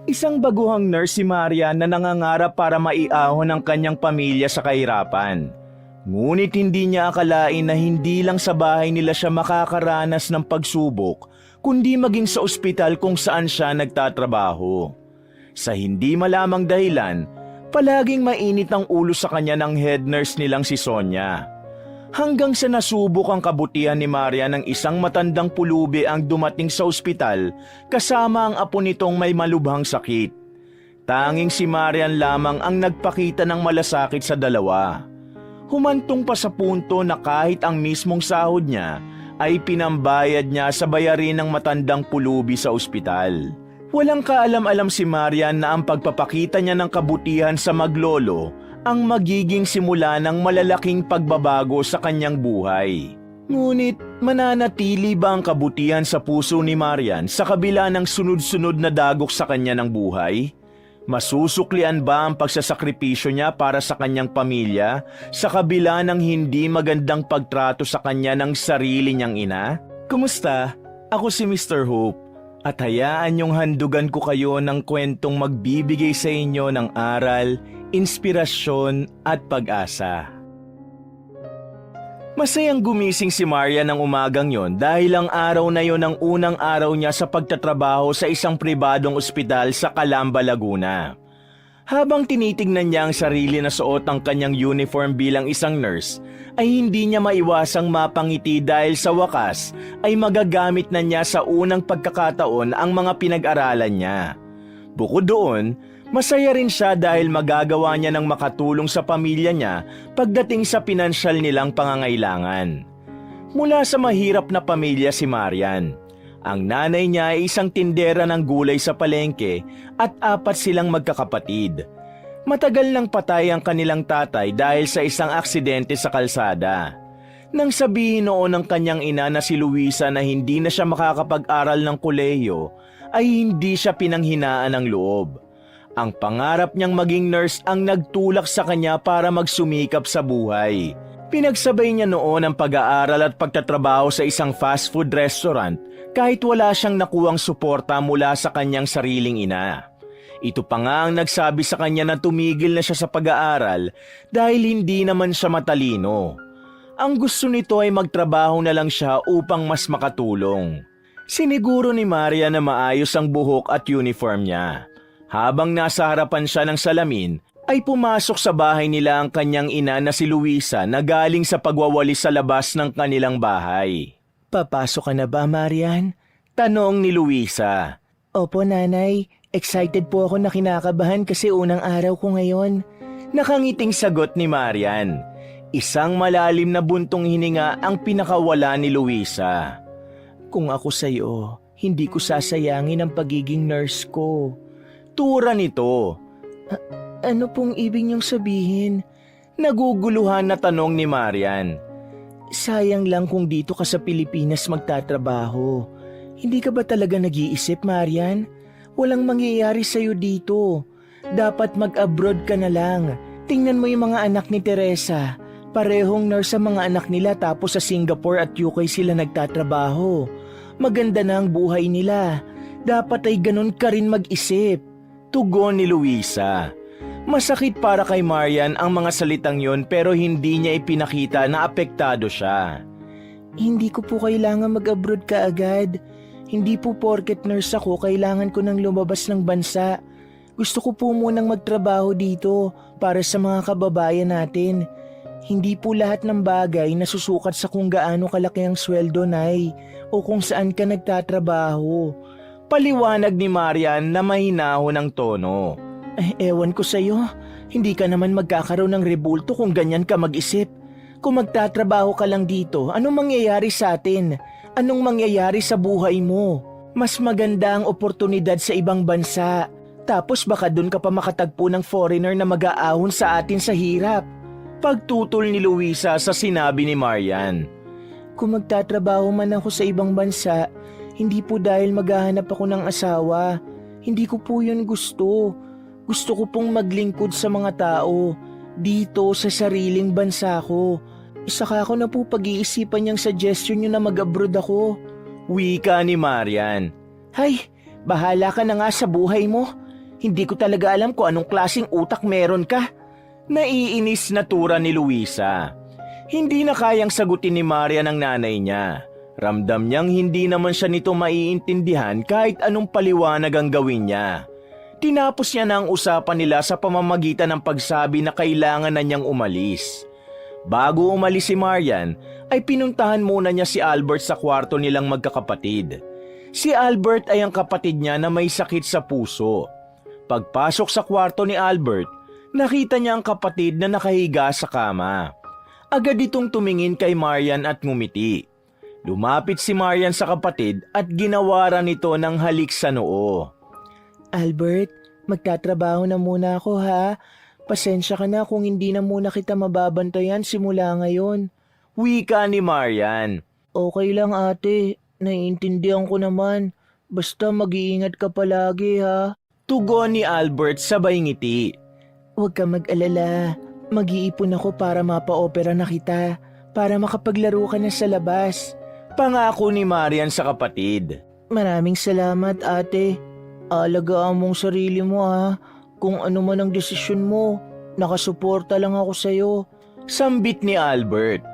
Isang baguhang nurse si Marian na nangangarap para maiahon ang kanyang pamilya sa kahirapan. Ngunit hindi niya akalain na hindi lang sa bahay nila siya makakaranas ng pagsubok, kundi maging sa ospital kung saan siya nagtatrabaho. Sa hindi malamang dahilan, palaging mainit ang ulo sa kanya ng head nurse nilang si Sonia. Hanggang sa nasubok ang kabutihan ni Maria ng isang matandang pulubi ang dumating sa ospital kasama ang apo nitong may malubhang sakit. Tanging si Marian lamang ang nagpakita ng malasakit sa dalawa. Humantong pa sa punto na kahit ang mismong sahod niya ay pinambayad niya sa bayarin ng matandang pulubi sa ospital. Walang kaalam-alam si Marian na ang pagpapakita niya ng kabutihan sa maglolo ang magiging simula ng malalaking pagbabago sa kanyang buhay. Ngunit mananatili ba ang kabutihan sa puso ni Marian sa kabila ng sunod-sunod na dagok sa kanya ng buhay? Masusuklian ba ang pagsasakripisyo niya para sa kanyang pamilya sa kabila ng hindi magandang pagtrato sa kanya ng sarili niyang ina? Kumusta? Ako si Mr. Hope at hayaan niyong handugan ko kayo ng kwentong magbibigay sa inyo ng aral, inspirasyon at pag-asa. Masayang gumising si Maria ng umagang yon dahil ang araw na yon ang unang araw niya sa pagtatrabaho sa isang pribadong ospital sa Calamba, Laguna. Habang tinitingnan niya ang sarili na suot ang kanyang uniform bilang isang nurse, ay hindi niya maiwasang mapangiti dahil sa wakas ay magagamit na niya sa unang pagkakataon ang mga pinag-aralan niya. Bukod doon, masaya rin siya dahil magagawa niya ng makatulong sa pamilya niya pagdating sa pinansyal nilang pangangailangan. Mula sa mahirap na pamilya si Marian. Ang nanay niya ay isang tindera ng gulay sa palengke at 4 silang magkakapatid. Matagal nang patay ang kanilang tatay dahil sa isang aksidente sa kalsada. Nang sabihin noon ng kanyang ina na si Luisa na hindi na siya makakapag-aral ng kolehiyo, ay hindi siya pinanghinaan ng loob. Ang pangarap niyang maging nurse ang nagtulak sa kanya para magsumikap sa buhay. Pinagsabay niya noon ang pag-aaral at pagtatrabaho sa isang fast food restaurant kahit wala siyang nakuhang suporta mula sa kanyang sariling ina. Ito pa nga ang nagsabi sa kanya na tumigil na siya sa pag-aaral dahil hindi naman siya matalino. Ang gusto nito ay magtrabaho na lang siya upang mas makatulong. Siniguro ni Maria na maayos ang buhok at uniform niya. Habang nasa harapan siya ng salamin, ay pumasok sa bahay nila ang kanyang ina na si Luisa na galing sa pagwawalis sa labas ng kanilang bahay. "Papasok ka na ba, Marian?" tanong ni Luisa. "Opo, nanay. Excited po ako na kinakabahan kasi unang araw ko ngayon." Nakangiting sagot ni Marian. Isang malalim na buntong hininga ang pinakawala ni Luisa. "Kung ako sa'yo, hindi ko sasayangin ang pagiging nurse ko." Tura nito. Ano pong ibig niyong sabihin?" Naguguluhan na tanong ni Marian. "Sayang lang kung dito ka sa Pilipinas magtatrabaho. Hindi ka ba talaga nag-iisip, Marian? Walang mangyayari sa'yo dito. Dapat mag-abroad ka na lang. Tingnan mo yung mga anak ni Teresa. Parehong nurse sa mga anak nila tapos sa Singapore at UK sila nagtatrabaho. Maganda na ang buhay nila. Dapat ay ganun ka rin mag-isip." Tugon ni Luisa. Masakit para kay Marian ang mga salitang yon pero hindi niya ipinakita na apektado siya. "Hindi ko po kailangan mag-abroad ka agad. Hindi po porket nurse ako kailangan ko nang lumabas ng bansa. Gusto ko po munang magtrabaho dito para sa mga kababayan natin. Hindi po lahat ng bagay nasusukat sa kung gaano kalaki ang sweldo, Nay, o kung saan ka nagtatrabaho." Paliwanag ni Marian na mahinahon ang tono. Ewan ko sa'yo, hindi ka naman magkakaroon ng rebulto kung ganyan ka mag-isip. Kung magtatrabaho ka lang dito, anong mangyayari sa atin? Anong mangyayari sa buhay mo? Mas maganda ang oportunidad sa ibang bansa. Tapos baka dun ka pa makatagpo ng foreigner na mag-aahon sa atin sa hirap. Pagtutol ni Luisa sa sinabi ni Marian. "Kung magtatrabaho man ako sa ibang bansa, hindi po dahil maghahanap ako ng asawa. Hindi ko po yun gusto. Gusto ko pong maglingkod sa mga tao dito sa sariling bansa ko. Saka ako na po pag-iisipan niyang suggestion niyo na mag-abroad ako." Wika ni Marian. "Hay, bahala ka na nga sa buhay mo. Hindi ko talaga alam kung anong klaseng utak meron ka. Naiinis na tura ni Luisa. Hindi na kayang sagutin ni Marian ang nanay niya. Ramdam niyang hindi naman siya nito maiintindihan kahit anong paliwanag ang gawin niya. Tinapos niya na ang usapan nila sa pamamagitan ng pagsabi na kailangan na niyang umalis. Bago umalis si Marian, ay pinuntahan muna niya si Albert sa kwarto nilang magkakapatid. Si Albert ay ang kapatid niya na may sakit sa puso. Pagpasok sa kwarto ni Albert, nakita niya ang kapatid na nakahiga sa kama. Agad itong tumingin kay Marian at ngumiti. Lumapit si Marian sa kapatid at ginawaran nito ng halik sa noo. Albert, magtatrabaho na muna ako ha. Pasensya ka na kung hindi na muna kita mababantayan simula ngayon. Wika ni Marian. Okay lang ate, naiintindihan ko naman. Basta mag-iingat ka palagi ha. Tugon ni Albert sabay ngiti. Huwag ka mag-alala. Mag-iipon ako para mapa-opera na kita. Para makapaglaro ka na sa labas. Pangako ni Marian sa kapatid. Maraming salamat ate. Alagaan mong sarili mo ha. Kung ano man ang desisyon mo, nakasuporta lang ako sa'yo. Sambit ni Albert.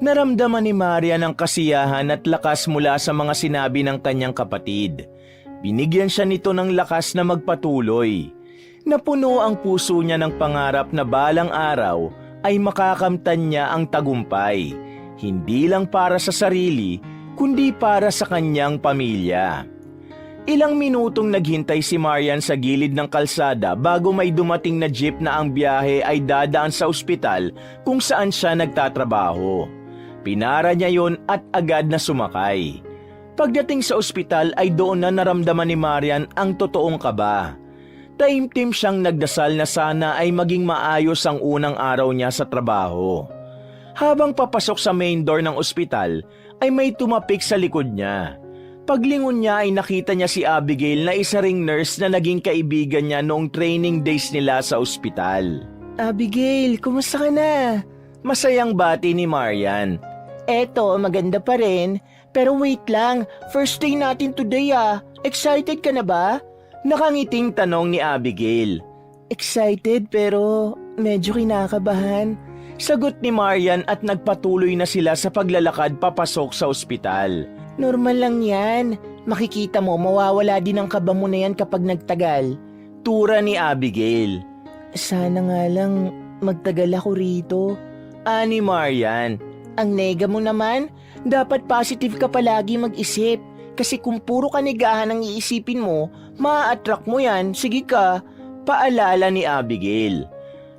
Naramdaman ni Marian ang kasiyahan at lakas mula sa mga sinabi ng kanyang kapatid. Binigyan siya nito ng lakas na magpatuloy. Napuno ang puso niya ng pangarap na balang araw ay makakamtan niya ang tagumpay. Hindi lang para sa sarili, kundi para sa kanyang pamilya. Ilang minutong naghintay si Marian sa gilid ng kalsada bago may dumating na jeep na ang biyahe ay dadaan sa ospital kung saan siya nagtatrabaho. Pinara niya yon at agad na sumakay. Pagdating sa ospital ay doon na naramdaman ni Marian ang totoong kaba. Taimtim siyang nagdasal na sana ay maging maayos ang unang araw niya sa trabaho. Habang papasok sa main door ng ospital ay may tumapik sa likod niya. Paglingon niya ay nakita niya si Abigail na isa ring nurse na naging kaibigan niya noong training days nila sa ospital. Abigail, kumusta ka na? Masayang bati ni Marian. Eto, maganda pa rin. Pero wait lang, first day natin today ah. Excited ka na ba? Nakangiting tanong ni Abigail. Excited pero medyo kinakabahan. Sagot ni Marian at nagpatuloy na sila sa paglalakad papasok sa ospital. Normal lang yan. Makikita mo mawawala din ang kaba mo na yan kapag nagtagal. Tura ni Abigail. Sana nga lang magtagal ako rito. Ani Marian. Ang nega mo naman, dapat positive ka palagi mag-isip. Kasi kung puro kanigahan ang iisipin mo, ma-attract mo yan, sige ka. Paalala ni Abigail.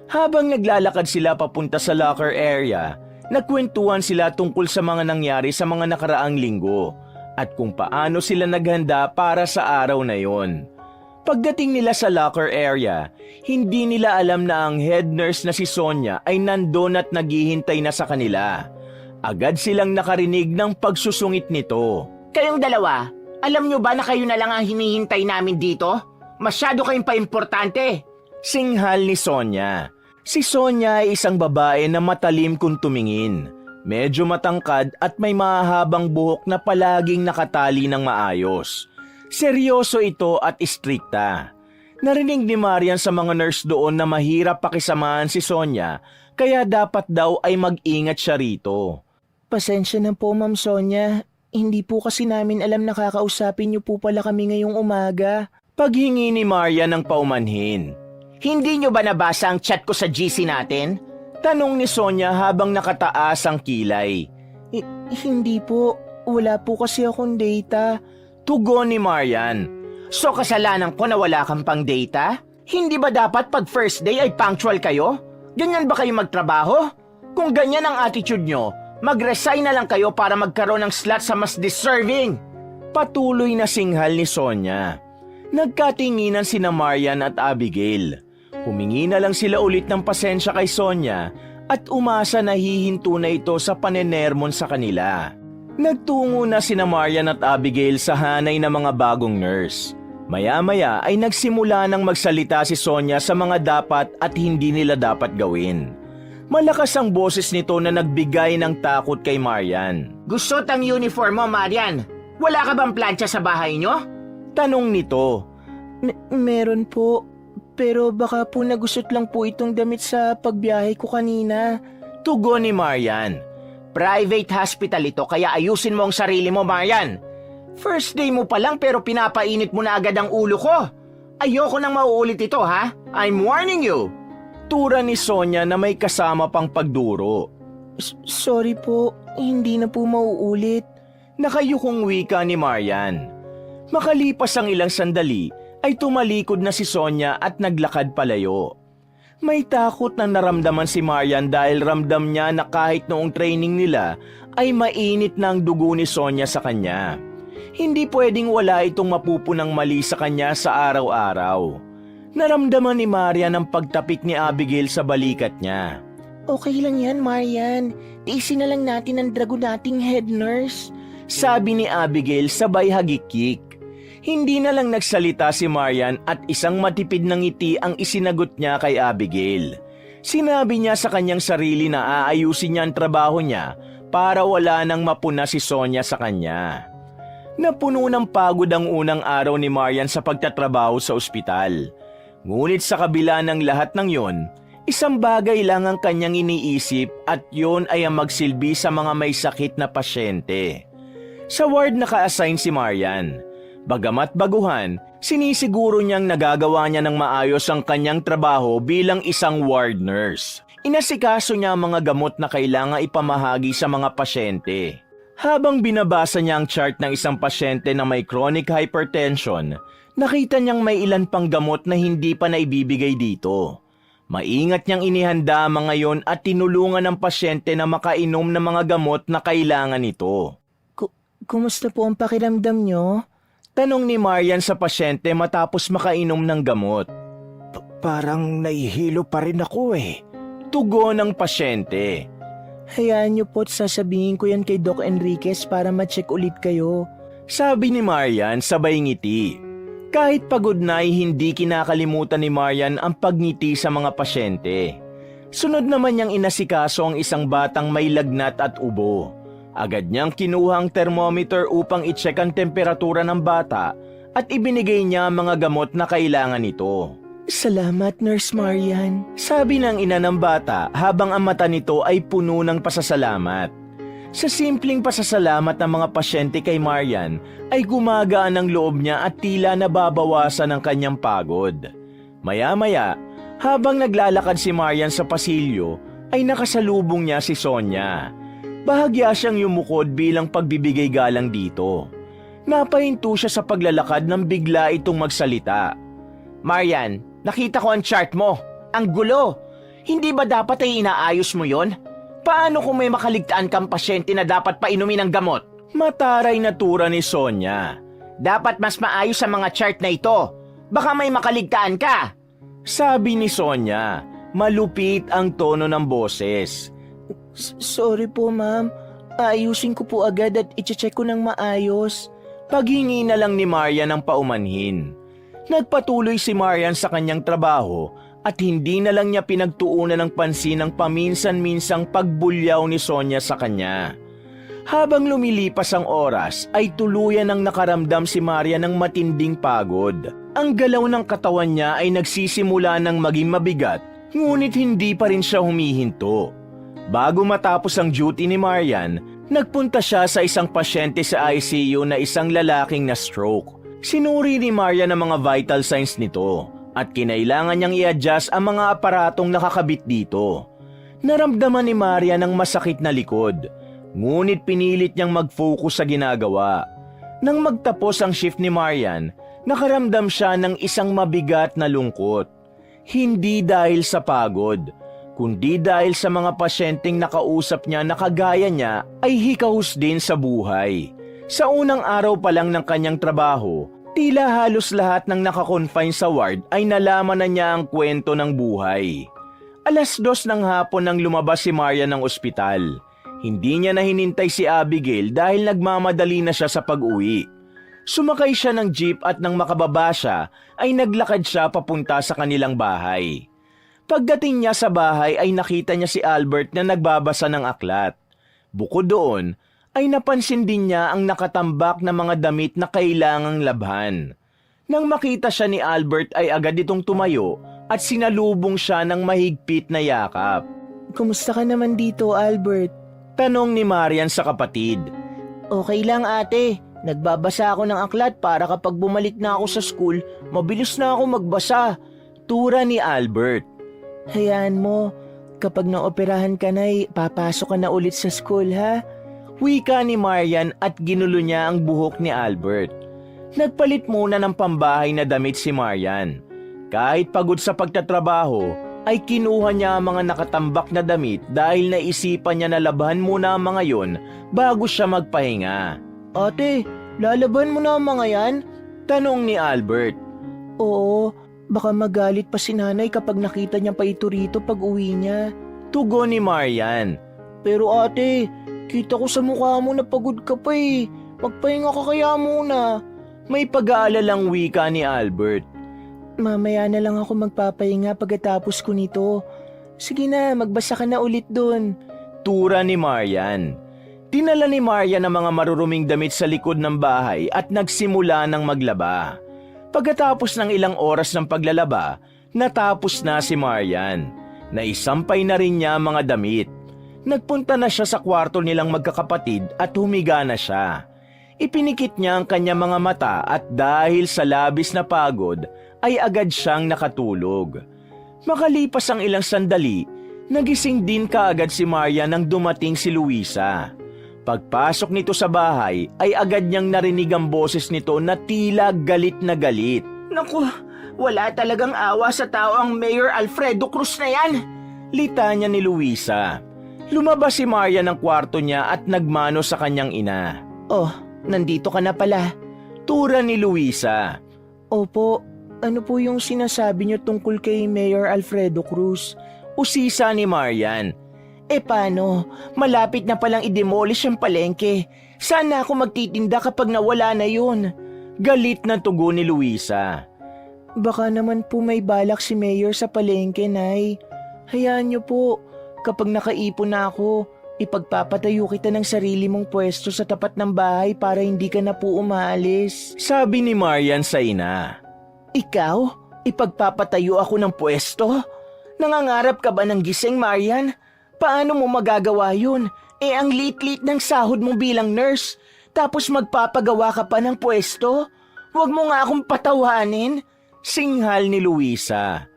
Habang naglalakad sila papunta sa locker area, nagkwentuhan sila tungkol sa mga nangyari sa mga nakaraang linggo at kung paano sila naghanda para sa araw na yon. Pagdating nila sa locker area, hindi nila alam na ang head nurse na si Sonia ay nandun at naghihintay na sa kanila. Agad silang nakarinig ng pagsusungit nito. Kayong dalawa, alam nyo ba na kayo na lang ang hinihintay namin dito? Masyado kayong paimportante. Singhal ni Sonia. Si Sonia ay isang babae na matalim kung tumingin. Medyo matangkad at may mahahabang buhok na palaging nakatali ng maayos. Seryoso ito at istrikta. Narinig ni Marian sa mga nurse doon na mahirap pakisamahan si Sonia, kaya dapat daw ay mag-ingat siya rito. Pasensya na po Ma'am Sonia, hindi po kasi namin alam na kakausapin niyo po pala kami ngayong umaga. Paghingi ni Marian ng paumanhin. Hindi nyo ba nabasa ang chat ko sa GC natin? Tanong ni Sonia habang nakataas ang kilay. Hindi po, wala po kasi akong data. Tugon ni Marian. So kasalanan ko na wala kang pang data? Hindi ba dapat pag first day ay punctual kayo? Ganyan ba kayo magtrabaho? Kung ganyan ang attitude nyo, mag-resign na lang kayo para magkaroon ng slot sa mas deserving. Patuloy na singhal ni Sonia. Nagkatinginan sina Marian at Abigail. Humingi na lang sila ulit ng pasensya kay Sonia at umasa na hihinto na ito sa panenermon sa kanila. Nagtungo na sina Marian at Abigail sa hanay ng mga bagong nurse. Maya-maya ay nagsimula ng magsalita si Sonia sa mga dapat at hindi nila dapat gawin. Malakas ang boses nito na nagbigay ng takot kay Marian. Gusto tang uniform mo, Marian. Wala ka bang plancha sa bahay nyo? Tanong nito. Meron po. Pero baka po nagusot lang po itong damit sa pagbiyahe ko kanina. Tugon ni Marian. Private hospital ito kaya ayusin mo ang sarili mo, Marian. First day mo pa lang pero pinapainit mo na agad ang ulo ko. Ayoko nang mauulit ito, ha? I'm warning you. Tura ni Sonia na may kasama pang pagduro. Sorry po, hindi na po mauulit. Nakayukong wika ni Marian. Makalipas ang ilang sandali, ay tumalikod na si Sonia at naglakad palayo. May takot na naramdaman si Marian dahil ramdam niya na kahit noong training nila ay mainit na ang dugo ni Sonia sa kanya. Hindi pwedeng wala itong mapupunang mali sa kanya sa araw-araw. Naramdaman ni Marian ang pagtapik ni Abigail sa balikat niya. Okay lang yan, Marian. Tiisin na lang natin ang drago nating head nurse. Sabi ni Abigail sabay hagikik. Hindi na lang nagsalita si Marian at isang matipid na ngiti ang isinagot niya kay Abigail. Sinabi niya sa kanyang sarili na aayusin niya ang trabaho niya para wala nang mapuna si Sonia sa kanya. Napuno ng pagod ang unang araw ni Marian sa pagtatrabaho sa ospital. Ngunit sa kabila ng lahat ng yon, isang bagay lang ang kanyang iniisip at yon ay ang magsilbi sa mga may sakit na pasyente. Sa ward naka-assign si Marian. Bagamat baguhan, sinisiguro niyang nagagawa niya ng maayos ang kanyang trabaho bilang isang ward nurse. Inasikaso niya ang mga gamot na kailangang ipamahagi sa mga pasyente. Habang binabasa niya ang chart ng isang pasyente na may chronic hypertension, nakita niyang may ilan pang gamot na hindi pa naibibigay dito. Maingat niyang inihanda ang mga yon at tinulungan ng pasyente na makainom ng mga gamot na kailangan nito. Kumusta po ang pakiramdam niyo? Tanong ni Marian sa pasyente matapos makainom ng gamot. Parang nahihilo pa rin ako eh. Tugon ng pasyente. Hayaan niyo po't sasabihin ko yan kay Doc Enriquez para ma-check ulit kayo. Sabi ni Marian sabay ngiti. Kahit pagod na ay hindi kinakalimutan ni Marian ang pagngiti sa mga pasyente. Sunod naman niyang inasikaso ang isang batang may lagnat at ubo. Agad niyang kinuha ang thermometer upang i-check ang temperatura ng bata at ibinigay niya ang mga gamot na kailangan nito. Salamat, Nurse Marian. Sabi ng ina ng bata habang ang mata nito ay puno ng pasasalamat. Sa simpleng pasasalamat ng mga pasyente kay Marian ay gumagaan ang loob niya at tila nababawasan ang kanyang pagod. Maya-maya, habang naglalakad si Marian sa pasilyo, ay nakasalubong niya si Sonia. Bahagya siyang yumukod bilang pagbibigay galang dito. Napahinto siya sa paglalakad nang bigla itong magsalita. Marian, nakita ko ang chart mo. Ang gulo. Hindi ba dapat ay inaayos mo yon? Paano kung may makaligtaan kang pasyente na dapat painumin ng gamot? Mataray na tura ni Sonia. Dapat mas maayos ang mga chart na ito. Baka may makaligtaan ka. Sabi ni Sonia, malupit ang tono ng boses. Sorry po, ma'am. Ayusin ko po agad at i-check ko ng maayos. Paghingi na lang ni Marian ng paumanhin. Nagpatuloy si Marian sa kanyang trabaho at hindi na lang niya pinagtuunan ng pansin ang paminsan-minsang pagbulyaw ni Sonia sa kanya. Habang lumilipas ang oras ay tuluyan ang nakaramdam si Marian ng matinding pagod. Ang galaw ng katawan niya ay nagsisimula ng maging mabigat, ngunit hindi pa rin siya humihinto. Bago matapos ang duty ni Marian, nagpunta siya sa isang pasyente sa ICU na isang lalaking na stroke. Sinuri ni Marian ang mga vital signs nito at kinailangan niyang i-adjust ang mga aparatong nakakabit dito. Naramdaman ni Marian ang masakit na likod, ngunit pinilit niyang mag-focus sa ginagawa. Nang magtapos ang shift ni Marian, nakaramdam siya ng isang mabigat na lungkot. Hindi dahil sa pagod, kundi dahil sa mga pasyenteng nakausap niya na kagaya niya ay hikahus din sa buhay. Sa unang araw pa lang ng kanyang trabaho, tila halos lahat ng nakakonfine sa ward ay nalaman na niya ang kwento ng buhay. 2:00 ng hapon nang lumabas si Marian ng ospital. Hindi niya na hinintay si Abigail dahil nagmamadali na siya sa pag-uwi. Sumakay siya ng jeep at nang makababa siya ay naglakad siya papunta sa kanilang bahay. Pagdating niya sa bahay ay nakita niya si Albert na nagbabasa ng aklat. Bukod doon, ay napansin din niya ang nakatambak na mga damit na kailangang labhan. Nang makita siya ni Albert ay agad itong tumayo at sinalubong siya ng mahigpit na yakap. Kumusta ka naman dito, Albert? Tanong ni Marian sa kapatid. Okay lang ate. Nagbabasa ako ng aklat para kapag bumalik na ako sa school, mabilis na ako magbasa. Tura ni Albert. Hayaan mo, kapag naoperahan ka na papasok ka na ulit sa school ha? Wika ni Marian at ginulo niya ang buhok ni Albert. Nagpalit muna ng pambahay na damit si Marian. Kahit pagod sa pagtatrabaho, ay kinuha niya ang mga nakatambak na damit dahil naisipan niya na labahan muna ang mga yon bago siya magpahinga. Ate, lalaban mo na ang mga yan? Tanong ni Albert. Oo, baka magalit pa si nanay kapag nakita niya pa ito rito pag uwi niya. Tugon ni Marian. Pero ate, kita ko sa mukha mo na pagod ka pa eh. Magpahinga ka kaya muna. May pag-aalalang wika ni Albert. Mamaya na lang ako magpapahinga pagkatapos ko nito. Sige na, magbasa ka na ulit dun. Tura ni Marian. Dinala ni Marian ang mga maruruming damit sa likod ng bahay at nagsimula ng maglaba. Pagkatapos ng ilang oras ng paglalaba, natapos na si Marian. Naisampay na rin niya ang mga damit. Nagpunta na siya sa kwarto nilang magkakapatid at humiga na siya. Ipinikit niya ang kanyang mga mata at dahil sa labis na pagod, ay agad siyang nakatulog. Makalipas ang ilang sandali, nagising din kaagad si Marian nang dumating si Luisa. Pagpasok nito sa bahay ay agad niyang narinig ang boses nito na tila galit na galit. Naku, wala talagang awa sa tao ang Mayor Alfredo Cruz na yan. Litanya ni Luisa. Lumabas si Marian ng kwarto niya at nagmano sa kanyang ina. Oh, nandito ka na pala. Tura ni Luisa. Opo, ano po yung sinasabi niyo tungkol kay Mayor Alfredo Cruz? Usisa ni Marian. Paano? Malapit na palang i-demolish ang palengke. Sana ako magtitinda kapag nawala na yun. Galit na tugon ni Luisa. Baka naman po may balak si Mayor sa palengke, Nay. Hayaan niyo po, kapag nakaipon na ako, ipagpapatayo kita ng sarili mong pwesto sa tapat ng bahay para hindi ka na po umaalis. Sabi ni Marian sa ina. Ikaw? Ipagpapatayo ako ng pwesto? Nangangarap ka ba ng gising, Marian? Paano mo magagawa yun? Ang lit-lit ng sahod mo bilang nurse. Tapos magpapagawa ka pa ng pwesto? Huwag mo nga akong patawanin. Singhal ni Luisa.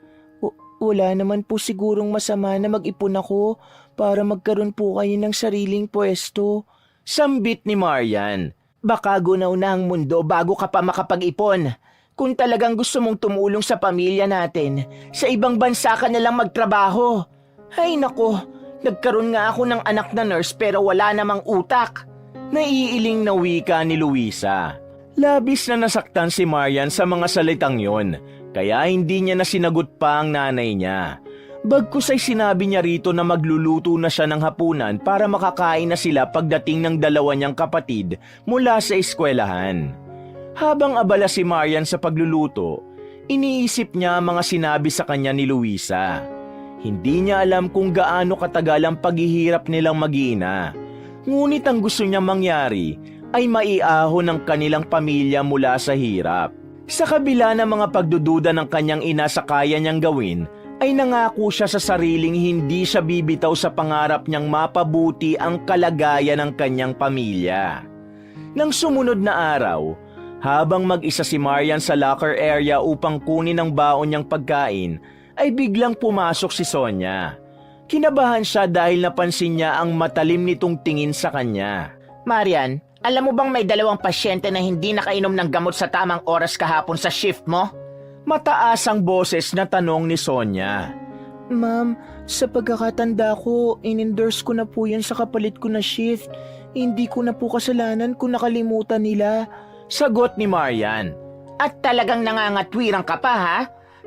Wala naman po sigurong masama na mag-ipon ako para magkaroon po kayo ng sariling pwesto. Sambit ni Marian. Baka gunaw na ang mundo bago ka pa makapag-ipon. Kung talagang gusto mong tumulong sa pamilya natin, sa ibang bansa ka na lang magtrabaho. Ay nako, nagkaroon nga ako ng anak na nurse pero wala namang utak. Naiiling na wika ni Luisa. Labis na nasaktan si Marian sa mga salitang yon, kaya hindi niya na sinagot pa ang nanay niya. Bagkus ay sinabi niya rito na magluluto na siya ng hapunan para makakain na sila pagdating ng dalawa niyang kapatid mula sa eskwelahan. Habang abala si Marian sa pagluluto, iniisip niya ang mga sinabi sa kanya ni Luisa. Hindi niya alam kung gaano katagal ang paghihirap nilang mag-iina. Ngunit ang gusto niya mangyari ay maiahon ng kanilang pamilya mula sa hirap. Sa kabila ng mga pagdududa ng kanyang ina sa kaya niyang gawin, ay nangako siya sa sariling hindi siya bibitaw sa pangarap niyang mapabuti ang kalagayan ng kanyang pamilya. Nang sumunod na araw, habang mag-isa si Marian sa locker area upang kunin ang baon niyang pagkain, ay biglang pumasok si Sonia. Kinabahan siya dahil napansin niya ang matalim nitong tingin sa kanya. Marian, alam mo bang may 2 pasyente na hindi nakainom ng gamot sa tamang oras kahapon sa shift mo? Mataas ang boses na tanong ni Sonia. Ma'am, sa pagkakatanda ko, in-endorse ko na po yan sa kapalit ko na shift. Hindi ko na po kasalanan kung nakalimutan nila. Sagot ni Marian. At talagang nangangatwirang ka pa ha?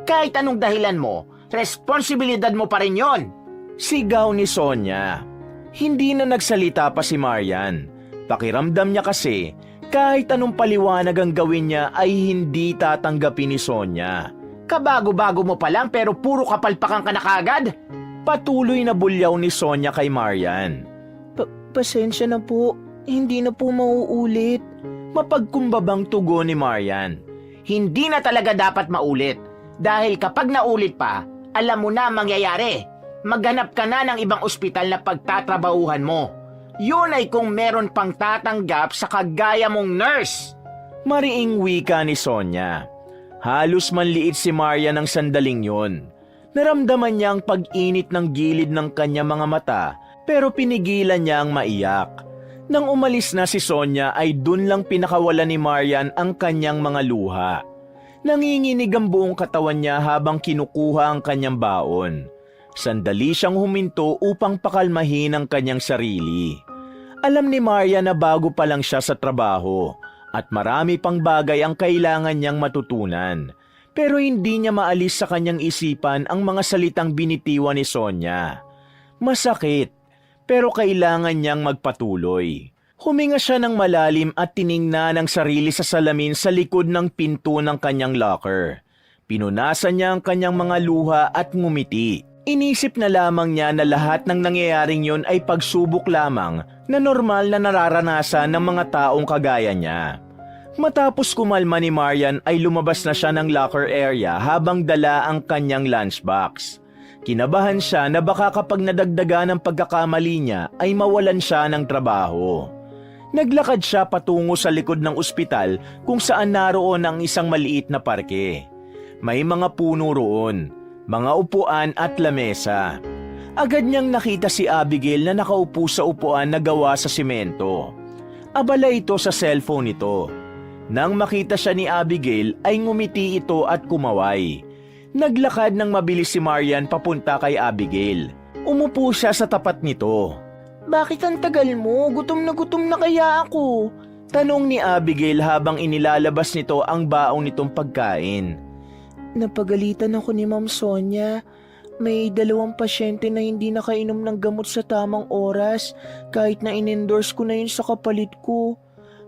Kahit anong dahilan mo, responsibilidad mo pa rin yon. Sigaw ni Sonia. Hindi na nagsalita pa si Marian. Pakiramdam niya kasi, kahit anong paliwanag ang gawin niya ay hindi tatanggapin ni Sonia. Kabago-bago mo pa lang pero puro kapalpakan ka na kagad. Patuloy na bulyaw ni Sonia kay Marian. Pasensya na po, hindi na po mauulit. Mapagkumbabang tugon ni Marian. Hindi na talaga dapat maulit. Dahil kapag naulit pa, alam mo na ang mangyayari. Maghanap ka na ng ibang ospital na pagtatrabahuhan mo. Yun ay kung meron pang tatanggap sa kagaya mong nurse. Mariing wika ni Sonia. Halos manliit si Maria ng sandaling yon. Naramdaman niya ang pag-init ng gilid ng kanyang mga mata pero pinigilan niya ang maiyak. Nang umalis na si Sonia ay dun lang pinakawalan ni Marian ang kanyang mga luha. Nanginginig ang buong katawan niya habang kinukuha ang kanyang baon. Sandali siyang huminto upang pakalmahin ang kanyang sarili. Alam ni Maria na bago pa lang siya sa trabaho at marami pang bagay ang kailangan niyang matutunan. Pero hindi niya maalis sa kanyang isipan ang mga salitang binitiwan ni Sonia. Masakit, pero kailangan niyang magpatuloy. Huminga siya ng malalim at tiningnan ang sarili sa salamin sa likod ng pinto ng kanyang locker. Pinunasan niya ang kanyang mga luha at ngumiti. Inisip na lamang niya na lahat ng nangyayaring yon ay pagsubok lamang na normal na nararanasan ng mga taong kagaya niya. Matapos kumalma ni Marian ay lumabas na siya ng locker area habang dala ang kanyang lunchbox. Kinabahan siya na baka kapag nadagdagan ng pagkakamali niya ay mawalan siya ng trabaho. Naglakad siya patungo sa likod ng ospital kung saan naroon ang isang maliit na parke. May mga puno roon, mga upuan at lamesa. Agad niyang nakita si Abigail na nakaupo sa upuan na gawa sa simento. Abala ito sa cellphone nito. Nang makita siya ni Abigail ay ngumiti ito at kumaway. Naglakad ng mabilis si Marian papunta kay Abigail. Umupo siya sa tapat nito. Bakit ang tagal mo? Gutom na kaya ako. Tanong ni Abigail habang inilalabas nito ang baong nitong pagkain. Napagalitan ako ni Ma'am Sonia. May 2 pasyente na hindi nakainom ng gamot sa tamang oras kahit na in-endorse ko na yun sa kapalit ko.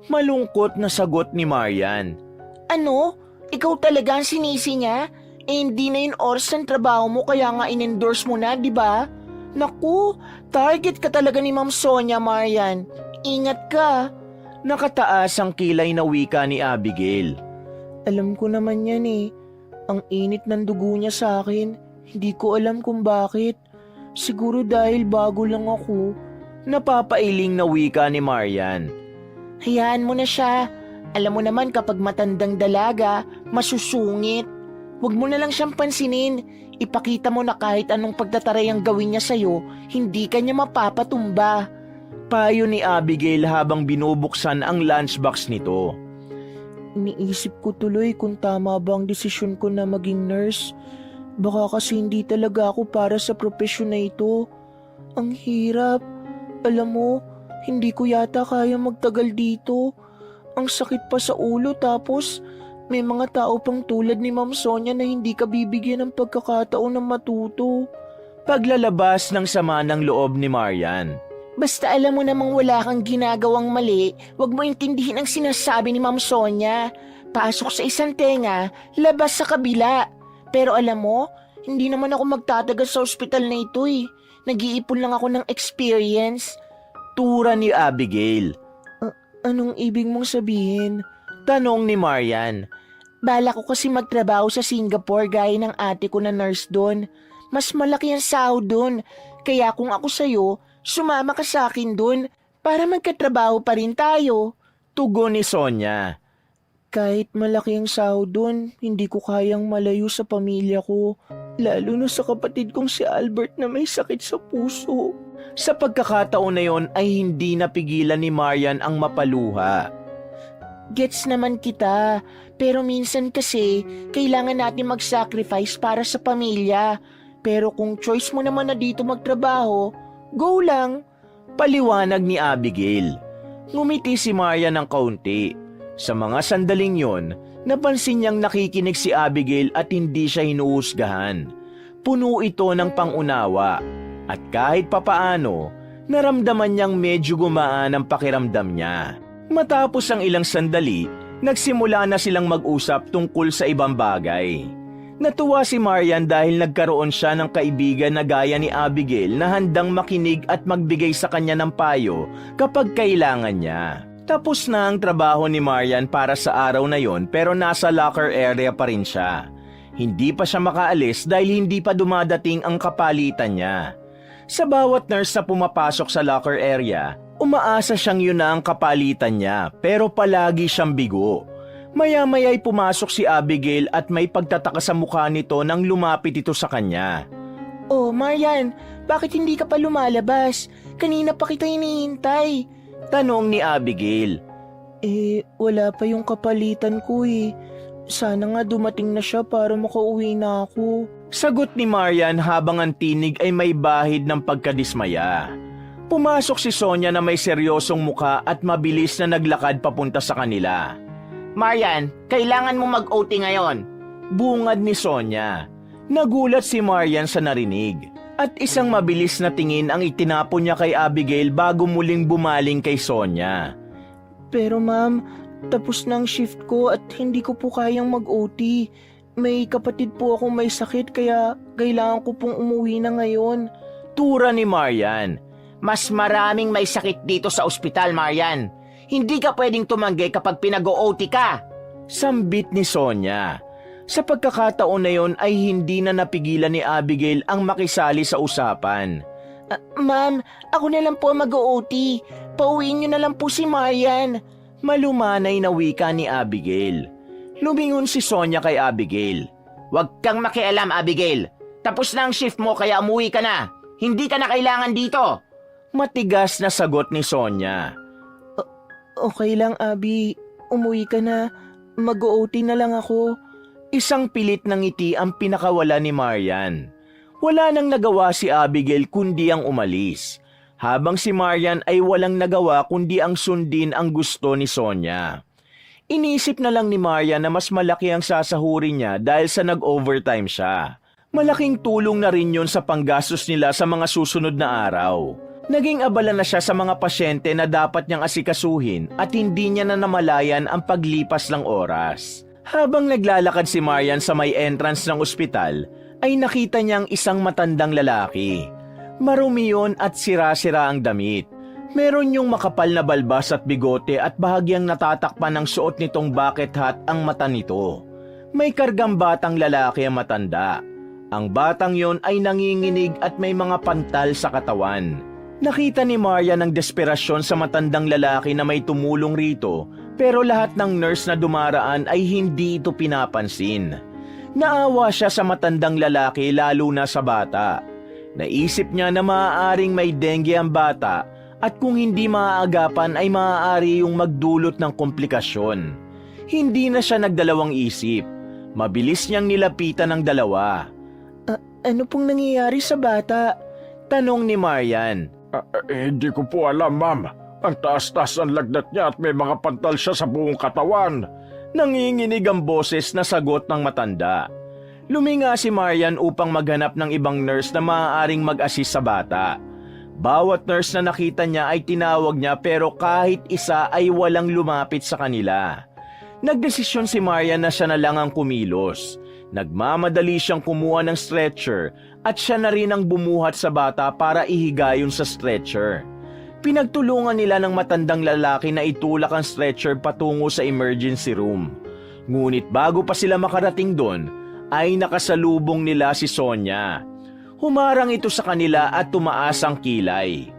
Malungkot na sagot ni Marian. Ano? Ikaw talaga ang sinisi niya? Hindi na yun oras ng trabaho mo kaya nga in-endorse mo na, di ba? Naku, target ka talaga ni Ma'am Sonia, Marian. Ingat ka. Nakataas ang kilay na wika ni Abigail. Alam ko naman yan eh. Ang init ng dugo niya sa akin. Hindi ko alam kung bakit. Siguro dahil bago lang ako. Napapailing na wika ni Marian. Hayaan mo na siya. Alam mo naman kapag matandang dalaga, masusungit. Huwag mo na lang siyang pansinin. Ipakita mo na kahit anong pagtataray ang gawin niya sa'yo, hindi ka niya mapapatumba. Payo ni Abigail habang binubuksan ang lunchbox nito. Iniisip ko tuloy kung tama ba ang desisyon ko na maging nurse. Baka kasi hindi talaga ako para sa propesyon na ito. Ang hirap. Alam mo, hindi ko yata kaya magtagal dito. Ang sakit pa sa ulo tapos may mga tao pang tulad ni Ma'am Sonia na hindi ka bibigyan ng pagkakataon na matuto. Paglalabas ng sama ng loob ni Marian. Basta alam mo namang wala kang ginagawang mali, huwag mo intindihin ang sinasabi ni Ma'am Sonia. Pasok sa isang tenga, labas sa kabila. Pero alam mo, hindi naman ako magtatagal sa ospital na ito eh. Nag-iipon lang ako ng experience. Tura ni Abigail. Anong ibig mong sabihin? Tanong ni Marian. Bala ko kasi magtrabaho sa Singapore gaya ng ate ko na nurse doon. Mas malaki ang sahod doon. Kaya kung ako sa'yo, sumama ka sa akin doon para magkatrabaho pa rin tayo. Tugon ni Sonia. Kahit malaki ang sahod doon, hindi ko kayang malayo sa pamilya ko. Lalo na sa kapatid kong si Albert na may sakit sa puso. Sa pagkakataon na yon ay hindi napigilan ni Marian ang mapaluha. Gets naman kita, pero minsan kasi kailangan natin mag-sacrifice para sa pamilya. Pero kung choice mo naman na dito magtrabaho, go lang. Paliwanag ni Abigail. Ngumiti si Marian ng kaunti. Sa mga sandaling yon, napansin niyang nakikinig si Abigail at hindi siya hinuhusgahan. Puno ito ng pangunawa. At kahit papaano, naramdaman niyang medyo gumaan ang pakiramdam niya. Matapos ang ilang sandali, nagsimula na silang mag-usap tungkol sa ibang bagay. Natuwa si Marian dahil nagkaroon siya ng kaibigan na gaya ni Abigail na handang makinig at magbigay sa kanya ng payo kapag kailangan niya. Tapos na ang trabaho ni Marian para sa araw na yon pero nasa locker area pa rin siya. Hindi pa siya makaalis dahil hindi pa dumadating ang kapalitan niya. Sa bawat nurse na pumapasok sa locker area, umaasa siyang yun na ang kapalitan niya pero palagi siyang bigo. Maya-maya'y pumasok si Abigail at may pagtataka sa mukha nito nang lumapit ito sa kanya. Oh, Marian, bakit hindi ka pa lumalabas? Kanina pa kita hinihintay. Tanong ni Abigail. Wala pa yung kapalitan ko eh. Sana nga dumating na siya para makauwi na ako. Sagot ni Marian habang ang tinig ay may bahid ng pagkadismaya. Pumasok si Sonia na may seryosong muka at mabilis na naglakad papunta sa kanila. Marian, kailangan mo mag-OT ngayon. Bungad ni Sonia. Nagulat si Marian sa narinig. At isang mabilis na tingin ang itinapon niya kay Abigail bago muling bumaling kay Sonia. Pero ma'am, tapos na ang shift ko at hindi ko po kayang mag-OT. May kapatid po akong may sakit kaya kailangan ko pong umuwi na ngayon. Tura ni Marian. Mas maraming may sakit dito sa ospital, Marian. Hindi ka pwedeng tumanggi kapag pinag-OT ka. Sambit ni Sonia. Sa pagkakataon na yon ay hindi na napigilan ni Abigail ang makisali sa usapan. Ma'am, ako na lang po mag-OT. Pauwiin niyo na lang po si Marian. Malumanay na wika ni Abigail. Lumingon si Sonia kay Abigail. Huwag kang makialam, Abigail. Tapos na ang shift mo kaya umuwi ka na. Hindi ka na kailangan dito. Matigas na sagot ni Sonia. Okay lang, Abi. Umuwi ka na. Mag-OT na lang ako. Isang pilit ng ngiti ang pinakawala ni Marian. Wala nang nagawa si Abigail kundi ang umalis. Habang si Marian ay walang nagawa kundi ang sundin ang gusto ni Sonia. Inisip na lang ni Marian na mas malaki ang sasahurin niya dahil sa nag-overtime siya. Malaking tulong na rin yun sa panggastos nila sa mga susunod na araw. Naging abala na siya sa mga pasyente na dapat niyang asikasuhin at hindi niya na namalayan ang paglipas ng oras. Habang naglalakad si Marian sa may entrance ng ospital, ay nakita niyang isang matandang lalaki. Marumi yun at sira-sira ang damit. Meron yung makapal na balbas at bigote at bahagyang natatakpan ng suot nitong bucket hat ang mata nito. May kargang batang lalaki ang matanda. Ang batang yon ay nanginginig at may mga pantal sa katawan. Nakita ni Marian ang desperasyon sa matandang lalaki na may tumulong rito, pero lahat ng nurse na dumaraan ay hindi ito pinapansin. Naawa siya sa matandang lalaki lalo na sa bata. Naisip niya na maaaring may dengue ang bata at kung hindi maaagapan ay maaari yung magdulot ng komplikasyon. Hindi na siya nagdalawang isip. Mabilis niyang nilapitan ang dalawa. Ano pong nangyayari sa bata? Tanong ni Marian. Hindi ko po alam, ma'am. Ang taas-taas ang lagnat niya at may mga pantal siya sa buong katawan. Nanginginig ang boses na sagot ng matanda. Luminga si Marian upang maghanap ng ibang nurse na maaaring mag-assist sa bata. Bawat nurse na nakita niya ay tinawag niya pero kahit isa ay walang lumapit sa kanila. Nagdesisyon si Marian na siya na lang ang kumilos. Nagmamadali siyang kumuha ng stretcher at siya na rin ang bumuhat sa bata para ihigayon sa stretcher. Pinagtulungan nila ng matandang lalaki na itulak ang stretcher patungo sa emergency room. Ngunit bago pa sila makarating doon, ay nakasalubong nila si Sonia. Humarang ito sa kanila at tumaas ang kilay.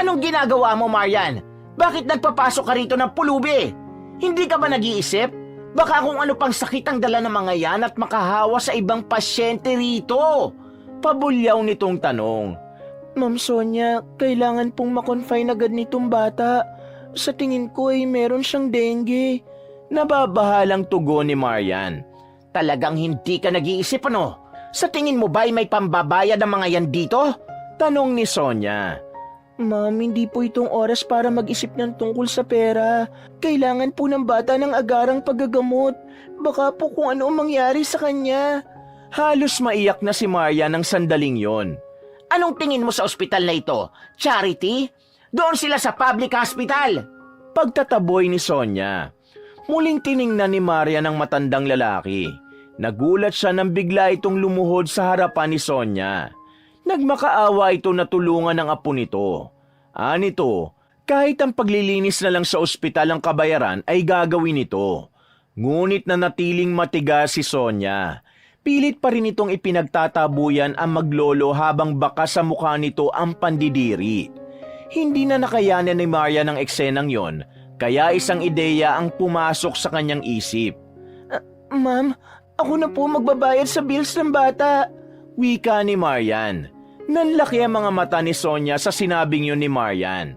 Anong ginagawa mo, Marian? Bakit nagpapasok ka rito ng pulubi? Hindi ka ba nag-iisip? Baka kung ano pang sakit ang dala ng mga yan at makahawa sa ibang pasyente rito. Pabulyaw nitong tanong. Ma'am Sonia, kailangan pong makonfine agad nitong bata. Sa tingin ko ay meron siyang dengue. Nababahalang tugon ni Marian. Talagang hindi ka nag-iisip ano? Sa tingin mo ba'y may pambabayad ang mga yan dito? Tanong ni Sonia. Ma'am, hindi po itong oras para mag-isip ng tungkol sa pera. Kailangan po ng bata ng agarang paggagamot. Baka po kung ano ang mangyari sa kanya. Halos maiyak na si Marian ng sandaling yon. Anong tingin mo sa ospital na ito? Charity? Doon sila sa public hospital. Pagtataboy ni Sonia. Muling tiningnan ni Marian ang matandang lalaki. Nagulat siya nang bigla itong lumuhod sa harapan ni Sonia. Nagmakaawa ito na tulungan ng apo nito. Anito, Kahit ang paglilinis na lang sa ospital ang kabayaran ay gagawin nito. Ngunit nanatiling matigas si Sonia. Pilit pa rin itong ipinagtatabuyan ang maglolo habang baka sa mukha nito ang pandidiri. Hindi na nakayanan ni Maria ng eksenang yon, kaya isang ideya ang pumasok sa kanyang isip. Ma'am, ako na po magbabayad sa bills ng bata. Wika ni Marian. Nanlaki ang mga mata ni Sonia sa sinabing yun ni Marian.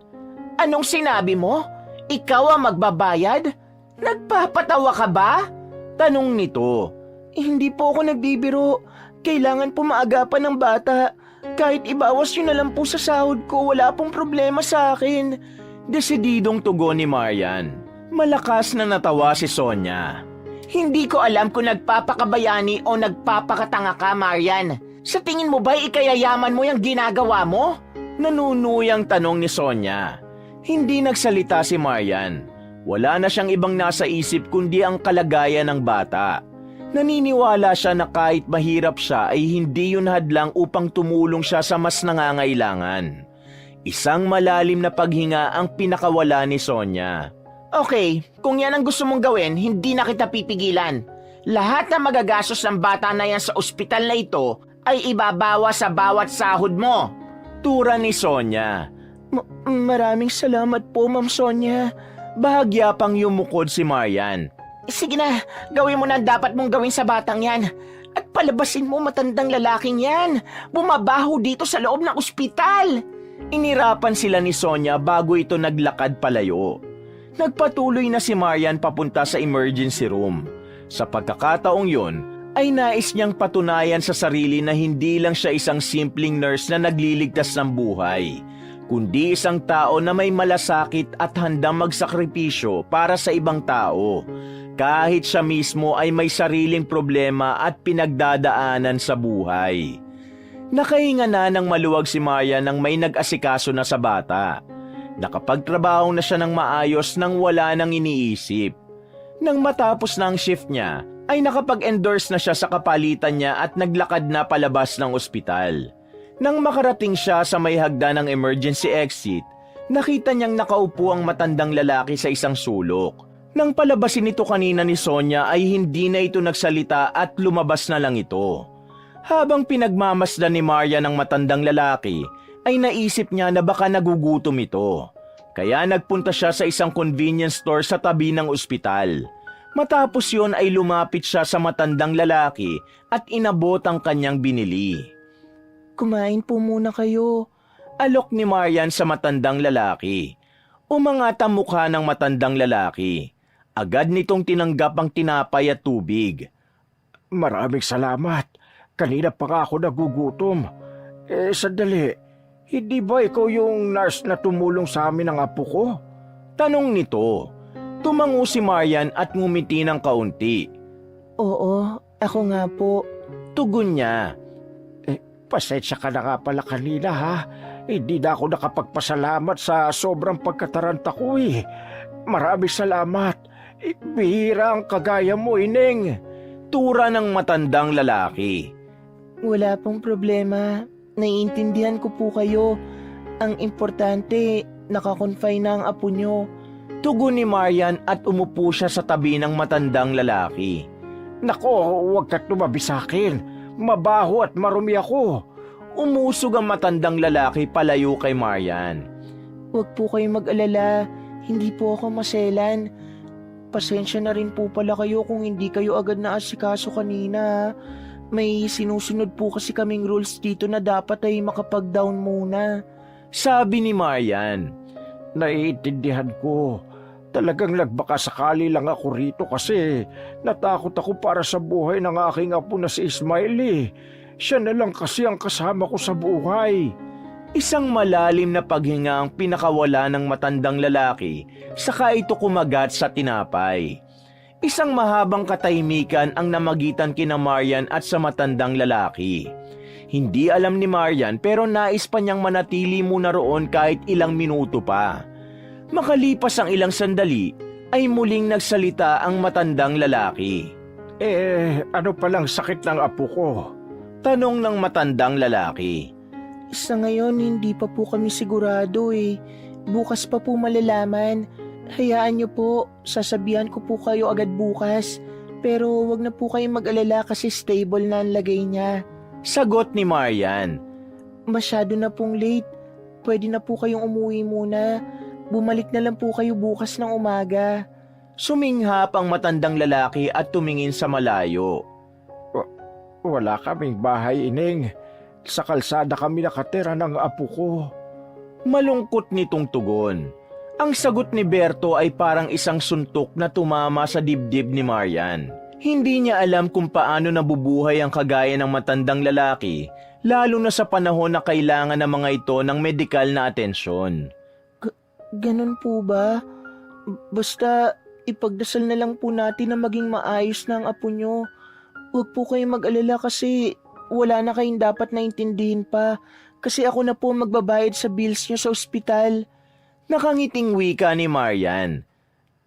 Anong sinabi mo? Ikaw ang magbabayad? Nagpapatawa ka ba? Tanong nito. Hindi po ako nagbibiro. Kailangan po maagapan ng bata. Kahit ibawas nyo na lang po sa sahod ko, wala pong problema sa akin. Desididong tugon ni Marian. Malakas na natawa si Sonia. Hindi ko alam kung nagpapakabayani o nagpapakatanga ka, Marian. Sa tingin mo ba ikayayaman mo yung ginagawa mo? Nanunuyang tanong ni Sonia. Hindi nagsalita si Marian. Wala na siyang ibang nasa isip kundi ang kalagayan ng bata. Naniniwala siya na kahit mahirap siya ay hindi yun hadlang upang tumulong siya sa mas nangangailangan. Isang malalim na paghinga ang pinakawala ni Sonia. Okay, kung yan ang gusto mong gawin, hindi na kita pipigilan. Lahat ng magagastos ng bata na yan sa ospital na ito ay ibabawa sa bawat sahod mo. Tura ni Sonia. Maraming salamat po, Ma'am Sonia. Bahagya pang yumukod si Marian. Sige na, gawin mo na ang dapat mong gawin sa batang yan. At palabasin mo matandang lalaking yan. Bumabaho dito sa loob ng ospital. Inirapan sila ni Sonia bago ito naglakad palayo. Nagpatuloy na si Marian papunta sa emergency room. Sa pagkakataong yon, ay nais niyang patunayan sa sarili na hindi lang siya isang simpleng nurse na nagliligtas ng buhay, kundi isang tao na may malasakit at handang magsakripisyo para sa ibang tao, kahit siya mismo ay may sariling problema at pinagdadaanan sa buhay. Nakahinga na ng maluwag si Marian nang may nag-asikaso na sa bata. Nakapagtrabaho na siya ng maayos nang wala nang iniisip. Nang matapos na ang shift niya, ay nakapag-endorse na siya sa kapalitan niya at naglakad na palabas ng ospital. Nang makarating siya sa may hagdan ng emergency exit, nakita niyang nakaupo ang matandang lalaki sa isang sulok. Nang palabasin ito kanina ni Sonia ay hindi na ito nagsalita at lumabas na lang ito. Habang pinagmamasdan ni Maria ng matandang lalaki, ay naisip niya na baka nagugutom ito. Kaya nagpunta siya sa isang convenience store sa tabi ng ospital. Matapos yun ay lumapit siya sa matandang lalaki at inabot ang kanyang binili. Kumain po muna kayo. Alok ni Marian sa matandang lalaki. Umangat ang mukha ng matandang lalaki. Agad nitong tinanggap ang tinapay at tubig. Maraming salamat. Kanina pa nga ako nagugutom. Sandali. Hindi ba ikaw yung nurse na tumulong sa amin ng apo ko? Tanong nito. Tumango si Marian at ngumiti ng kaunti. Oo, ako nga po. Tugon niya. Pasensya ka na nga pala kanina ha. Hindi na ako nakapagpasalamat sa sobrang pagkataranta ko eh. Maraming salamat. Bihira ang kagaya mo, Ineng. Tura ng matandang lalaki. Wala pong problema. Naiintindihan ko po kayo. Ang importante, nakakonfine na ang apo nyo. Tugon ni Marian at umupo siya sa tabi ng matandang lalaki. Nako, huwag ka tumabi sa akin. Mabaho at marumi ako. Umusog ang matandang lalaki palayo kay Marian. Huwag po kayong mag-alala. Hindi po ako maselan. Pasensya na rin po pala kayo kung hindi kayo agad na asikaso kanina. May sinusunod po kasi kaming rules dito na dapat ay makapag-down muna. Sabi ni Marian. Naiintindihan ko. Talagang nagbaka sakali lang ako rito kasi natakot ako para sa buhay ng aking apo na si Ismail eh. Siya na lang kasi ang kasama ko sa buhay. Isang malalim na paghinga ang pinakawala ng matandang lalaki, saka ito kumagat sa tinapay. Isang mahabang katahimikan ang namagitan kina Marian at sa matandang lalaki. Hindi alam ni Marian pero nais pa niyang manatili muna roon kahit ilang minuto pa. Makalipas ang ilang sandali, ay muling nagsalita ang matandang lalaki. Ano palang sakit ng apo ko? Tanong ng matandang lalaki. Sa ngayon, hindi pa po kami sigurado eh. Bukas pa po malalaman. Hayaan niyo po, sasabihan ko po kayo agad bukas. Pero wag na po kayong mag-alala kasi stable na ang lagay niya. Sagot ni Marian. Masyado na pong late. Pwede na po kayong umuwi muna. Bumalik na lang po kayo bukas ng umaga. Suminghap ang matandang lalaki at tumingin sa malayo. Wala kaming bahay, Ining. Sa kalsada kami nakatira ng apo ko. Malungkot nitong tugon. Ang sagot ni Berto ay parang isang suntok na tumama sa dibdib ni Marian. Hindi niya alam kung paano nabubuhay ang kagaya ng matandang lalaki, lalo na sa panahon na kailangan ng mga ito ng medikal na atensyon. Ganun po ba? Basta ipagdasal na lang po natin na maging maayos na ang apo nyo. Huwag po kayong mag-alala kasi wala na kayong dapat naintindihin pa. Kasi ako na po magbabayad sa bills nyo sa ospital. Nakangiting wika ni Marian.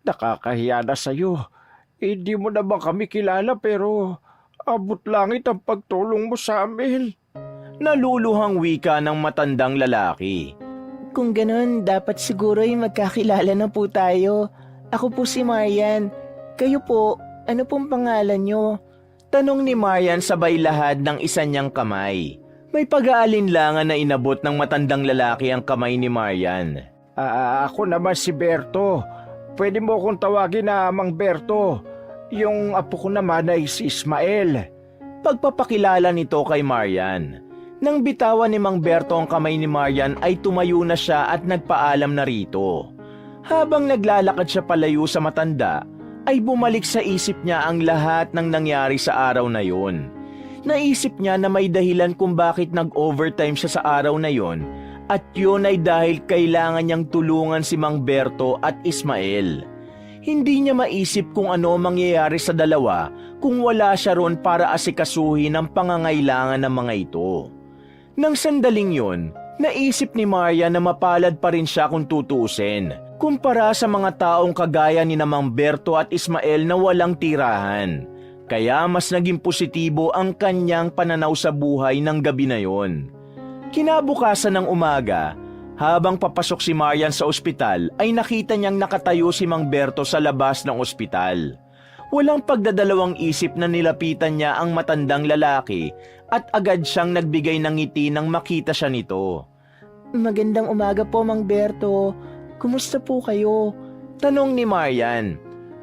Nakakahiya na sa'yo. Hindi mo naman kami kilala pero abot langit ang pagtulong mo sa amin. Naluluhang wika ng matandang lalaki. Kung ganun, dapat siguro ay magkakilala na po tayo. Ako po si Marian. Kayo po, ano pong pangalan nyo? Tanong ni Marian sabay lahad ng isa niyang kamay. May pag-aalinlangan na inabot ng matandang lalaki ang kamay ni Marian. Ako naman si Berto. Pwede mo akong tawagin na Mang Berto. Yung apo ko naman ay si Ismael. Pagpapakilala nito kay Marian. Nang bitawan ni Mang Berto ang kamay ni Marian ay tumayo na siya at nagpaalam na rito. Habang naglalakad siya palayo sa matanda, ay bumalik sa isip niya ang lahat ng nangyari sa araw na yon. Naisip niya na may dahilan kung bakit nag-overtime siya sa araw na yon. At yun ay dahil kailangan niyang tulungan si Mang Berto at Ismael. Hindi niya maisip kung ano mangyayari sa dalawa kung wala siya ron para asikasuhin ang pangangailangan ng mga ito. Nang sandaling yun, naisip ni Maria na mapalad pa rin siya kung tutuusin, kumpara sa mga taong kagaya ni Mang Berto at Ismael na walang tirahan. Kaya mas naging positibo ang kanyang pananaw sa buhay ng gabi na yon. Kinabukasan ng umaga, habang papasok si Marian sa ospital ay nakita niyang nakatayo si Mang Berto sa labas ng ospital. Walang pagdadalawang isip na nilapitan niya ang matandang lalaki at agad siyang nagbigay ng ngiti nang makita siya nito. Magandang umaga po, Mang Berto. Kumusta po kayo? Tanong ni Marian.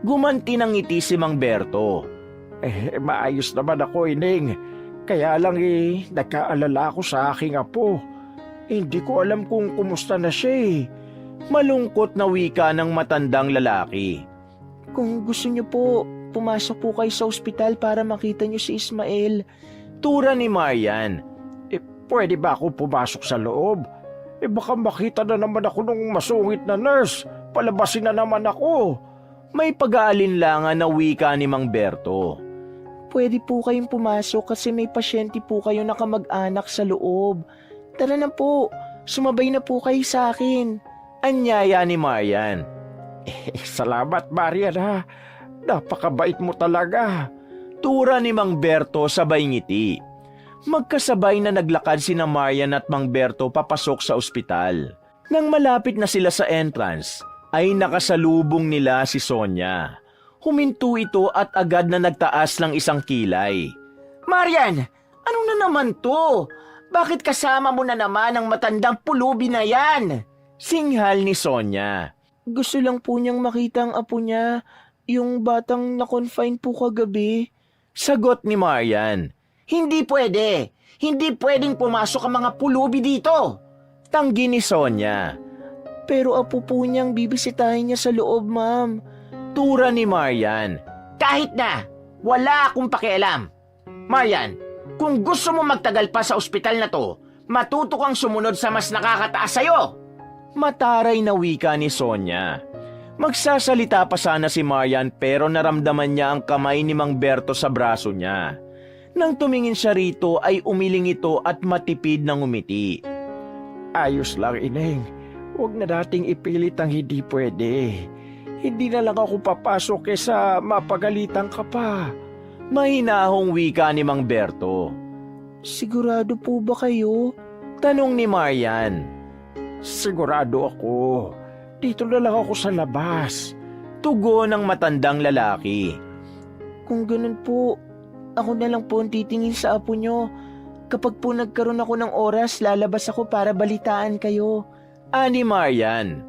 Gumanti ng ngiti si Mang Berto. Maayos naman ako, Ining. Kaya lang nagkaalala ako sa aking apo. Hindi ko alam kung kumusta na siya. Malungkot na wika ng matandang lalaki. Kung gusto niyo po, pumasok po kayo sa ospital para makita niyo si Ismael. Tura ni Marian. Pwede ba ako pumasok sa loob? Baka makita na naman ako nung masungit na nurse. Palabasin na naman ako. May pag-aalinlangan na wika ni Mang Berto. Pwede po kayong pumasok kasi may pasyente po kayo na kamag-anak sa loob. Tara na po, sumabay na po kayo sa akin. Anyaya ni Marian. Salamat, Marian ha. Napakabait mo talaga. Tura ni Mang Berto sabay ngiti. Magkasabay na naglakad sina Marian at Mang Berto papasok sa ospital. Nang malapit na sila sa entrance, ay nakasalubong nila si Sonia. Huminto ito at agad na nagtaas ng isang kilay. Marian, ano na naman to? Bakit kasama mo na naman ang matandang pulubi na yan? Singhal ni Sonia. Gusto lang po niyang makita ang apo niya, yung batang na-confine po kagabi. Sagot ni Marian. Hindi pwede. Hindi pwedeng pumasok ang mga pulubi dito. Tanggi ni Sonia. Pero apo po niyang bibisitahin niya sa loob, ma'am. Tura ni Marian. Kahit na, wala akong pakialam. Marian, kung gusto mo magtagal pa sa ospital na to, matuto kang sumunod sa mas nakakataas sa'yo. Mataray na wika ni Sonia. Magsasalita pa sana si Marian pero naramdaman niya ang kamay ni Mang Berto sa braso niya. Nang tumingin siya rito ay umiling ito at matipid ng umiti. Ayos lang, Ineng. Huwag na nating ipilit ang hindi pwede. Hindi na lang ako papasok kesa mapagalitan ka pa. Mahinahong wika ni Mang Berto. Sigurado po ba kayo? Tanong ni Marian. Sigurado ako. Dito na lang ako sa labas. Tugon ng matandang lalaki. Kung ganun po, ako na lang po ang titingin sa apo nyo. Kapag po nagkaroon ako ng oras, lalabas ako para balitaan kayo. Ani Marian.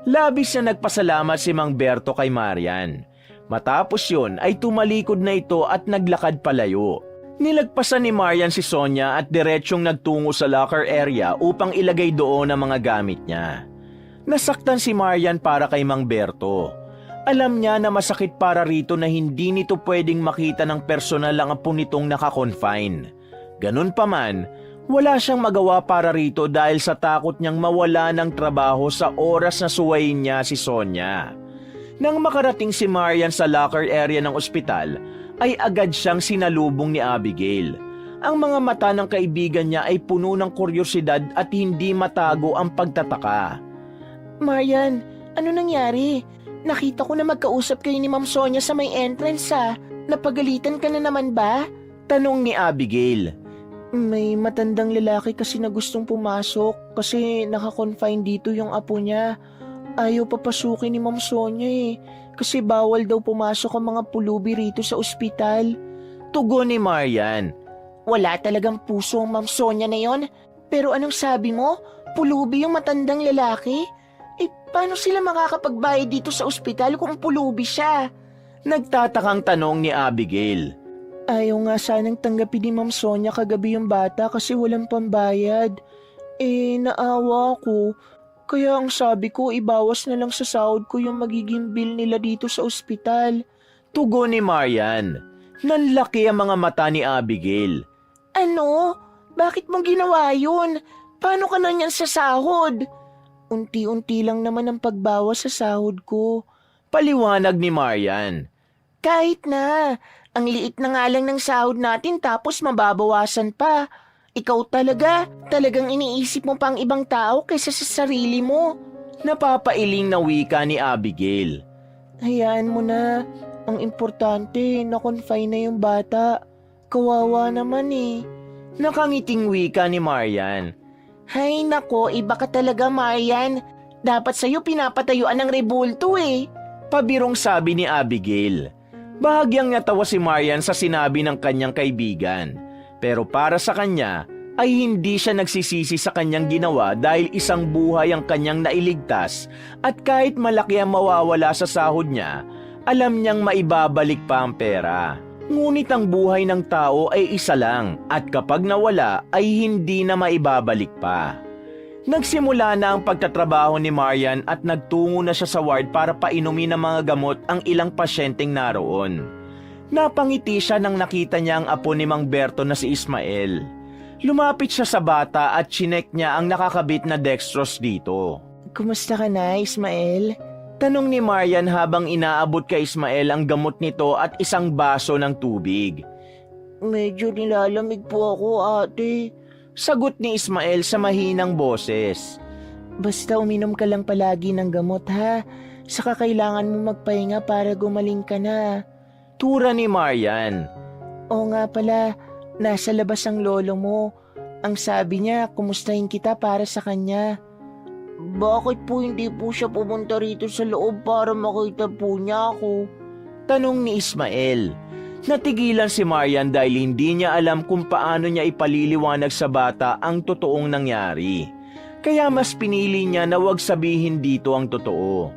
Labis na nagpasalamat si Mang Berto kay Marian. Matapos yun ay tumalikod na ito at naglakad palayo. Nilagpasan ni Marian si Sonia at diretsyong nagtungo sa locker area upang ilagay doon ang mga gamit niya. Nasaktan si Marian para kay Mang Berto. Alam niya na masakit para rito na hindi nito pwedeng makita ng personal ang apo nitong nakakonfine. Ganun pa man, wala siyang magawa para rito dahil sa takot niyang mawala ng trabaho sa oras na suwayin niya si Sonia. Nang makarating si Marian sa locker area ng ospital, ay agad siyang sinalubong ni Abigail. Ang mga mata ng kaibigan niya ay puno ng kuryosidad at hindi matago ang pagtataka. Marian, ano nangyari? Nakita ko na magkausap kayo ni Ma'am Sonia sa may entrance ha. Napagalitan ka na naman ba? Tanong ni Abigail. May matandang lalaki kasi na gustong pumasok kasi nakakonfine dito yung apo niya. Ayaw papasukin ni Ma'am Sonia kasi bawal daw pumasok ang mga pulubi rito sa ospital. Tugon ni Marian. Wala talagang puso ang Ma'am Sonia na yon. Pero anong sabi mo? Pulubi yung matandang lalaki? Paano sila makakapagbayad dito sa ospital kung pulubi siya? Nagtatakang tanong ni Abigail. Ayaw nga sanang tanggapin ni Ma'am Sonia kagabi yung bata kasi walang pambayad. Naawa ko. Kaya ang sabi ko, ibawas na lang sa sahod ko yung magiging bill nila dito sa ospital. Tugon ni Marian. Nanlaki ang mga mata ni Abigail. Ano? Bakit mo ginawa yun? Paano ka na niyan sa sahod? Unti-unti lang naman ang pagbawas sa sahod ko. Paliwanag ni Marian. Kahit na. Ang liit na nga lang ng sahod natin tapos mababawasan pa. Ikaw talagang iniisip mo pang ibang tao kaysa sa sarili mo. Napapailing na wika ni Abigail. Hayaan mo na. Ang importante, na-confine na yung bata. Kawawa naman Nakangiting wika ni Marian. Hay nako, iba ka talaga Marian. Dapat sa'yo pinapatayuan ng rebulto Pabirong sabi ni Abigail. Bahagyang natawa si Marian sa sinabi ng kanyang kaibigan. Pero para sa kanya ay hindi siya nagsisisi sa kanyang ginawa dahil isang buhay ang kanyang nailigtas at kahit malaki ang mawawala sa sahod niya, alam niyang maibabalik pa ang pera. Ngunit ang buhay ng tao ay isa lang at kapag nawala ay hindi na maibabalik pa. Nagsimula na ang pagtatrabaho ni Marian at nagtungo na siya sa ward para painumin ng mga gamot ang ilang pasyenteng naroon. Napangiti siya nang nakita niya ang apo ni Mang Berto na si Ismael. Lumapit siya sa bata at chinek niya ang nakakabit na dextrose dito. Kumusta ka na, Ismael? Tanong ni Marian habang inaabot kay Ismael ang gamot nito at isang baso ng tubig. Medyo nilalamig po ako, ate. Sagot ni Ismael sa mahinang boses. Basta uminom ka lang palagi ng gamot ha. Saka kailangan mo magpahinga para gumaling ka na. Tura ni Marian. Oo nga pala, nasa labas ang lolo mo. Ang sabi niya, kumustahin kita para sa kanya. Bakit po hindi po siya pumunta rito sa loob para makita po niya ako? Tanong ni Ismael. Natigilan si Marian dahil hindi niya alam kung paano niya ipaliliwanag sa bata ang totoong nangyari. Kaya mas pinili niya na wag sabihin dito ang totoo.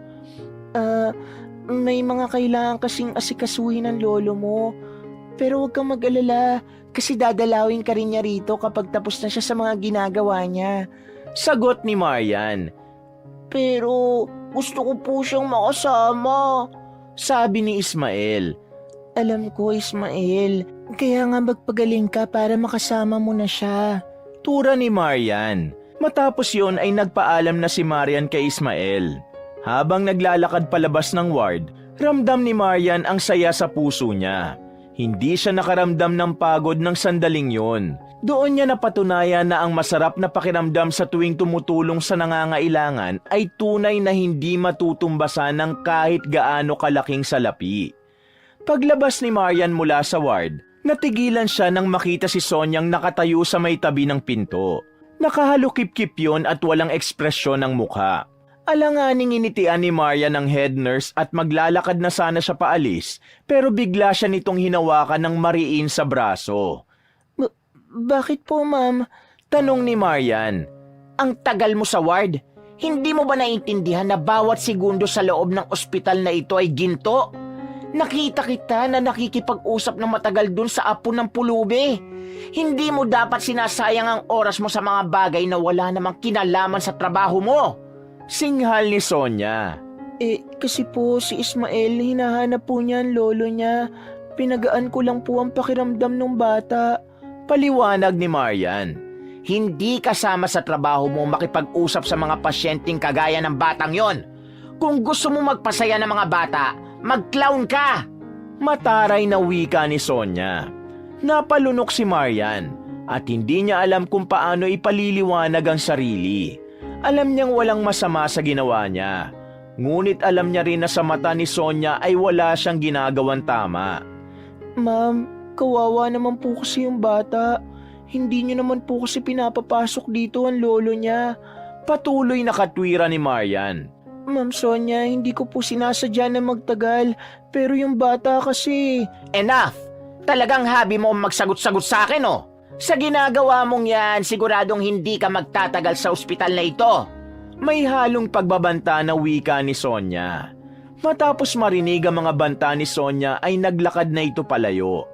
May mga kailangan kasing asikasuhin ng lolo mo. Pero wag kang mag-alala kasi dadalawin ka rin niya rito kapag tapos na siya sa mga ginagawa niya. Sagot ni Marian. Pero gusto ko po siyang makasama. Sabi ni Ismael. Alam ko, Ismael. Kaya nga magpagaling ka para makasama mo na siya. Tura ni Marian. Matapos yun ay nagpaalam na si Marian kay Ismael. Habang naglalakad palabas ng ward, ramdam ni Marian ang saya sa puso niya. Hindi siya nakaramdam ng pagod ng sandaling yun. Doon niya napatunayan na ang masarap na pakiramdam sa tuwing tumutulong sa nangangailangan ay tunay na hindi matutumbasan ng kahit gaano kalaking salapi. Paglabas ni Marian mula sa ward, natigilan siya nang makita si Sonyang nakatayo sa may tabi ng pinto. Nakahalukip-kip yun at walang ekspresyon ng mukha. Alanganing initian ni Marian ng head nurse at maglalakad na sana siya paalis, pero bigla siya nitong hinawakan ng mariin sa braso. Bakit po, ma'am? Tanong ni Marian. Ang tagal mo sa ward. Hindi mo ba naiintindihan na bawat segundo sa loob ng ospital na ito ay ginto? Nakita kita na nakikipag-usap ng matagal dun sa apo ng pulubi. Hindi mo dapat sinasayang ang oras mo sa mga bagay na wala namang kinalaman sa trabaho mo. Singhal ni Sonia. Kasi po si Ismael, hinahanap po niya ang lolo niya. Pinagaan ko lang po ang pakiramdam ng bata. Paliwanag ni Marian. Hindi kasama sa trabaho mo makipag-usap sa mga pasyenteng kagaya ng batang yon. Kung gusto mo magpasaya ng mga bata, mag-clown ka! Mataray na wika ni Sonia. Napalunok si Marian at hindi niya alam kung paano ipaliliwanag ang sarili. Alam niyang walang masama sa ginawa niya. Ngunit alam niya rin na sa mata ni Sonia ay wala siyang ginagawang tama. Ma'am, kawawa naman po kasi yung bata. Hindi niyo naman po kasi pinapapasok dito ang lolo niya. Patuloy na katwira ni Marian. Ma'am Sonia, hindi ko po sinasadya na magtagal. Pero yung bata kasi... Enough! Talagang habi mo magsagot-sagot sa akin, oh! Sa ginagawa mong yan, siguradong hindi ka magtatagal sa ospital na ito. May halong pagbabanta na wika ni Sonia. Matapos marinig ang mga banta ni Sonia ay naglakad na ito palayo.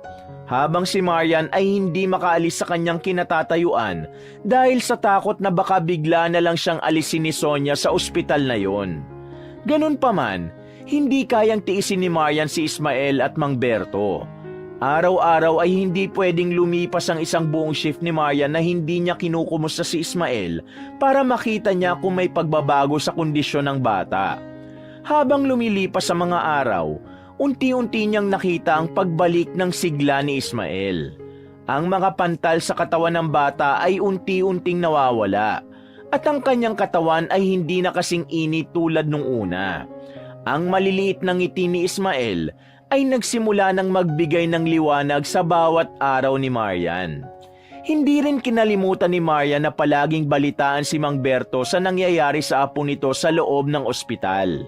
Habang si Marian ay hindi makaalis sa kanyang kinatatayuan dahil sa takot na baka bigla na lang siyang alisin ni Sonia sa ospital na yon. Ganun pa man, hindi kayang tiisin ni Marian si Ismael at Mang Berto. Araw-araw ay hindi pwedeng lumipas ang isang buong shift ni Marian na hindi niya kinukumusta si Ismael para makita niya kung may pagbabago sa kondisyon ng bata. Habang lumilipas ang mga araw, unti-unti niyang nakita ang pagbalik ng sigla ni Ismael. Ang mga pantal sa katawan ng bata ay unti-unting nawawala at ang kanyang katawan ay hindi na kasing init tulad nung una. Ang maliliit na ngiti ni Ismael ay nagsimula ng magbigay ng liwanag sa bawat araw ni Marian. Hindi rin kinalimutan ni Marian na palaging balitaan si Mang Berto sa nangyayari sa apo nito sa loob ng ospital.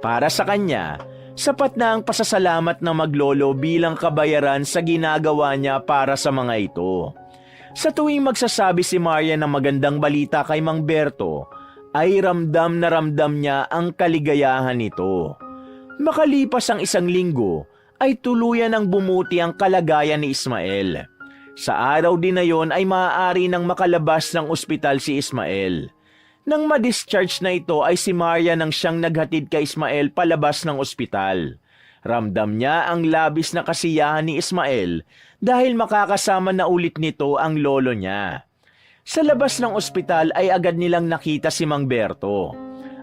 Para sa kanya, sapat na ang pasasalamat ng maglolo bilang kabayaran sa ginagawa niya para sa mga ito. Sa tuwing magsasabi si Marian ng magandang balita kay Mang Berto, ay ramdam na ramdam niya ang kaligayahan nito. Makalipas ang isang linggo, ay tuluyan ng bumuti ang kalagayan ni Ismael. Sa araw din na yon ay maaari nang makalabas ng ospital si Ismael. Nang ma-discharge na ito ay si Marian ang siyang naghatid kay Ismael palabas ng ospital. Ramdam niya ang labis na kasiyahan ni Ismael dahil makakasama na ulit nito ang lolo niya. Sa labas ng ospital ay agad nilang nakita si Mang Berto.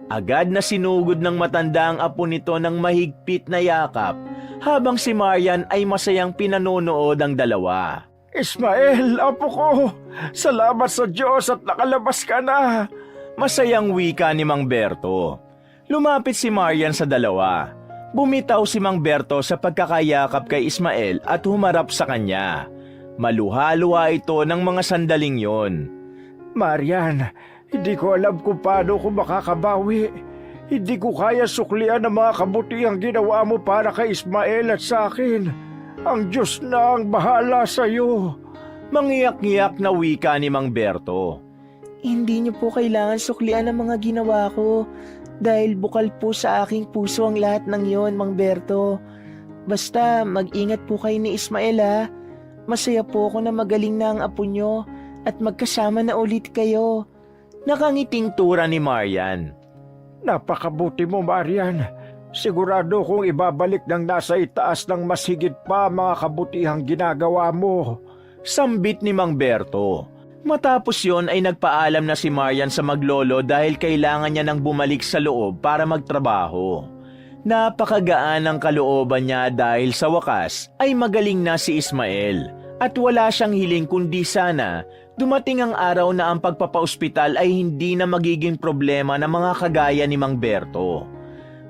Agad na sinugod ng matanda ang apo nito ng mahigpit na yakap habang si Marian ay masayang pinanonood ang dalawa. Ismael, apo ko, salamat sa Diyos at nakalabas ka na. Masayang wika ni Mang Berto. Lumapit si Marian sa dalawa. Bumitaw si Mang Berto sa pagkakayakap kay Ismael at humarap sa kanya. Maluha-luha ito ng mga sandaling yon. Marian, hindi ko alam kung paano ko makakabawi. Hindi ko kaya suklian ang mga kabutihang ginawa mo para kay Ismael at sa akin. Ang Diyos na ang bahala sa iyo. Mangiyak-ngiyak na wika ni Mang Berto. Hindi niyo po kailangan suklian ang mga ginawa ko dahil bukal po sa aking puso ang lahat ng yon, Mang Berto. Basta mag-ingat po kayo ni Ismael ha. Masaya po ako na magaling na ang apo niyo at magkasama na ulit kayo. Nakangiting tura ni Marian. Napakabuti mo, Marian. Sigurado kong ibabalik ng nasa itaas ng mas higit pa mga kabutihang ginagawa mo. Sambit ni Mang Berto. Matapos yon ay nagpaalam na si Marian sa maglolo dahil kailangan niya nang bumalik sa loob para magtrabaho. Napakagaan ang kalooban niya dahil sa wakas ay magaling na si Ismael at wala siyang hiling kundi sana dumating ang araw na ang pagpapaospital ay hindi na magiging problema ng mga kagaya ni Mang Berto.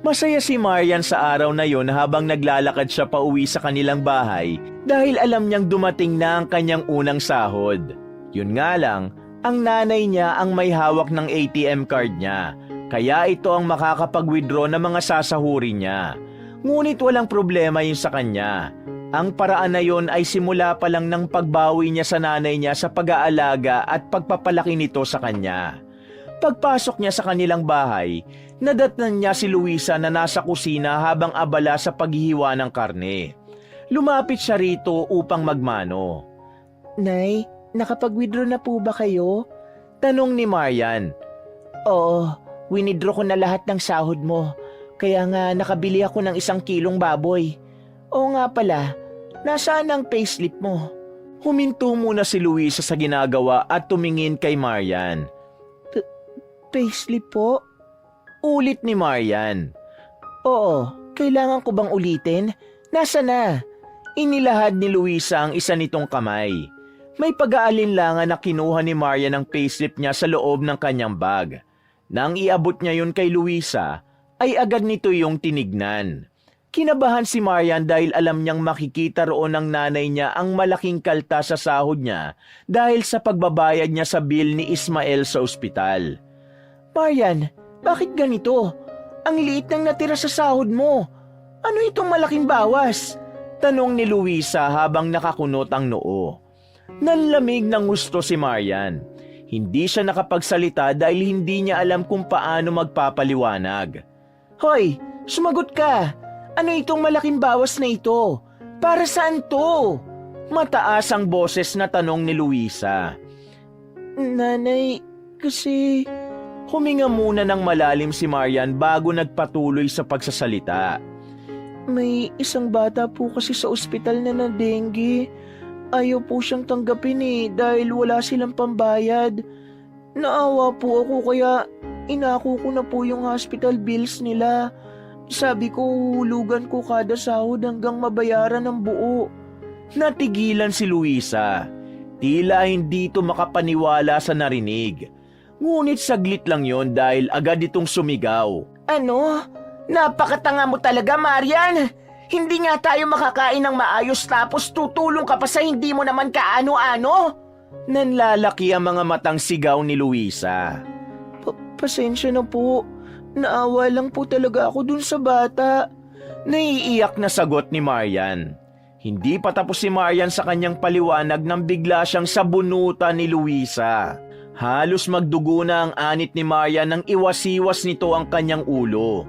Masaya si Marian sa araw na yon habang naglalakad siya pauwi sa kanilang bahay dahil alam niyang dumating na ang kanyang unang sahod. Yun nga lang, Ang nanay niya ang may hawak ng ATM card niya, kaya ito ang makakapag-withdraw ng mga sasahurin niya. Ngunit walang problema yun sa kanya. Ang paraan na yun ay simula pa lang ng pagbawi niya sa nanay niya sa pag-aalaga at pagpapalaki nito sa kanya. Pagpasok niya sa kanilang bahay, nadatnan niya si Luisa na nasa kusina habang abala sa paghihiwa ng karne. Lumapit siya rito upang magmano. Nay, nakapag-withdraw na po ba kayo? Tanong ni Marian. Oo, winidraw ko na lahat ng sahod mo. Kaya nga nakabili ako ng 1 kilong baboy. Oo nga pala, nasaan ang payslip mo? Huminto muna si Luisa sa ginagawa at tumingin kay Marian. Payslip po? Ulit ni Marian. Oo, kailangan ko bang ulitin? Nasa na? Inilahad ni Luisa ang isa nitong kamay. May pag-aalinlangan na kinuha ni Marian ang payslip niya sa loob ng kanyang bag. Nang iabot niya yun kay Luisa, ay agad nito yung tinignan. Kinabahan si Marian dahil alam niyang makikita roon ng nanay niya ang malaking kalta sa sahod niya dahil sa pagbabayad niya sa bill ni Ismael sa ospital. Marian, bakit ganito? Ang liit nang natira sa sahod mo. Ano itong malaking bawas? Tanong ni Luisa habang nakakunot ang noo. Nanlamig ng gusto si Marian. Hindi siya nakapagsalita dahil hindi niya alam kung paano magpapaliwanag. Hoy, sumagot ka! Ano itong malaking bawas na ito? Para saan to? Mataas ang boses na tanong ni Luisa. Nanay, kasi... Huminga muna ng malalim si Marian bago nagpatuloy sa pagsasalita. May isang bata po kasi sa ospital na dengue. Ayaw po siyang tanggapin dahil wala silang pambayad. Naawa po ako kaya inako ko na po yung hospital bills nila. Sabi ko huhulugan ko kada sahod hanggang mabayaran ng buo. Natigilan si Luisa. Tila hindi ito makapaniwala sa narinig. Ngunit saglit lang yon dahil agad itong sumigaw. Ano? Napakatanga mo talaga, Marian! Hindi nga tayo makakain ng maayos tapos tutulong ka pa sa hindi mo naman kaano-ano? Nanlalaki ang mga matang sigaw ni Luisa. Pasensya na po. Naawa lang po talaga ako dun sa bata. Naiiyak na sagot ni Marian. Hindi pa tapos si Marian sa kanyang paliwanag nang bigla siyang sabunutan ni Luisa. Halos magdugo na ang anit ni Marian nang iwasiwas nito ang kanyang ulo.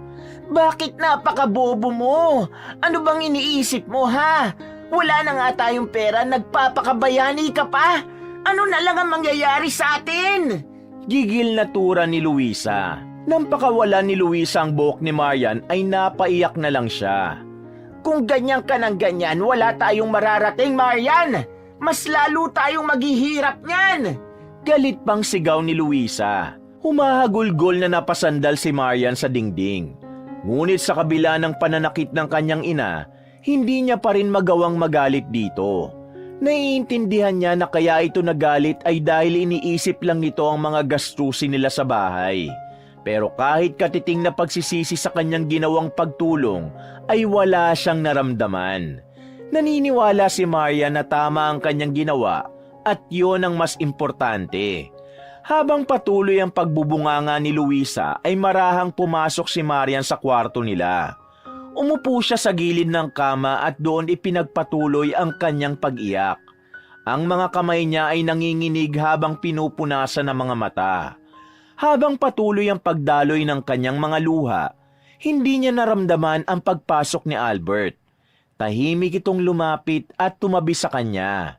Bakit napakabobo mo? Ano bang iniisip mo, ha? Wala na nga tayong pera, nagpapakabayani ka pa? Ano na lang ang mangyayari sa atin? Gigil na tura ni Luisa. Nang pakawala ni Luisa ang buhok ni Marian ay napaiyak na lang siya. Kung ganyan ka ng ganyan, wala tayong mararating, Marian! Mas lalo tayong maghihirap niyan! Galit pang sigaw ni Luisa. Humahagulgol na napasandal si Marian sa dingding. Ngunit sa kabila ng pananakit ng kanyang ina, hindi niya pa rin magawang magalit dito. Naiintindihan niya na kaya ito nagalit ay dahil iniisip lang nito ang mga gastusin nila sa bahay. Pero kahit katiting na pagsisisi sa kanyang ginawang pagtulong, ay wala siyang naramdaman. Naniniwala si Marian na tama ang kanyang ginawa at yun ang mas importante. Habang patuloy ang pagbubunganga ni Luisa ay marahang pumasok si Marian sa kwarto nila. Umupo siya sa gilid ng kama at doon ipinagpatuloy ang kanyang pag-iyak. Ang mga kamay niya ay nanginginig habang pinupunasan ng mga mata. Habang patuloy ang pagdaloy ng kanyang mga luha, hindi niya naramdaman ang pagpasok ni Albert. Tahimik itong lumapit at tumabi sa kanya.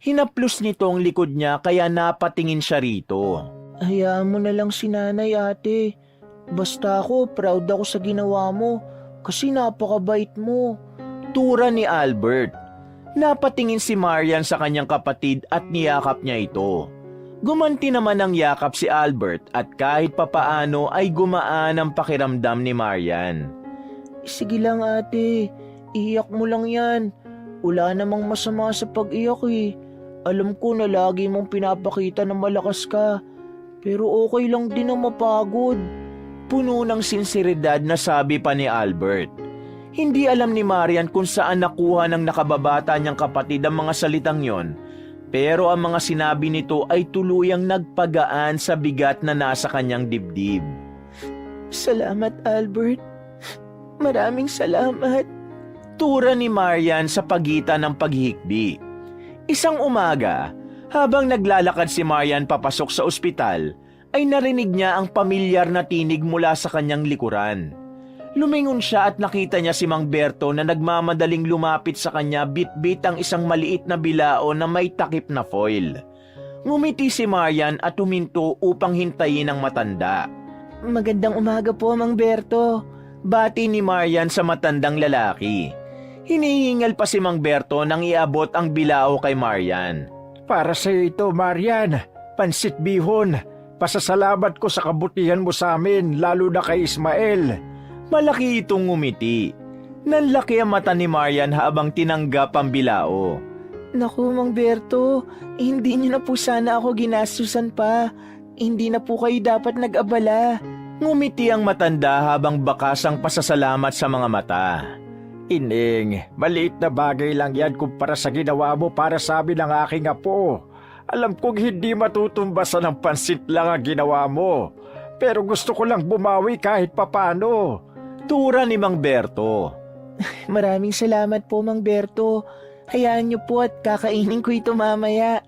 Hinaplos nito ang likod niya kaya napatingin siya rito. Hayaan mo na lang si nanay, ate. Basta ako, proud ako sa ginawa mo kasi napakabait mo. Tura ni Albert. Napatingin si Marian sa kanyang kapatid at niyakap niya ito. Gumanti naman ng yakap si Albert at kahit papaano ay gumaan ang pakiramdam ni Marian. Sige lang, ate. Iyak mo lang yan. Wala namang masama sa pag-iyak Alam ko na lagi mong pinapakita na malakas ka. Pero okay lang din ang mapagod. Puno ng sinseridad na sabi pa ni Albert. Hindi alam ni Marian kung saan nakuha ng nakababata niyang kapatid ang mga salitang yon. Pero ang mga sinabi nito ay tuluyang nagpagaan sa bigat na nasa kanyang dibdib. Salamat, Albert. Maraming salamat. Tura ni Marian sa pagitan ng paghihikbi. Isang umaga, habang naglalakad si Marian papasok sa ospital, ay narinig niya ang pamilyar na tinig mula sa kanyang likuran. Lumingon siya at nakita niya si Mang Berto na nagmamadaling lumapit sa kanya bit-bit ang isang maliit na bilao na may takip na foil. Ngumiti si Marian at huminto upang hintayin ang matanda. Magandang umaga po, Mang Berto. Bati ni Marian sa matandang lalaki. Hinihingal pa si Mang Berto nang iabot ang bilao kay Marian. Para sa ito, Marian. Pansit bihon. Pasasalamat ko sa kabutihan mo sa amin, lalo na kay Ismael. Malaki itong ngumiti. Nanlaki ang mata ni Marian habang tinanggap ang bilao. Naku, Mang Berto, hindi niyo na po sana ako ginastusan pa. Hindi na po kayo dapat nag-abala. Ngumiti ang matanda habang bakas ang pasasalamat sa mga mata. Ining, maliit na bagay lang yan kumpara sa ginawa mo para sa amin ng aking apo. Alam kong hindi matutumbasan ng pansit lang ang ginawa mo. Pero gusto ko lang bumawi kahit papano. Tura ni Mang Berto. Maraming salamat po, Mang Berto. Hayaan niyo po at kakainin ko ito mamaya.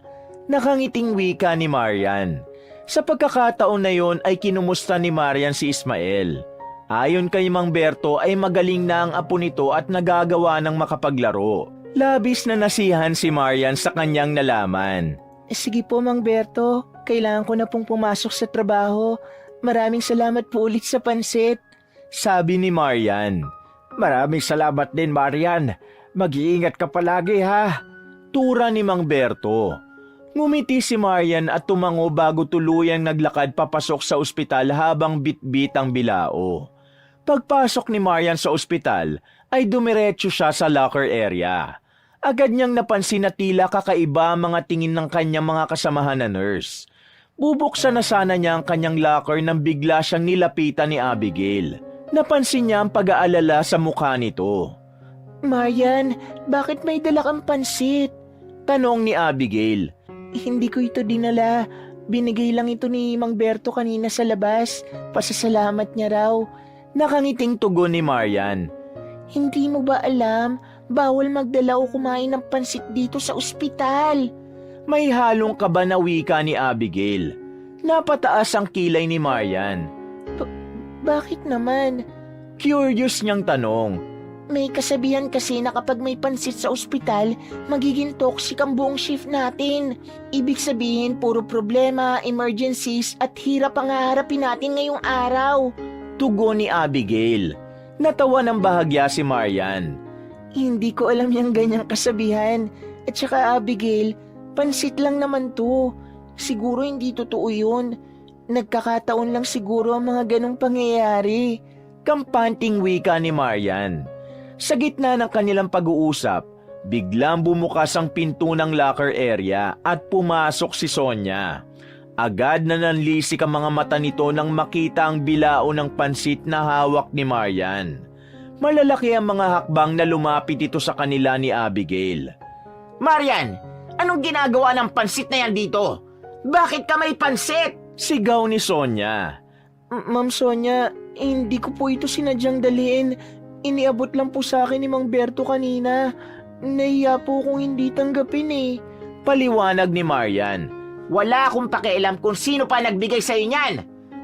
Nakangiting wika ni Marian. Sa pagkakataon na yon ay kinumusta ni Marian si Ismael. Ayon kay Mang Berto ay magaling na ang apo nito at nagagawa ng makapaglaro. Labis na nasihan si Marian sa kanyang nalaman. Sige po, Mang Berto. Kailangan ko na pong pumasok sa trabaho. Maraming salamat po ulit sa pansit. Sabi ni Marian. Maraming salamat din, Marian. Mag-iingat ka palagi, ha? Tura ni Mang Berto. Ngumiti si Marian at tumango bago tuluyang naglakad papasok sa ospital habang bitbit ang bilao. Pagpasok ni Marian sa ospital, ay dumiretso siya sa locker area. Agad niyang napansin na tila kakaiba ang mga tingin ng kanyang mga kasamahan na nurse. Bubuksan na sana niya ang kanyang locker nang bigla siyang nilapitan ni Abigail. Napansin niya ang pag-aalala sa mukha nito. Marian, bakit may dala kang pansit? Tanong ni Abigail. Hindi ko ito dinala. Binigay lang ito ni Mang Berto kanina sa labas. Pasasalamat niya raw. Nakangiting tugon ni Marian. Hindi mo ba alam, bawal magdala o kumain ng pansit dito sa ospital? May halong kaba na wika ni Abigail. Napataas ang kilay ni Marian. Bakit naman? Curious niyang tanong. May kasabihan kasi na kapag may pansit sa ospital, magiging toxic ang buong shift natin. Ibig sabihin, puro problema, emergencies at hirap ang haharapin natin ngayong araw. Tugon ni Abigail. Natawa ng bahagya si Marian. Hindi ko alam yung ganyang kasabihan. At saka Abigail, pansit lang naman to. Siguro hindi totoo yun. Nagkakataon lang siguro ang mga ganong pangyayari. Kampanting wika ni Marian. Sa gitna ng kanilang pag-uusap, biglang bumukas ang pinto ng locker area at pumasok si Sonia. Agad na nanlisik ang mga mata nito nang makita ang bilao ng pansit na hawak ni Marian. Malalaki ang mga hakbang na lumapit ito sa kanila ni Abigail. Marian, anong ginagawa ng pansit na yan dito? Bakit ka may pansit? Sigaw ni Sonia. Ma'am Sonia, hindi ko po ito sinadyang dalhin. Iniabot lang po sa akin ni Mang Berto kanina. Nahiya po kung hindi tanggapin eh. Paliwanag ni Marian. Wala akong pakialam kung sino pa nagbigay sa'yo niyan.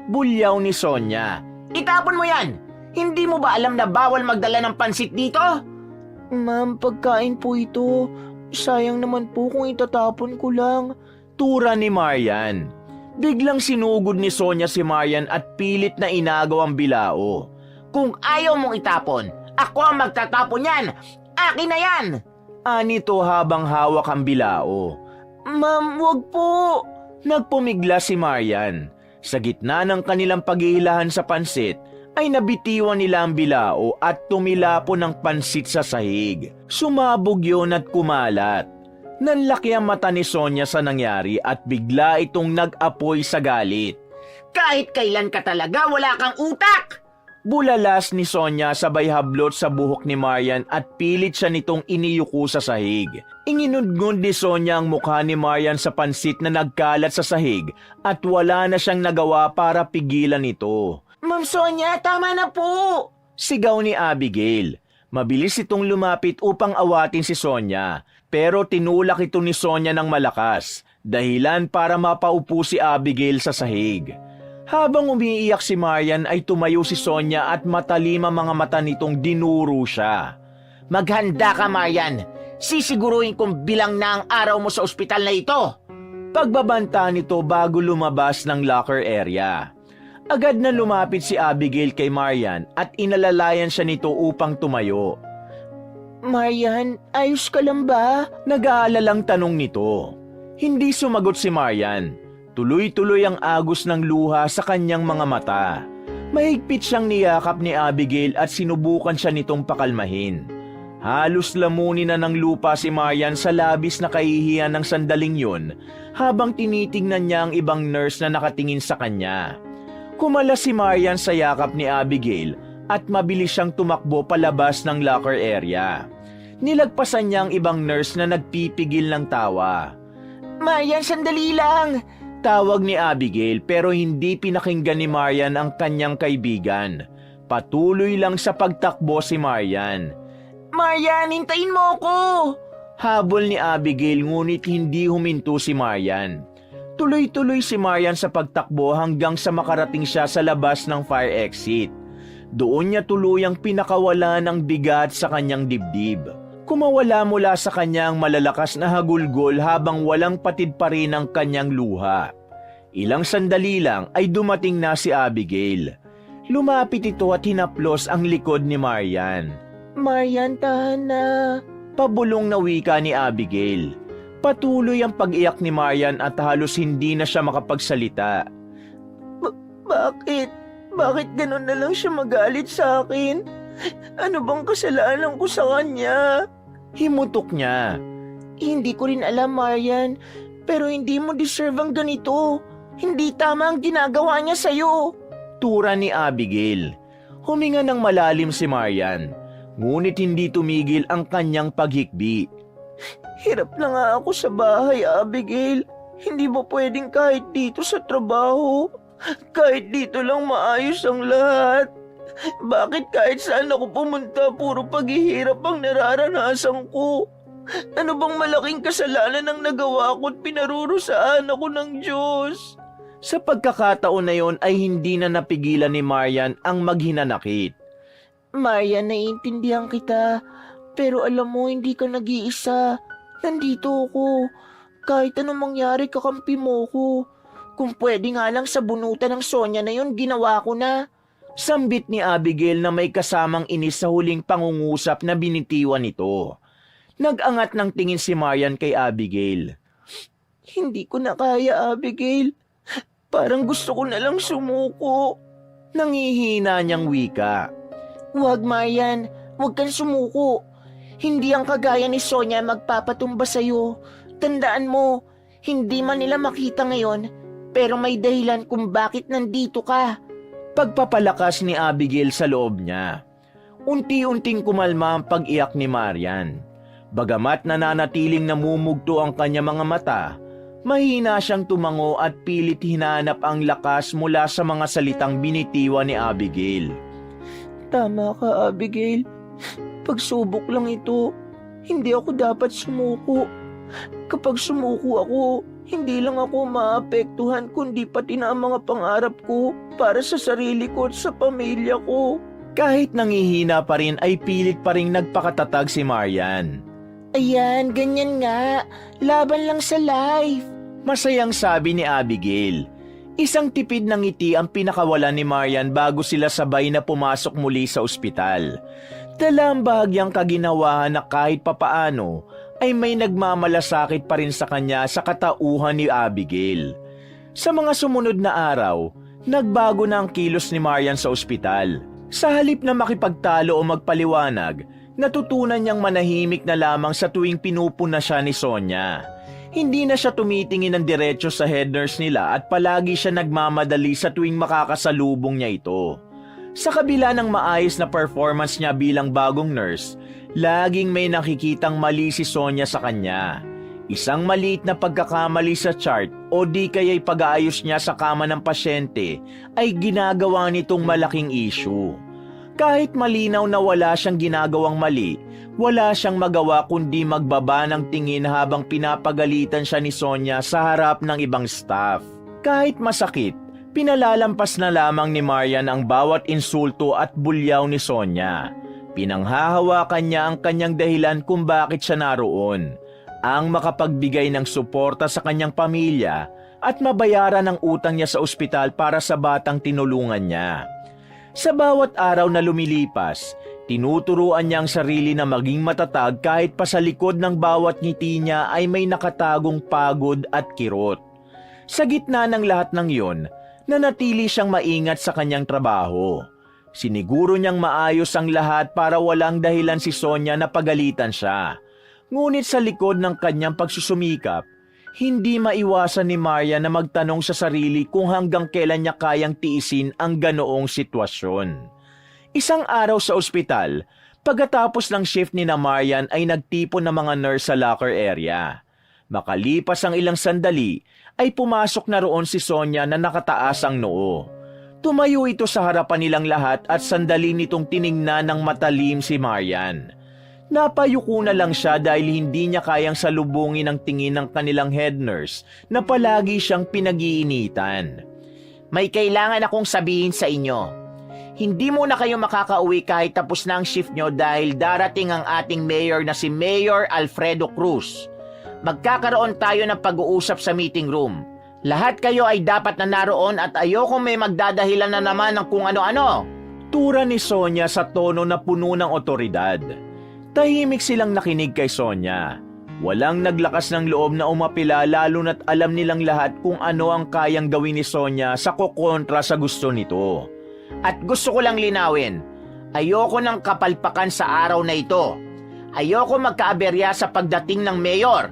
Bulyaw ni Sonia. Itapon mo yan. Hindi mo ba alam na bawal magdala ng pansit dito? Ma'am, pagkain po ito. Sayang naman po kung itatapon ko lang. Tura ni Marian. Biglang sinugod ni Sonia si Marian at pilit na inagaw ang bilao. Kung ayaw mong itapon, ako ang magtatapon yan. Akin na yan. Anito habang hawak ang bilao. Ma'am, wag po. Nagpumigla si Marian. Sa gitna ng kanilang paghihilahan sa pansit, ay nabitiwan nila ang bilao at tumilapo ng pansit sa sahig. Sumabog yun at kumalat. Nanlaki ang mata ni Sonia sa nangyari at bigla itong nag-apoy sa galit. Kahit kailan ka talaga wala kang utak. Bulalas ni Sonia sabay hablot sa buhok ni Marian at pilit siya nitong iniyuko sa sahig. Inginudngod ni Sonia ang mukha ni Marian sa pansit na nagkalat sa sahig at wala na siyang nagawa para pigilan ito. Ma'am Sonia, tama na po! Sigaw ni Abigail. Mabilis itong lumapit upang awatin si Sonia, pero tinulak ito ni Sonia ng malakas, dahilan para mapaupo si Abigail sa sahig. Habang umiiyak si Marian ay tumayo si Sonia at matalim ang mga mata nitong dinuro siya. Maghanda ka, Marian. Sisiguruhin kong bilang na ang araw mo sa ospital na ito. Pagbabanta nito bago lumabas ng locker area. Agad na lumapit si Abigail kay Marian at inalalayan siya nito upang tumayo. Marian, ayos ka lang ba? Nag-aalalang tanong nito. Hindi sumagot si Marian. Tuloy-tuloy ang agos ng luha sa kanyang mga mata. Mahigpit siyang niyakap ni Abigail at sinubukan siya nitong pakalmahin. Halos lamunin na ng lupa si Marian sa labis na kahihiyan ng sandaling yun habang tinitingnan niya ang ibang nurse na nakatingin sa kanya. Kumala si Marian sa yakap ni Abigail at mabilis siyang tumakbo palabas ng locker area. Nilagpasan niya ang ibang nurse na nagpipigil ng tawa. Marian, sandali lang! Tawag ni Abigail pero hindi pinakinggan ni Marian ang kanyang kaibigan. Patuloy lang sa pagtakbo si Marian. Marian, hintayin mo ako! Habol ni Abigail ngunit hindi huminto si Marian. Tuloy-tuloy si Marian sa pagtakbo hanggang sa makarating siya sa labas ng fire exit. Doon niya tuluyang pinakawala ng bigat sa kanyang dibdib. Kumawala mula sa kanyang malalakas na hagulgol habang walang patid pa rin ang kanyang luha. Ilang sandali lang ay dumating na si Abigail. Lumapit ito at hinaplos ang likod ni Marian. Marian, tahan na. Pabulong na wika ni Abigail. Patuloy ang pag-iyak ni Marian at halos hindi na siya makapagsalita. Bakit? Bakit ganun na lang siya magalit sa akin? Ano bang kasalanan ko sa kanya? Himutok niya. Hindi ko rin alam, Marian. Pero hindi mo deserve ang ganito. Hindi tama ang ginagawa niya sa'yo. Tura ni Abigail. Huminga ng malalim si Marian. Ngunit hindi tumigil ang kanyang paghikbi. Hirap na nga ako sa bahay, Abigail. Hindi ba pwedeng kahit dito sa trabaho? Kahit dito lang maayos ang lahat. Bakit kahit saan ako pumunta, puro paghihirap ang nararanasan ko? Ano bang malaking kasalanan ang nagawa ko at pinarurusaan ako ng Diyos? Sa pagkakataon na yon ay hindi na napigilan ni Marian ang maghinanakit. Marian, naiintindihan kita. Pero alam mo, hindi ka nag-iisa. Nandito ako. Kahit anong mangyari, kakampi mo ko. Kung pwede nga lang sa bunutan ng Sonia na yun, ginawa ko na. Sambit ni Abigail na may kasamang inis sa huling pangungusap na binitiwan nito. Nag-angat ng tingin si Marian kay Abigail. Hindi ko na kaya, Abigail. Parang gusto ko na lang sumuko. Nangihina niyang wika. Huwag, Marian. Huwag kang sumuko. Hindi ang kagaya ni Sonia magpapatumba sa'yo. Tandaan mo, hindi man nila makita ngayon, pero may dahilan kung bakit nandito ka. Pagpapalakas ni Abigail sa loob niya. Unti-unting kumalma ang pag-iyak ni Marian. Bagamat nananatiling namumugto ang kanya mga mata, mahina siyang tumango at pilit hinanap ang lakas mula sa mga salitang binitiwan ni Abigail. Tama ka, Abigail. Pagsubok lang ito. Hindi ako dapat sumuko. Kapag sumuko ako, hindi lang ako maapektuhan kundi pati na ang mga pangarap ko para sa sarili ko at sa pamilya ko. Kahit nangihina pa rin ay pilit pa rin nagpakatatag si Marian. Ayan, ganyan nga. Laban lang sa life. Masayang sabi ni Abigail. Isang tipid ng ngiti ang pinakawalan ni Marian bago sila sabay na pumasok muli sa ospital. Dala ang bahagyang kaginawahan na kahit papaano ay may nagmamalasakit pa rin sa kanya sa katauhan ni Abigail. Sa mga sumunod na araw, nagbago na ang kilos ni Marian sa ospital. Sa halip na makipagtalo o magpaliwanag, natutunan niyang manahimik na lamang sa tuwing pinupuna siya ni Sonia. Hindi na siya tumitingin ng diretso sa head nurse nila at palagi siya nagmamadali sa tuwing makakasalubong niya ito. Sa kabila ng maayos na performance niya bilang bagong nurse, laging may nakikitang mali si Sonia sa kanya. Isang maliit na pagkakamali sa chart o di kaya'y pag-aayos niya sa kama ng pasyente ay ginagawa nitong malaking issue. Kahit malinaw na wala siyang ginagawang mali, wala siyang magawa kundi magbaba ng tingin habang pinapagalitan siya ni Sonia sa harap ng ibang staff. Kahit masakit, pinalalampas na lamang ni Marian ang bawat insulto at bulyaw ni Sonia. Pinanghahawakan niya ang kanyang dahilan kung bakit siya naroon. Ang makapagbigay ng suporta sa kanyang pamilya at mabayaran ang utang niya sa ospital para sa batang tinulungan niya. Sa bawat araw na lumilipas, tinuturuan niya ang sarili na maging matatag kahit pa sa likod ng bawat ngiti niya ay may nakatagong pagod at kirot. Sa gitna ng lahat ng iyon, nanatili siyang maingat sa kanyang trabaho. Siniguro niyang maayos ang lahat para walang dahilan si Sonia na pagalitan siya. Ngunit sa likod ng kanyang pagsusumikap, hindi maiwasan ni Maria na magtanong sa sarili kung hanggang kailan niya kayang tiisin ang ganoong sitwasyon. Isang araw sa ospital, pagkatapos ng shift ni Marian ay nagtipon ng mga nurse sa locker area. Makalipas ang ilang sandali, ay pumasok na roon si Sonia na nakataas ang noo. Tumayo ito sa harapan nilang lahat at sandali nitong tiningnan ng matalim si Marian. Napayuko na lang siya dahil hindi niya kayang salubungin ang tingin ng kanilang head nurse na palagi siyang pinag-iinitan. May kailangan akong sabihin sa inyo. Hindi muna kayo makakauwi kahit tapos na ang shift nyo dahil darating ang ating mayor na si Mayor Alfredo Cruz. Magkakaroon tayo ng pag-uusap sa meeting room. Lahat kayo ay dapat na naroon at ayoko may magdadahilan na naman ng kung ano-ano. Tura ni Sonia sa tono na puno ng otoridad. Tahimik silang nakinig kay Sonia. Walang naglakas ng loob na umapila lalo na't alam nilang lahat kung ano ang kayang gawin ni Sonia sa kukontra sa gusto nito. At gusto ko lang linawin, ayoko ng kapalpakan sa araw na ito. Ayoko magkaaberya sa pagdating ng mayor.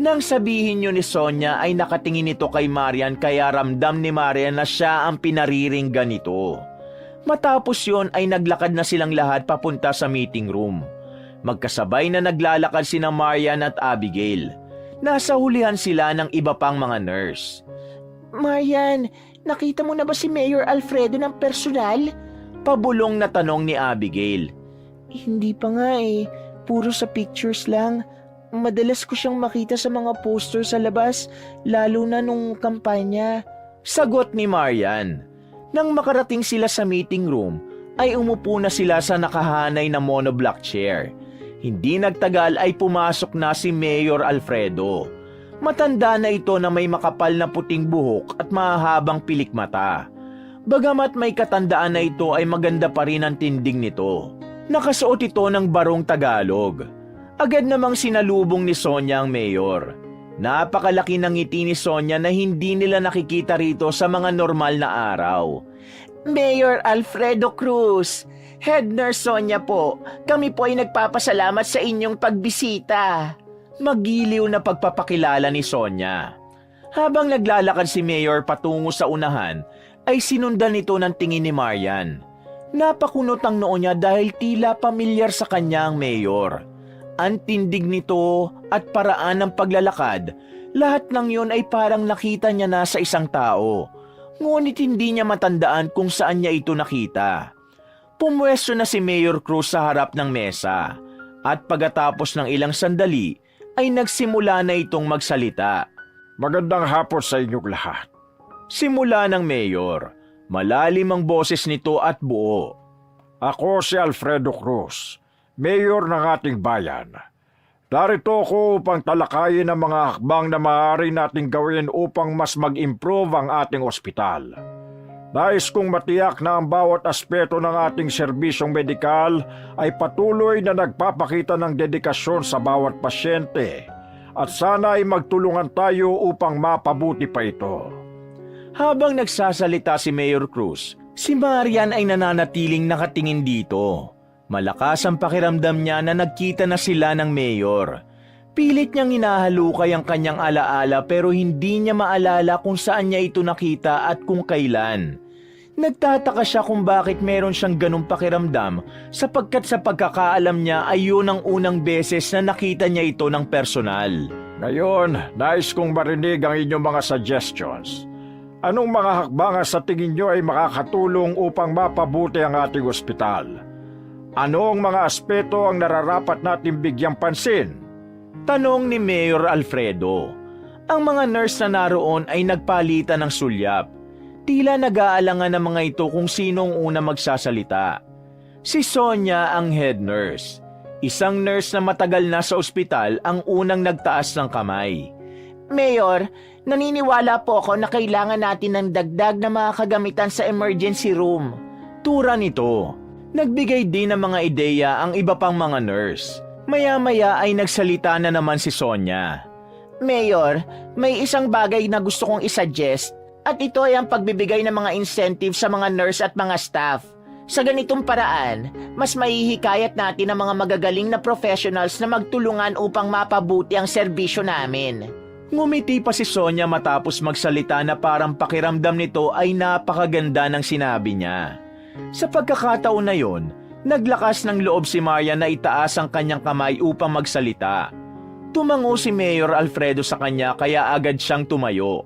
Nang sabihin niyo ni Sonia ay nakatingin ito kay Marian kaya ramdam ni Marian na siya ang pinariringgan nito. Matapos yon ay naglakad na silang lahat papunta sa meeting room. Magkasabay na naglalakad sina Marian at Abigail. Nasa hulihan sila ng iba pang mga nurse. Marian, nakita mo na ba si Mayor Alfredo ng personal? Pabulong na tanong ni Abigail. Hindi pa nga eh. Puro sa pictures lang. Madalas ko siyang makita sa mga poster sa labas, lalo na nung kampanya. Sagot ni Marian. Nang makarating sila sa meeting room, ay umupo na sila sa nakahanay na monoblock chair. Hindi nagtagal ay pumasok na si Mayor Alfredo. Matanda na ito na may makapal na puting buhok at mahahabang pilikmata. Bagamat may katandaan na ito ay maganda pa rin ang tindig nito. Nakasuot ito ng barong Tagalog. Agad namang sinalubong ni Sonia ang mayor. Napakalaki ng ngiti ni Sonia na hindi nila nakikita rito sa mga normal na araw. Mayor Alfredo Cruz, Head Nurse Sonia po, kami po ay nagpapasalamat sa inyong pagbisita. Magiliw na pagpapakilala ni Sonia. Habang naglalakad si Mayor patungo sa unahan, ay sinundan nito ng tingin ni Marian. Napakunot ang noo niya dahil tila pamilyar sa kanya ang Mayor. Ang tindig nito at paraan ng paglalakad, lahat ng yun ay parang nakita niya na sa isang tao. Ngunit hindi niya matandaan kung saan niya ito nakita. Pumwesto na si Mayor Cruz sa harap ng mesa at pagkatapos ng ilang sandali ay nagsimula na itong magsalita. Magandang hapon sa inyong lahat. Simula ng Mayor, malalim ang boses nito at buo. Ako si Alfredo Cruz, Mayor ng ating bayan. Narito ako upang talakayin ang mga hakbang na maaari nating gawin upang mas mag-improve ang ating ospital. Nais kong matiyak na ang bawat aspeto ng ating serbisyong medikal ay patuloy na nagpapakita ng dedikasyon sa bawat pasyente at sana ay magtulungan tayo upang mapabuti pa ito. Habang nagsasalita si Mayor Cruz, si Marian ay nananatiling nakatingin dito. Malakas ang pakiramdam niya na nagkita na sila ng mayor. Pilit niyang hinahalukay ang kanyang alaala pero hindi niya maalala kung saan niya ito nakita at kung kailan. Nagtataka siya kung bakit meron siyang ganung pakiramdam sapagkat sa pagkakaalam niya ay yun ang unang beses na nakita niya ito ng personal. Ngayon, nais kong marinig ang inyong mga suggestions. Anong mga hakbang sa tingin nyo ay makakatulong upang mapabuti ang ating ospital? Anong mga aspeto ang nararapat natin bigyang pansin? Tanong ni Mayor Alfredo. Ang mga nurse na naroon ay nagpalitan ng sulyap. Tila nag-aalangan ng mga ito kung sinong una magsasalita. Si Sonia ang head nurse. Isang nurse na matagal na sa ospital ang unang nagtaas ng kamay. Mayor, naniniwala po ako na kailangan natin ng dagdag na mga kagamitan sa emergency room. Tura nito. Nagbigay din ng mga ideya ang iba pang mga nurse. Maya-maya ay nagsalita na naman si Sonia. Mayor, may isang bagay na gusto kong isuggest at ito ay ang pagbibigay ng mga incentive sa mga nurse at mga staff. Sa ganitong paraan, mas mahihikayat natin ang mga magagaling na professionals na magtulungan upang mapabuti ang serbisyo namin. Ngumiti pa si Sonia matapos magsalita na parang pakiramdam nito ay napakaganda ng sinabi niya. Sa pagkakataon na yon, naglakas ng loob si Marian na itaas ang kanyang kamay upang magsalita. Tumango si Mayor Alfredo sa kanya kaya agad siyang tumayo.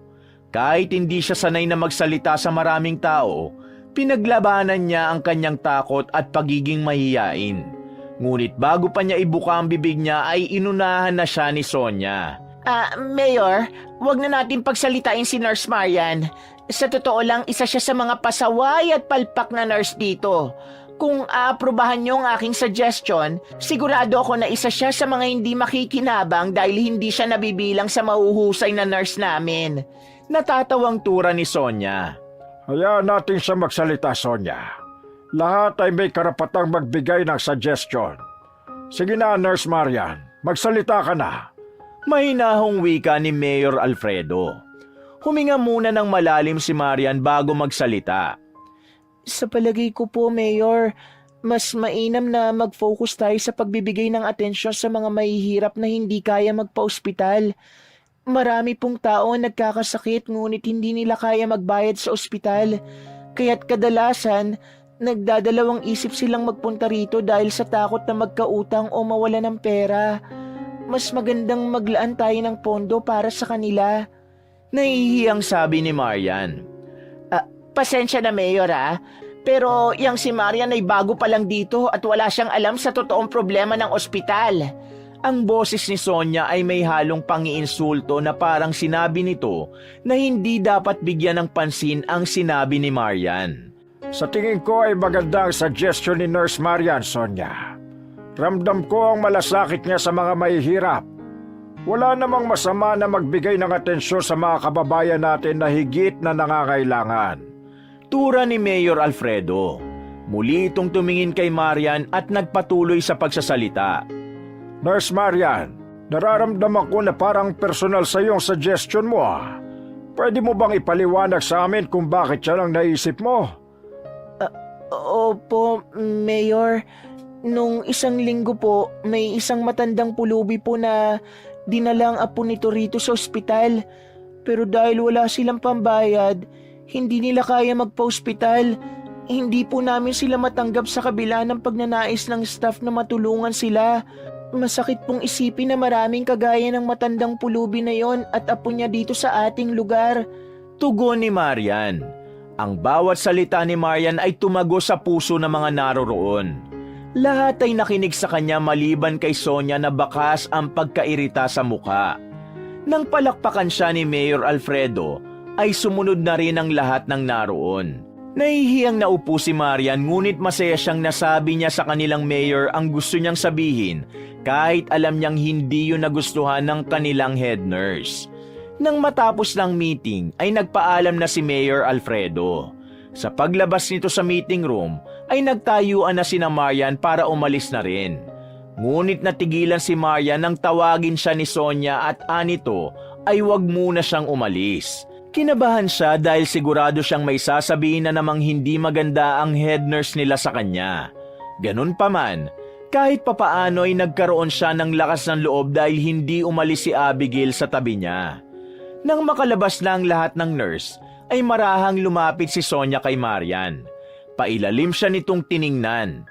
Kahit hindi siya sanay na magsalita sa maraming tao, pinaglabanan niya ang kanyang takot at pagiging mahiyain. Ngunit bago pa niya ibuka ang bibig niya ay inunahan na siya ni Sonia. Mayor, wag na natin pagsalitain si Nurse Marian. Sa totoo lang, isa siya sa mga pasaway at palpak na nurse dito. Kung aaprubahan niyo ang aking suggestion, sigurado ako na isa siya sa mga hindi makikinabang dahil hindi siya nabibilang sa mahuhusay na nurse namin. Natatawang tura ni Sonia. Hayaan natin siya magsalita, Sonia. Lahat ay may karapatang magbigay ng suggestion. Sige na, Nurse Marian, magsalita ka na. Mahinahong wika ni Mayor Alfredo. Huminga muna ng malalim si Marian bago magsalita. Sa palagay ko po, Mayor, mas mainam na mag-focus tayo sa pagbibigay ng atensyon sa mga mahihirap na hindi kaya magpa-ospital. Marami pong tao ang nagkakasakit ngunit hindi nila kaya magbayad sa ospital. Kaya't kadalasan, nagdadalawang isip silang magpunta rito dahil sa takot na magkautang o mawala ng pera. Mas magandang maglaan tayo ng pondo para sa kanila. Nahihiyang sabi ni Marian. Pasensya na, Mayor, pero yang si Marian ay bago pa lang dito at wala siyang alam sa totoong problema ng ospital. Ang boses ni Sonia ay may halong pangiinsulto na parang sinabi nito na hindi dapat bigyan ng pansin ang sinabi ni Marian. Sa tingin ko ay maganda ang suggestion ni Nurse Marian, Sonia. Ramdam ko ang malasakit niya sa mga mahihirap. Wala namang masama na magbigay ng atensyon sa mga kababayan natin na higit na nangangailangan. Tura ni Mayor Alfredo. Muli itong tumingin kay Marian at nagpatuloy sa pagsasalita. Nurse Marian, nararamdaman ko na parang personal sa iyong suggestion mo. Pwede mo bang ipaliwanag sa amin kung bakit siya lang naisip mo? Opo, Mayor. Nung isang linggo po, may isang matandang pulubi po na dinalang apo nito rito sa ospital. Pero dahil wala silang pambayad, hindi nila kaya magpa-ospital. Hindi po namin sila matanggap sa kabila ng pagnanais ng staff na matulungan sila. Masakit pong isipin na maraming kagaya ng matandang pulubi na yon at apo niya dito sa ating lugar. Tugon ni Marian. Ang bawat salita ni Marian ay tumago sa puso ng mga naroroon. Lahat ay nakinig sa kanya maliban kay Sonia na bakas ang pagkairita sa mukha. Nang palakpakan siya ni Mayor Alfredo, ay sumunod na rin ang lahat ng naroon. Nahihiyang naupo si Marian ngunit masaya siyang nasabi niya sa kanilang mayor ang gusto niyang sabihin kahit alam niyang hindi yun nagustuhan ng kanilang head nurse. Nang matapos ng meeting ay nagpaalam na si Mayor Alfredo. Sa paglabas nito sa meeting room ay nagtayuan na sina Marian para umalis na rin. Ngunit natigilan si Marian nang tawagin siya ni Sonia at anito ay wag muna siyang umalis. Kinabahan siya dahil sigurado siyang may sasabihin na namang hindi maganda ang head nurse nila sa kanya. Ganun pa man, kahit papaano ay nagkaroon siya ng lakas ng loob dahil hindi umalis si Abigail sa tabi niya. Nang makalabas na ang lahat ng nurse, ay marahang lumapit si Sonia kay Marian. Pailalim siya nitong tiningnan.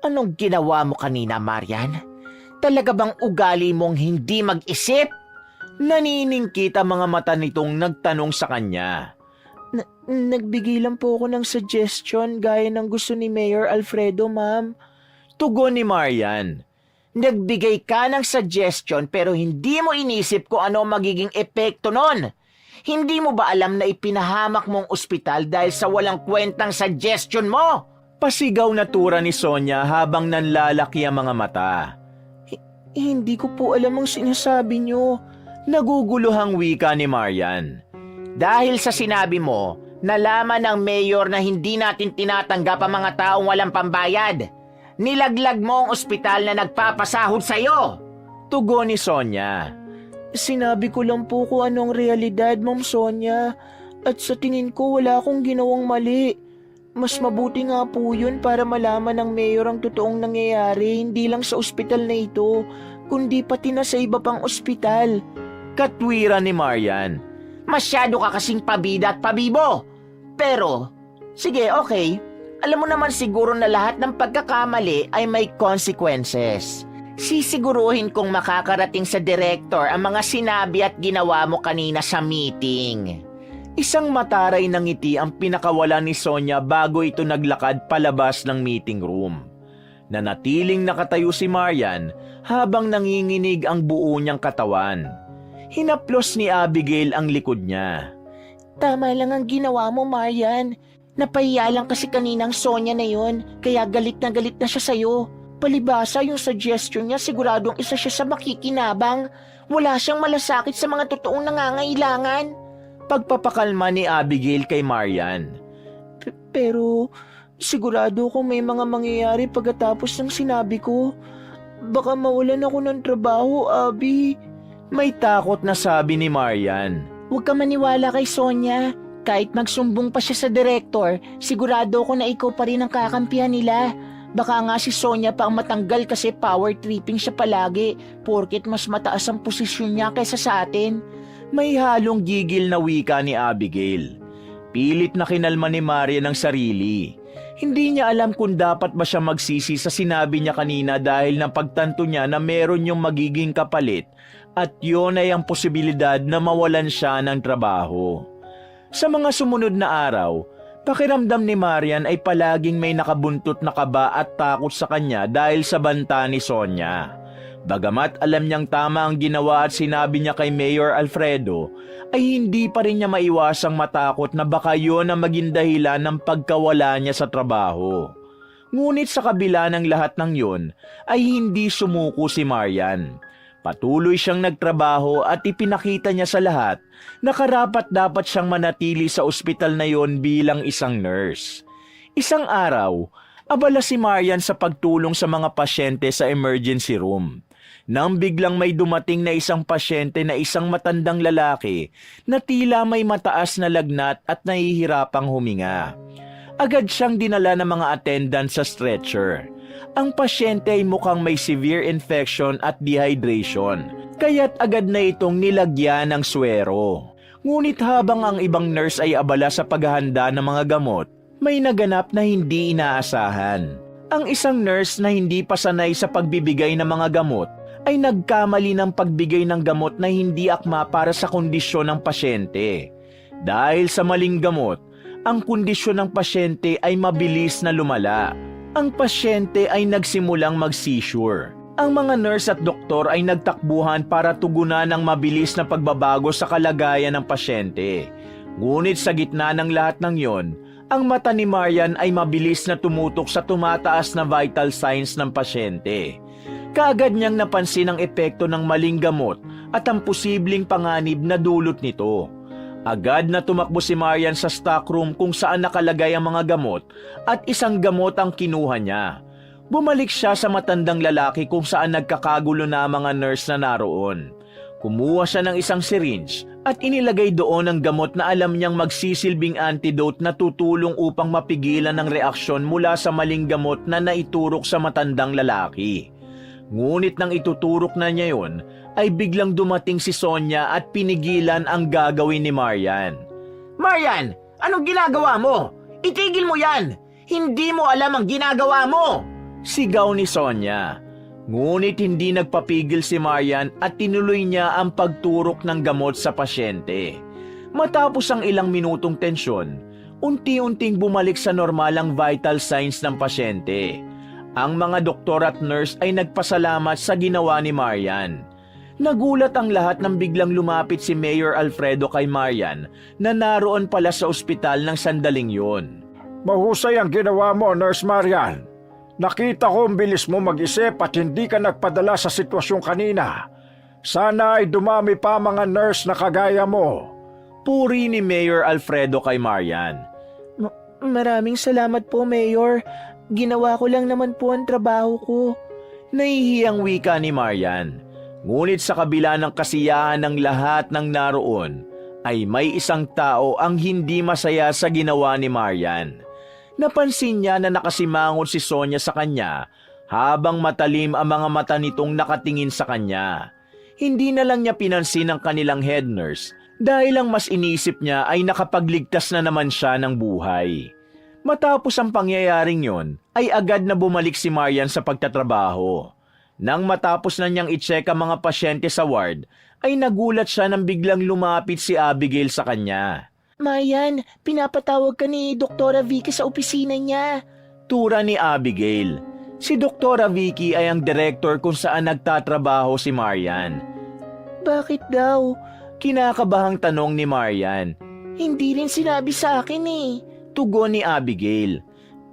Anong ginawa mo kanina, Marian? Talaga bang ugali mong hindi mag-isip? Naniningkit ang mga mata nitong nagtanong sa kanya. Nagbigay lang po ako ng suggestion gaya ng gusto ni Mayor Alfredo, ma'am. Tugon ni Marian. Nagbigay ka ng suggestion pero hindi mo inisip kung ano magiging epekto nun. Hindi mo ba alam na ipinahamak mong ospital dahil sa walang kwentang suggestion mo? Pasigaw na tura ni Sonia habang nanlalaki ang mga mata. Hindi ko po alam ang sinasabi niyo. Naguguluhang wika ni Marian. Dahil sa sinabi mo, nalaman ng mayor na hindi natin tinatanggap ang mga taong walang pambayad. Nilaglag mo ang ospital na nagpapasahod sa'yo. Tugon ni Sonia. Sinabi ko lang po kung anong realidad, Ma'am Sonia. At sa tingin ko wala akong ginawang mali. Mas mabuti nga po yun para malaman ng mayor ang totoong nangyayari, hindi lang sa ospital na ito, kundi pati na sa iba pang ospital. Katwiran ni Marian. Masyado ka kasing pabida at pabibo. Pero, sige, okay. Alam mo naman siguro na lahat ng pagkakamali ay may consequences. Sisiguruhin kong makakarating sa director ang mga sinabi at ginawa mo kanina sa meeting. Isang mataray ng ngiti ang pinakawala ni Sonia bago ito naglakad palabas ng meeting room. Nanatiling nakatayo si Marian habang nanginginig ang buo niyang katawan. Hinaplos ni Abigail ang likod niya. Tama lang ang ginawa mo, Marian. Napahiya lang kasi kaninang Sonia na yon, kaya galit na siya sa'yo. Palibasa yung suggestion niya, siguradong isa siya sa makikinabang. Wala siyang malasakit sa mga totoong nangangailangan. Pagpapakalma ni Abigail kay Marian. Pero sigurado kung may mga mangyayari pagkatapos ng sinabi ko. Baka mawalan ako ng trabaho, Abi. May takot na sabi ni Marian. Huwag ka maniwala kay Sonia. Kahit magsumbong pa siya sa direktor, sigurado ko na ikaw pa rin ang kakampihan nila. Baka nga si Sonia pa ang matanggal kasi power tripping siya palagi, porket mas mataas ang posisyon niya kaysa sa atin. May halong gigil na wika ni Abigail. Pilit na kinalma ni Marian ang sarili. Hindi niya alam kung dapat ba siya magsisi sa sinabi niya kanina dahil napagtanto niya na meron yung magiging kapalit at yun ay ang posibilidad na mawalan siya ng trabaho. Sa mga sumunod na araw, pakiramdam ni Marian ay palaging may nakabuntot na kaba at takot sa kanya dahil sa banta ni Sonia. Bagamat alam niyang tama ang ginawa at sinabi niya kay Mayor Alfredo, ay hindi pa rin niya maiwasang matakot na baka yun ang maging dahilan ng pagkawala niya sa trabaho. Ngunit sa kabila ng lahat ng yun, ay hindi sumuko si Marian. Patuloy siyang nagtrabaho at ipinakita niya sa lahat na karapat-dapat siyang manatili sa ospital na yon bilang isang nurse. Isang araw, abala si Marian sa pagtulong sa mga pasyente sa emergency room. Nang biglang may dumating na isang pasyente na isang matandang lalaki na tila may mataas na lagnat at nahihirapang huminga. Agad siyang dinala ng mga attendant sa stretcher. Ang pasyente ay mukhang may severe infection at dehydration, kaya't agad na itong nilagyan ng swero. Ngunit habang ang ibang nurse ay abala sa paghahanda ng mga gamot, may naganap na hindi inaasahan. Ang isang nurse na hindi pa sanay sa pagbibigay ng mga gamot ay nagkamali ng pagbigay ng gamot na hindi akma para sa kondisyon ng pasyente. Dahil sa maling gamot, ang kondisyon ng pasyente ay mabilis na lumala. Ang pasyente ay nagsimulang mag-seizure. Ang mga nurse at doktor ay nagtakbuhan para tugunan ang mabilis na pagbabago sa kalagayan ng pasyente. Ngunit sa gitna ng lahat ng yon, ang mata ni Marian ay mabilis na tumutok sa tumataas na vital signs ng pasyente. Kaagad niyang napansin ang epekto ng maling gamot at ang posibleng panganib na dulot nito. Agad na tumakbo si Marian sa stockroom kung saan nakalagay ang mga gamot at isang gamot ang kinuha niya. Bumalik siya sa matandang lalaki kung saan nagkakagulo na ang mga nurse na naroon. Kumuha siya ng isang syringe at inilagay doon ang gamot na alam niyang magsisilbing antidote na tutulong upang mapigilan ang reaksyon mula sa maling gamot na naiturok sa matandang lalaki. Ngunit nang ituturok na niya yon, ay biglang dumating si Sonia at pinigilan ang gagawin ni Marian. Marian, anong ginagawa mo? Itigil mo yan! Hindi mo alam ang ginagawa mo! Sigaw ni Sonia. Ngunit hindi nagpapigil si Marian at tinuloy niya ang pagturok ng gamot sa pasyente. Matapos ang ilang minutong tensyon, unti-unting bumalik sa normal ang vital signs ng pasyente. Ang mga doktor at nurse ay nagpasalamat sa ginawa ni Marian. Nagulat ang lahat nang biglang lumapit si Mayor Alfredo kay Marian na naroon pala sa ospital ng sandaling yun. Mahusay ang ginawa mo, Nurse Marian. Nakita ko ang bilis mo mag-isip at hindi ka nagpadala sa sitwasyon kanina. Sana ay dumami pa mga nurse na kagaya mo. Puri ni Mayor Alfredo kay Marian. Maraming salamat po, Mayor. Ginawa ko lang naman po ang trabaho ko. Nahihiyang wika ni Marian. Ngunit sa kabila ng kasiyahan ng lahat ng naroon, ay may isang tao ang hindi masaya sa ginawa ni Marian. Napansin niya na nakasimangon si Sonia sa kanya habang matalim ang mga mata nitong nakatingin sa kanya. Hindi na lang niya pinansin ang kanilang head nurse dahil ang mas inisip niya ay nakapagligtas na naman siya ng buhay. Matapos ang pangyayaring yon, ay agad na bumalik si Marian sa pagtatrabaho. Nang matapos na niyang i-check ang mga pasyente sa ward, ay nagulat siya nang biglang lumapit si Abigail sa kanya. Marian, pinapatawag ka ni Doktora Vicky sa opisina niya. Tura ni Abigail. Si Doktora Vicky ay ang director kung saan nagtatrabaho si Marian. Bakit daw? Kinakabahang tanong ni Marian. Hindi rin sinabi sa akin eh. Tugon ni Abigail.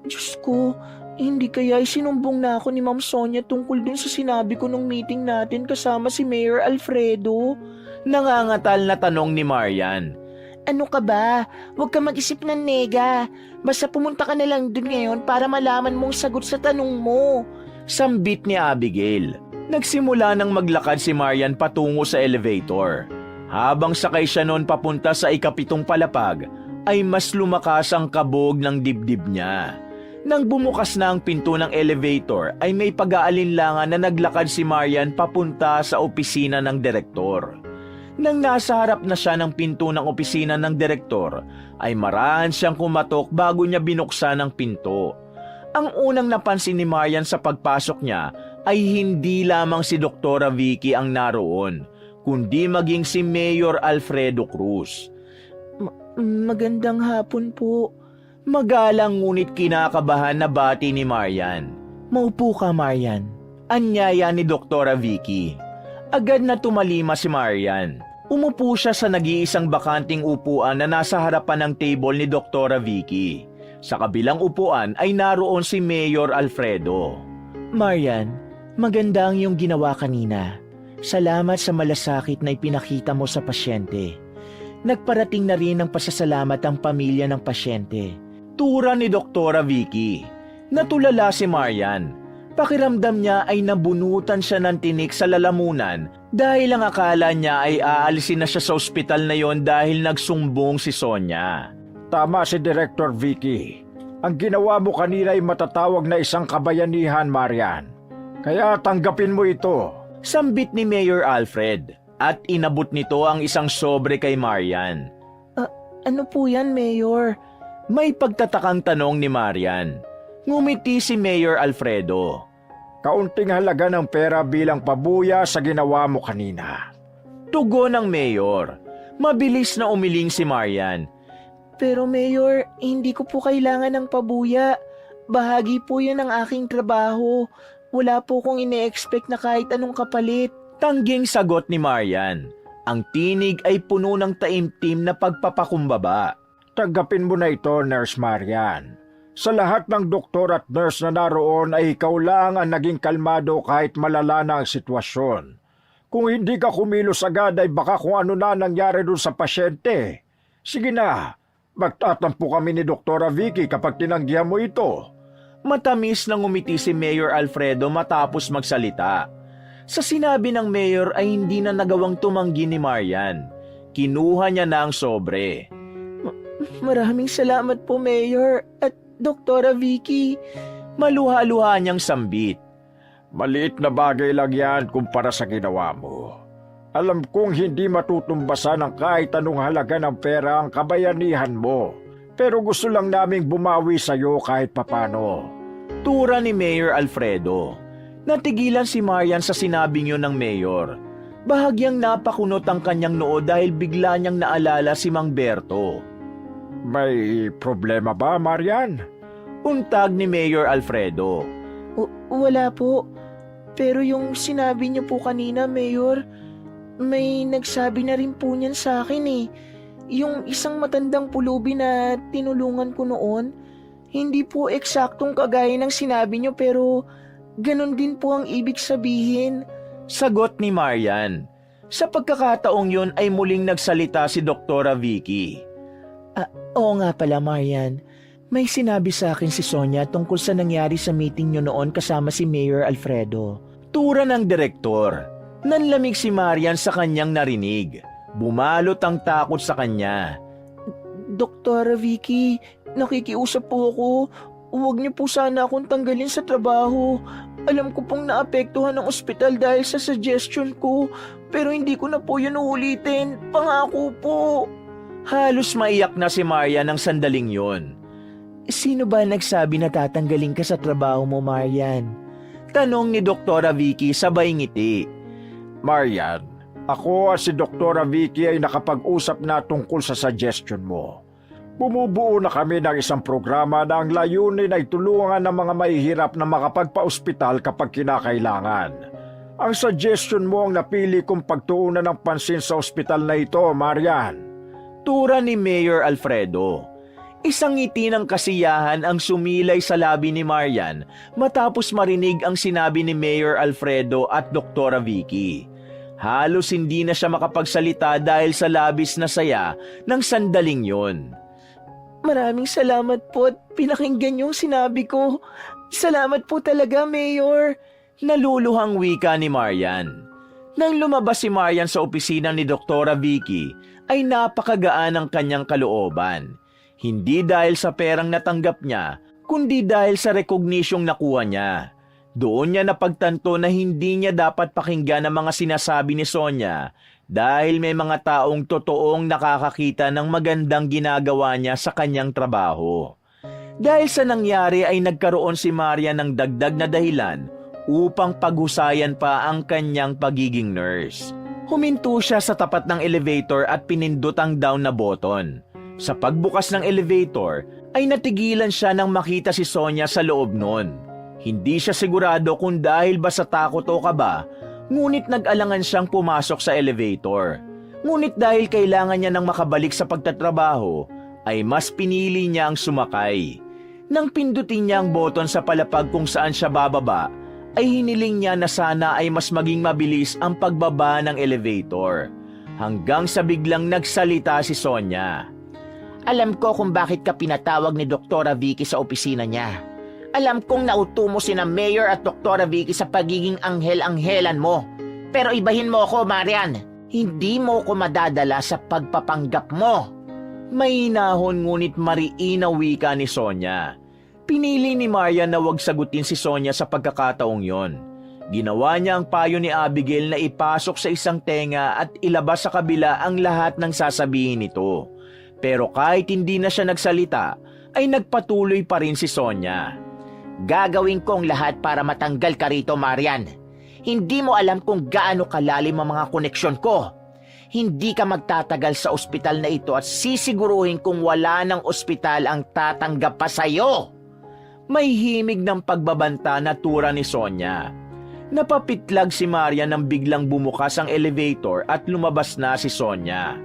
Diyos ko, hindi kaya sinumbong na ako ni Ma'am Sonia tungkol dun sa sinabi ko nung meeting natin kasama si Mayor Alfredo? Nangangatal na tanong ni Marian. Ano ka ba? Huwag ka mag-isip ng nega. Basta pumunta ka na lang dun ngayon para malaman mong sagot sa tanong mo. Sambit ni Abigail. Nagsimula nang maglakad si Marian patungo sa elevator. Habang sakay siya noon papunta sa ikapitong palapag, ay mas lumakas ang kabog ng dibdib niya. Nang bumukas na ang pinto ng elevator, ay may pag-aalinlangan na naglakad si Marian papunta sa opisina ng direktor. Nang nasa harap na siya ng pinto ng opisina ng direktor, ay marahan siyang kumatok bago niya binuksan ang pinto. Ang unang napansin ni Marian sa pagpasok niya ay hindi lamang si Doktora Vicky ang naroon, kundi maging si Mayor Alfredo Cruz. Magandang hapon po. Magalang ngunit kinakabahan na bati ni Marian. Maupo ka, Marian. Anyaya ni Doktora Vicky. Agad na tumalima si Marian. Umupo siya sa nag-iisang bakanting upuan na nasa harapan ng table ni Doktora Vicky. Sa kabilang upuan ay naroon si Mayor Alfredo. Marian, maganda ang iyong ginawa kanina. Salamat sa malasakit na ipinakita mo sa pasyente. Nagparating na rin ng pasasalamat ang pamilya ng pasyente. Tura ni Doktora Vicky. Natulala si Marian. Pakiramdam niya ay nabunutan siya ng tinik sa lalamunan dahil ang akala niya ay aalisin na siya sa ospital na yon dahil nagsumbong si Sonia. Tama si Director Vicky. Ang ginawa mo kanina ay matatawag na isang kabayanihan, Marian. Kaya tanggapin mo ito. Sambit ni Mayor Alfred at inabot nito ang isang sobre kay Marian. Ano po yan, Mayor? May pagtatakang tanong ni Marian. Ngumiti si Mayor Alfredo. Kaunting halaga ng pera bilang pabuya sa ginawa mo kanina. Tugon ng Mayor. Mabilis na umiling si Marian. Pero Mayor, hindi ko po kailangan ng pabuya. Bahagi po yan ng aking trabaho. Wala po kong ine-expect na kahit anong kapalit. Tangging sagot ni Marian. Ang tinig ay puno ng taimtim na pagpapakumbaba. Tanggapin mo na ito, Nurse Marian. Sa lahat ng doktor at nurse na naroon ay ikaw lang ang naging kalmado kahit malala na ang sitwasyon. Kung hindi ka kumilos agad ay baka kung ano na nangyari dun sa pasyente. Sige na, magtatampo kami ni Doktora Vicky kapag tinanggihan mo ito. Matamis na ngumiti si Mayor Alfredo matapos magsalita. Sa sinabi ng Mayor ay hindi na nagawang tumanggi ni Marian. Kinuha niya na ang sobre. Maraming salamat po, Mayor at Doktora Vicky. Maluha-luha niyang sambit. Maliit na bagay lang yan kumpara sa ginawa mo. Alam kong hindi matutumbasan ng kahit anong halaga ng pera ang kabayanihan mo. Pero gusto lang naming bumawi sa'yo kahit papano. Tura ni Mayor Alfredo. Natigilan si Marian sa sinabing yun ng Mayor. Bahagyang napakunot ang kanyang noo dahil bigla niyang naalala si Mang Berto. May problema ba, Marian? Untag ni Mayor Alfredo. Wala po. Pero yung sinabi niyo po kanina, Mayor, may nagsabi na rin po niyan sa akin eh. Yung isang matandang pulubi na tinulungan ko noon, hindi po eksaktong kagaya ng sinabi niyo pero ganun din po ang ibig sabihin. Sagot ni Marian. Sa pagkakataong yun ay muling nagsalita si Doktora Vicky. Oo nga pala, Marian. May sinabi sa akin si Sonia tungkol sa nangyari sa meeting niyo noon kasama si Mayor Alfredo. Tura ng direktor. Nanlamig si Marian sa kanyang narinig. Bumalot ang takot sa kanya. Doktora Vicky, nakikiusap po ako. Huwag niyo po sana akong tanggalin sa trabaho. Alam ko pong naapektuhan ng ospital dahil sa suggestion ko, pero hindi ko na po yun uulitin. Pangako po. Halos maiyak na si Marian ng sandaling yon. Sino ba nagsabi na tatanggalin ka sa trabaho mo, Marian? Tanong ni Doktora Vicky sabay ngiti. Marian, ako at si Doktora Vicky ay nakapag-usap na tungkol sa suggestion mo. Bumubuo na kami ng isang programa na ang layunin ay tulungan ng mga mahihirap na makapagpa-ospital kapag kinakailangan. Ang suggestion mo ang napili kong pagtuunan ng pansin sa ospital na ito, Marian. Tura ni Mayor Alfredo. Isang ngiti ng kasiyahan ang sumilay sa labi ni Marian matapos marinig ang sinabi ni Mayor Alfredo at Doktora Vicky. Halos hindi na siya makapagsalita dahil sa labis na saya ng sandaling yon. Maraming salamat po at pinakinggan yung sinabi ko. Salamat po talaga, Mayor. Naluluhang wika ni Marian. Nang lumabas si Marian sa opisina ni Doktora Vicky, ay napakagaan ang kanyang kalooban. Hindi dahil sa perang natanggap niya, kundi dahil sa rekognisyong nakuha niya. Doon niya napagtanto na hindi niya dapat pakinggan ang mga sinasabi ni Sonia dahil may mga taong totoong nakakakita ng magandang ginagawa niya sa kanyang trabaho. Dahil sa nangyari ay nagkaroon si Maria ng dagdag na dahilan upang paghusayan pa ang kanyang pagiging nurse. Huminto siya sa tapat ng elevator at pinindot ang down na button. Sa pagbukas ng elevator ay natigilan siya nang makita si Sonia sa loob nun. Hindi siya sigurado kung dahil ba sa takot o kaba, ngunit nag-alangan siyang pumasok sa elevator. Ngunit dahil kailangan niya nang makabalik sa pagtatrabaho, ay mas pinili niya ang sumakay. Nang pindutin niya ang button sa palapag kung saan siya bababa, ay hiniling niya na sana ay mas maging mabilis ang pagbaba ng elevator. Hanggang sa biglang nagsalita si Sonia. Alam ko kung bakit ka pinatawag ni Doktora Vicky sa opisina niya. Alam kong nauto mo sina Mayor at Doktora Vicky sa pagiging anghel-anghelan mo. Pero ibahin mo ako, Marian. Hindi mo ko madadala sa pagpapanggap mo. May hinahon ngunit mariinaw wika ni Sonia. Pinili ni Marian na wag sagutin si Sonia sa pagkakataong yon. Ginawa niya ang payo ni Abigail na ipasok sa isang tenga at ilabas sa kabila ang lahat ng sasabihin nito. Pero kahit hindi na siya nagsalita, ay nagpatuloy pa rin si Sonia. Gagawin ko ang lahat para matanggal ka rito, Marian. Hindi mo alam kung gaano kalalim ang mga koneksyon ko. Hindi ka magtatagal sa ospital na ito at sisiguruhin kung wala ng ospital ang tatanggap pa sa'yo. May himig ng pagbabanta na tura ni Sonia. Napapitlag si Maria nang biglang bumukas ang elevator at lumabas na si Sonia.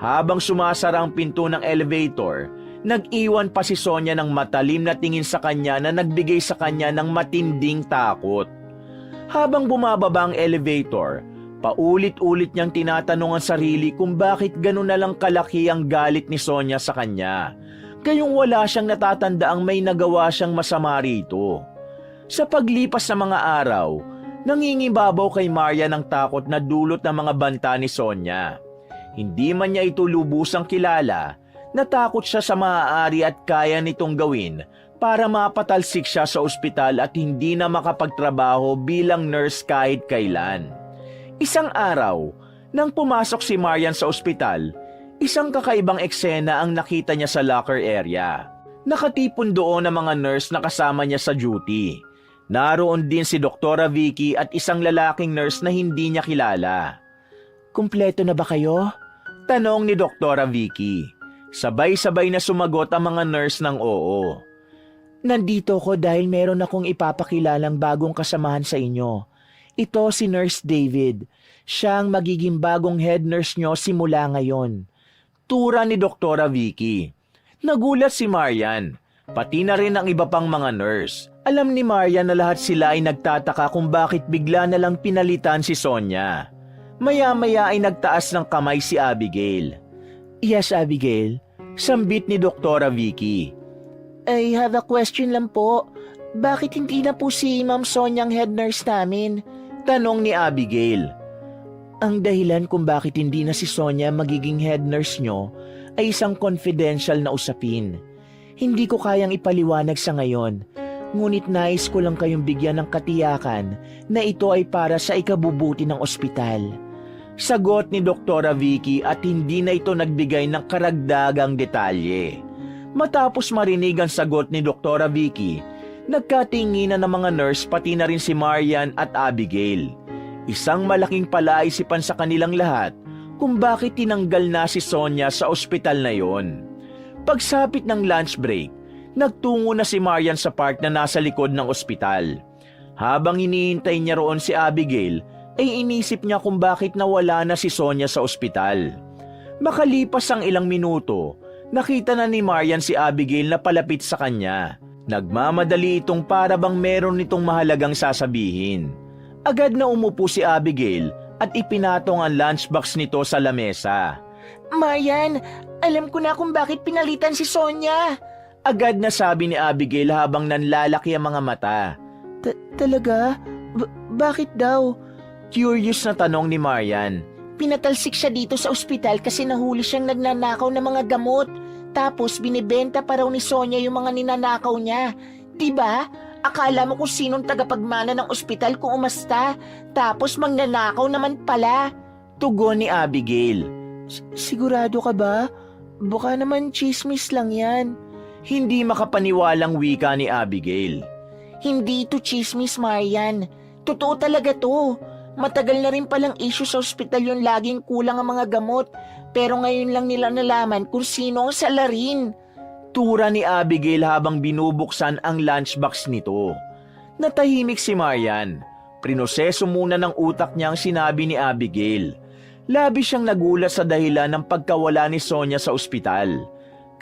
Habang sumasara ang pinto ng elevator, nag-iwan pa si Sonia ng matalim na tingin sa kanya na nagbigay sa kanya ng matinding takot. Habang bumababa ang elevator, paulit-ulit niyang tinatanong ang sarili kung bakit gano'n na lang kalaki ang galit ni Sonia sa kanya. Gayong wala siyang natatandaang may nagawa siyang masama rito. Sa paglipas ng mga araw, nangingibabaw kay Maria ng takot na dulot ng mga banta ni Sonia. Hindi man niya ito lubusang kilala, natakot siya sa maaari at kaya nitong gawin para mapatalsik siya sa ospital at hindi na makapagtrabaho bilang nurse kahit kailan. Isang araw, Nang pumasok si Marian sa ospital, isang kakaibang eksena ang nakita niya sa locker area. Nakatipon doon ang mga nurse na kasama niya sa duty. Naroon din si Doktora Vicky at isang lalaking nurse na hindi niya kilala. Kumpleto na ba kayo? Tanong ni Doktora Vicky. Sabay-sabay na sumagot ang mga nurse ng oo. Nandito ko dahil meron akong ipapakilalang bagong kasamahan sa inyo. Ito si Nurse David. Siya ang magiging bagong head nurse nyo simula ngayon. Tura ni Doktora Vicky. Nagulat si Marian, pati na rin ang iba pang mga nurse. Alam ni Marian na lahat sila ay nagtataka kung bakit bigla na lang pinalitan si Sonia. Maya-maya ay nagtaas ng kamay si Abigail. Yes, Abigail. Sambit ni Doktora Vicky. I have a question lang po. Bakit hindi na po si Ma'am Sonia ang head nurse namin? Tanong ni Abigail. Ang dahilan kung bakit hindi na si Sonia magiging head nurse nyo ay isang confidential na usapin. Hindi ko kayang ipaliwanag sa ngayon, ngunit nais ko lang kayong bigyan ng katiyakan na ito ay para sa ikabubuti ng ospital. Sagot ni Doktora Vicky at hindi na ito nagbigay ng karagdagang detalye. Matapos marinig ang sagot ni Doktora Vicky, nagkatinginan ng mga nurse pati na rin si Marian at Abigail. Isang malaking palaisipan sa kanilang lahat kung bakit tinanggal na si Sonia sa ospital na yon. Pagsapit ng lunch break, nagtungo na si Marian sa part na nasa likod ng ospital. Habang hinihintay niya roon si Abigail, ay inisip niya kung bakit nawala na si Sonia sa ospital. Makalipas ang ilang minuto, nakita na ni Marian si Abigail na palapit sa kanya. Nagmamadali itong para bang meron nitong mahalagang sasabihin. Agad na umupo si Abigail at ipinatong ang lunchbox nito sa lamesa. Marian, alam ko na kung bakit pinalitan si Sonia. Agad na sabi ni Abigail habang nanlalaki ang mga mata. Talaga? Bakit daw? Curious na tanong ni Marian. Pinatalsik siya dito sa ospital kasi nahuli siyang nagnanakaw ng mga gamot. Tapos binibenta pa raw ni Sonia yung mga ninanakaw niya. Diba? Akala mo kung sinong tagapagmana ng ospital kung umasta. Tapos magnanakaw naman pala. Tugon ni Abigail. Sigurado ka ba? Baka naman chismis lang yan. Hindi makapaniwalang wika ni Abigail. Hindi to chismis, Marian. Totoo talaga to. Matagal na rin palang issue sa ospital yung laging kulang ang mga gamot. Pero ngayon lang nila nalaman kung sino ang salarin. Tura ni Abigail habang binubuksan ang lunchbox nito. Natahimik si Marian. Prinoseso muna ng utak niya ang sinabi ni Abigail. Labis siyang nagulat sa dahilan ng pagkawala ni Sonia sa ospital.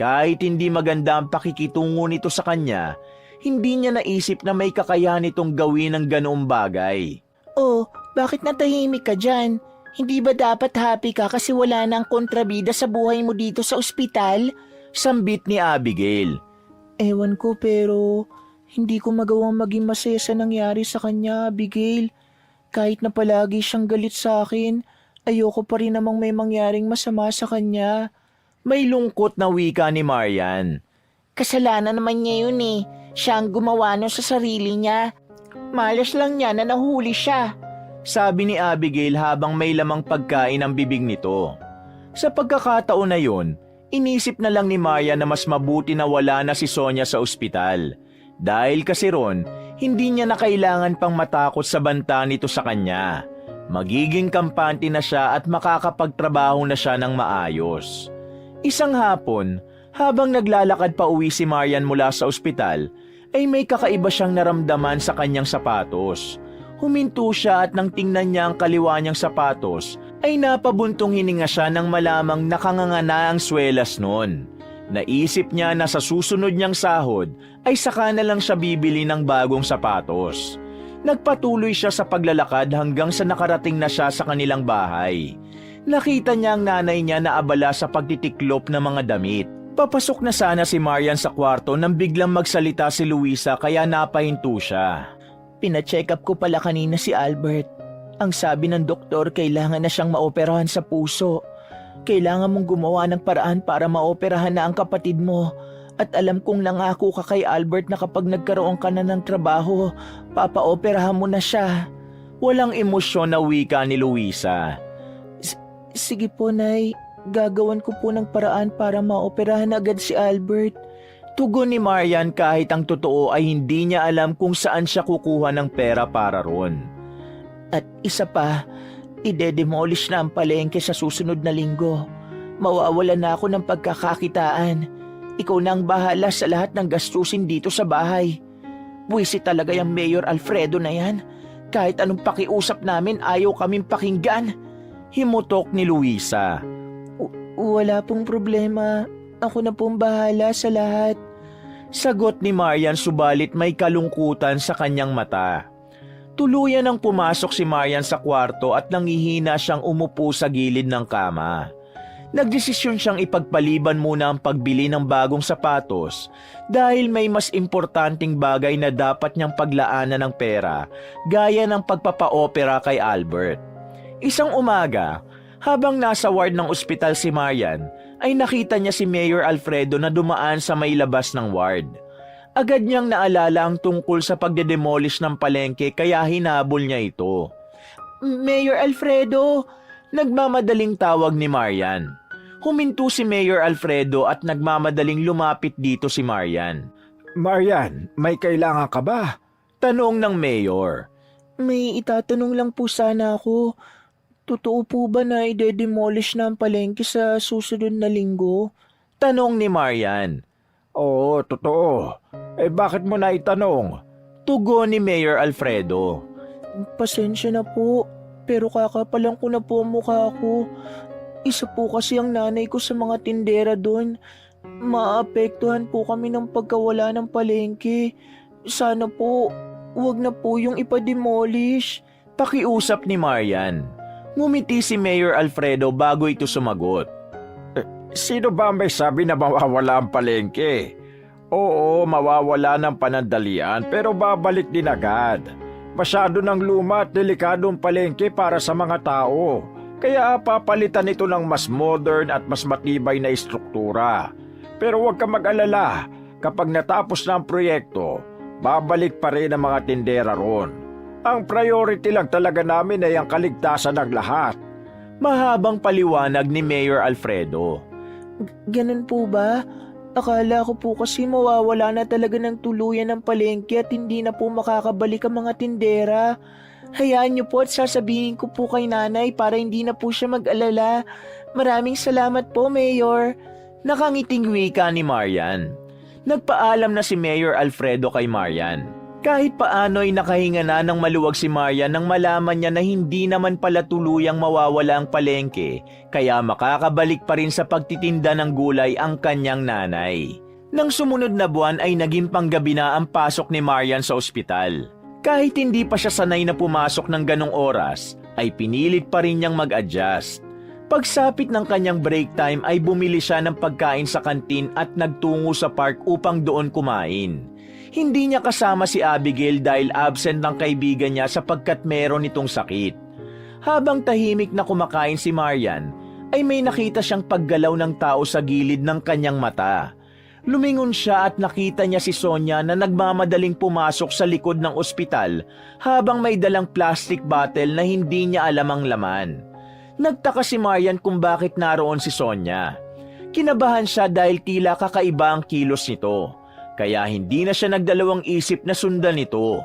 Kahit hindi maganda ang pakikitungo nito sa kanya, hindi niya naisip na may kakayahan itong gawin ng ganoong bagay. Oh, bakit natahimik ka dyan? Hindi ba dapat happy ka kasi wala nang kontrabida sa buhay mo dito sa ospital? Sambit ni Abigail. Ewan ko pero hindi ko magawang maging masaya sa nangyari sa kanya, Abigail. Kahit na palagi siyang galit sa akin, ayoko pa rin namang may mangyaring masama sa kanya. May lungkot na wika ni Marian. Kasalanan naman niya yun eh. Siya ang gumawa nun sa sarili niya. Malas lang niya na nahuli siya. Sabi ni Abigail habang may lamang pagkain ang bibig nito. Sa pagkakataon na yon, inisip na lang ni Marian na mas mabuti na wala na si Sonia sa ospital. Dahil kasi ron, hindi niya na kailangan pang matakot sa banta nito sa kanya. Magiging kampante na siya at makakapagtrabaho na siya ng maayos. Isang hapon, habang naglalakad pa uwi si Marian mula sa ospital, ay may kakaiba siyang naramdaman sa kanyang sapatos. Huminto siya at nang tingnan niya ang kaliwa niyang sapatos, ay napabuntong hininga siya nang malamang nakanganga ang swelas noon. Naisip niya na sa susunod niyang sahod ay saka na lang siya bibili ng bagong sapatos. Nagpatuloy siya sa paglalakad hanggang sa nakarating na siya sa kanilang bahay. Nakita niya ang nanay niya na abala sa pagtitiklop ng mga damit. Papasok na sana si Marian sa kwarto nang biglang magsalita si Luisa kaya napahinto siya. Pina-check up ko pala kanina si Albert. Ang sabi ng doktor, kailangan na siyang maoperahan sa puso. Kailangan mong gumawa ng paraan para maoperahan na ang kapatid mo. At alam kong nangako ka kay Albert na kapag nagkaroon ka na ng trabaho, papaoperahan mo na siya. Walang emosyon na wika ni Luisa. Sige po, Nay. Gagawan ko po ng paraan para maoperahan agad si Albert. Tugon ni Marian kahit ang totoo ay hindi niya alam kung saan siya kukuha ng pera para ron. At isa pa, ide-demolish na ang palengke sa susunod na linggo. Mawawala na ako ng pagkakakitaan. Ikaw na ang bahala sa lahat ng gastusin dito sa bahay. Buwisit talaga yung Mayor Alfredo na yan. Kahit anong pakiusap namin, ayaw kaming pakinggan. Himutok ni Luisa. Wala pong problema. Ako na pong bahala sa lahat. Sagot ni Marian subalit may kalungkutan sa kanyang mata. Tuluyan ang pumasok si Marian sa kwarto at nangihina siyang umupo sa gilid ng kama. Nagdesisyon siyang ipagpaliban muna ang pagbili ng bagong sapatos dahil may mas importanteng bagay na dapat niyang paglaanan ng pera gaya ng pagpapa-opera kay Albert. Isang umaga, habang nasa ward ng ospital si Marian, ay nakita niya si Mayor Alfredo na dumaan sa may labas ng ward. Agad niyang naalala ang tungkol sa pagdedemolish ng palengke kaya hinabol niya ito. Mayor Alfredo! Nagmamadaling tawag ni Marian. Huminto si Mayor Alfredo at nagmamadaling lumapit dito si Marian. Marian, may kailangan ka ba? Tanong ng Mayor. May itatanong lang po sana ako. Totoo po ba na ide-demolish na ang palengke sa susunod na linggo? Tanong ni Marian. Oo, totoo. Bakit mo na itanong? Tugon ni Mayor Alfredo. Pasensya na po, pero kakapalan ko na po ang mukha ko. Isa po kasi ang nanay ko sa mga tindera doon. Maapektuhan po kami ng pagkawala ng palengke. Sana po, wag na po yung ipa-demolish. Pakiusap ni Marian. Ngumiti si Mayor Alfredo bago ito sumagot. Sino ba may sabi na mawawala ang palengke? Oo, mawawala ng panandalian pero babalik din agad. Masyado ng luma at delikadong palengke para sa mga tao. Kaya papalitan ito ng mas modern at mas matibay na istruktura. Pero huwag ka mag-alala, kapag natapos na ang proyekto, babalik pa rin ang mga tindera ron. Ang priority lang talaga namin ay ang kaligtasan ng lahat. Mahabang paliwanag ni Mayor Alfredo. Ganun po ba? Akala ko po kasi mawawala na talaga ng tuluyan ng palengke at hindi na po makakabalik ang mga tindera. Hayaan niyo po at sasabihin ko po kay nanay para hindi na po siya mag-alala. Maraming salamat po, Mayor. Nakangiting wika ni Marian. Nagpaalam na si Mayor Alfredo kay Marian. Kahit paano'y nakahinga na ng maluwag si Marian nang malaman niya na hindi naman pala tuluyang mawawala ang palengke, kaya makakabalik pa rin sa pagtitinda ng gulay ang kanyang nanay. Nang sumunod na buwan ay naging panggabi na ang pasok ni Marian sa ospital. Kahit hindi pa siya sanay na pumasok ng ganong oras, ay pinilit pa rin niyang mag-adjust. Pagsapit ng kanyang break time ay bumili siya ng pagkain sa kantin at nagtungo sa park upang doon kumain. Hindi niya kasama si Abigail dahil absent ng kaibigan niya sapagkat meron itong sakit. Habang tahimik na kumakain si Marian, ay may nakita siyang paggalaw ng tao sa gilid ng kanyang mata. Lumingon siya at nakita niya si Sonia na nagmamadaling pumasok sa likod ng ospital habang may dalang plastic bottle na hindi niya alam ang laman. Nagtaka si Marian kung bakit naroon si Sonia. Kinabahan siya dahil tila kakaiba ang kilos nito. Kaya hindi na siya nagdalawang isip na sundan ito.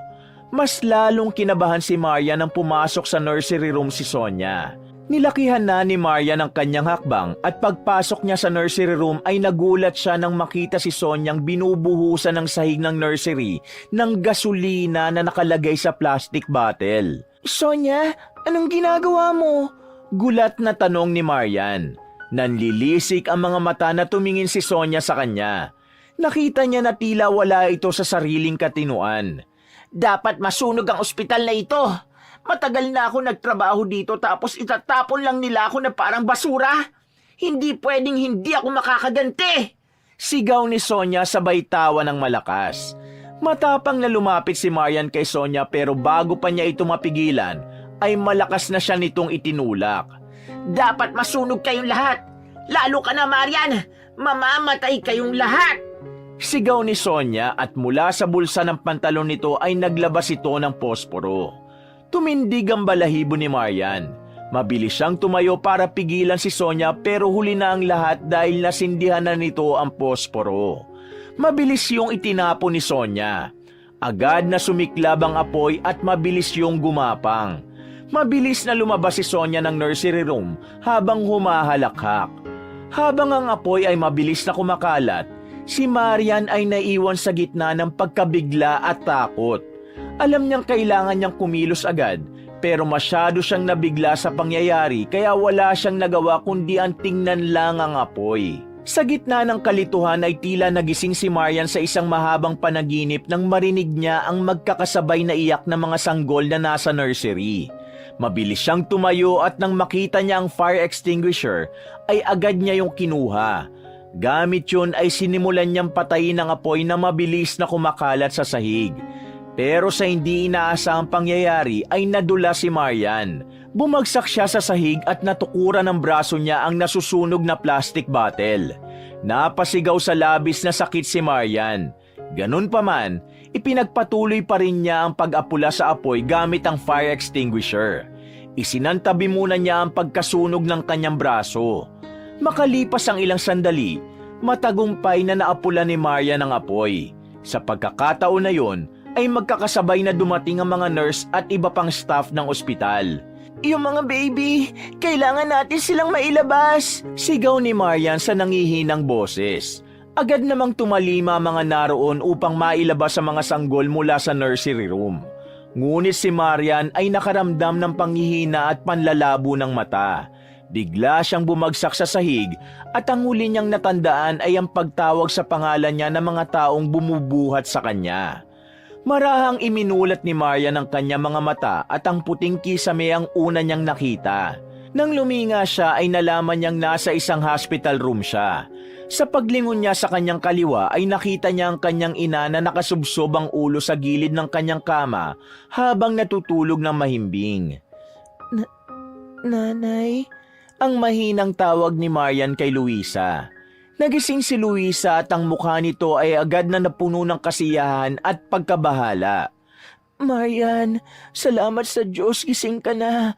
Mas lalong kinabahan si Marian nang pumasok sa nursery room si Sonia. Nilakihan na ni Marian ang kanyang hakbang at pagpasok niya sa nursery room ay nagulat siya nang makita si Sonyang binubuhusan ng sahig ng nursery ng gasolina na nakalagay sa plastic bottle. Sonia, anong ginagawa mo? Gulat na tanong ni Marian. Nanlilisik ang mga mata na tumingin si Sonia sa kanya. Nakita niya na tila wala ito sa sariling katinuan. Dapat masunog ang ospital na ito. Matagal na ako nagtrabaho dito tapos itatapon lang nila ako na parang basura. Hindi pwedeng hindi ako makakaganti. Sigaw ni Sonia sabay tawa ng malakas. Matapang na lumapit si Marian kay Sonia pero bago pa niya ito mapigilan, ay malakas na siya nitong itinulak. Dapat masunog kayong lahat. Lalo ka na, Marian. Mamamatay kayong lahat. Sigaw ni Sonia at mula sa bulsa ng pantalon nito ay naglabas ito ng posporo. Tumindig ang balahibo ni Marian. Mabilis siyang tumayo para pigilan si Sonia pero huli na ang lahat dahil nasindihan na nito ang posporo. Mabilis yung itinapon ni Sonia. Agad na sumiklab ang apoy at mabilis yung gumapang. Mabilis na lumabas si Sonia ng nursery room habang humahalakhak. Habang ang apoy ay mabilis na kumakalat, si Marian ay naiwan sa gitna ng pagkabigla at takot. Alam niyang kailangan niyang kumilos agad, pero masyado siyang nabigla sa pangyayari kaya wala siyang nagawa kundi ang tingnan lang ang apoy. Sa gitna ng kalituhan ay tila nagising si Marian sa isang mahabang panaginip nang marinig niya ang magkakasabay na iyak ng mga sanggol na nasa nursery. Mabilis siyang tumayo at nang makita niya ang fire extinguisher ay agad niya yung kinuha. Gamit yun ay sinimulan niyang patayin ang apoy na mabilis na kumakalat sa sahig. Pero sa hindi inaasahang pangyayari ay nadula si Marian. Bumagsak siya sa sahig at natukuran ng braso niya ang nasusunog na plastic bottle. Napasigaw sa labis na sakit si Marian. Ganun pa man, ipinagpatuloy pa rin niya ang pag-apula sa apoy gamit ang fire extinguisher. Isinantabi muna niya ang pagkasunog ng kanyang braso. Makalipas ang ilang sandali, matagumpay na naapula ni Marian ang apoy. Sa pagkakataon na yon, ay magkakasabay na dumating ang mga nurse at iba pang staff ng ospital. Yung mga baby, kailangan natin silang mailabas. Sigaw ni Marian sa nangihinang boses. Agad namang tumalima ang mga naroon upang mailabas ang mga sanggol mula sa nursery room. Ngunit si Marian ay nakaramdam ng panghihina at panlalabo ng mata. Bigla siyang bumagsak sa sahig at ang huli niyang natandaan ay ang pagtawag sa pangalan niya ng mga taong bumubuhat sa kanya. Marahang iminulat ni Marian ang kanyang mga mata at ang puting kisame ang una niyang nakita. Nang luminga siya ay nalaman niyang nasa isang hospital room siya. Sa paglingon niya sa kanyang kaliwa ay nakita niya ang kanyang ina na nakasubsob ang ulo sa gilid ng kanyang kama habang natutulog ng mahimbing. Nanay? Ang mahinang tawag ni Marian kay Luisa. Nagising si Luisa at ang mukha nito ay agad na napuno ng kasiyahan at pagkabahala. Marian, salamat sa Diyos, gising ka na.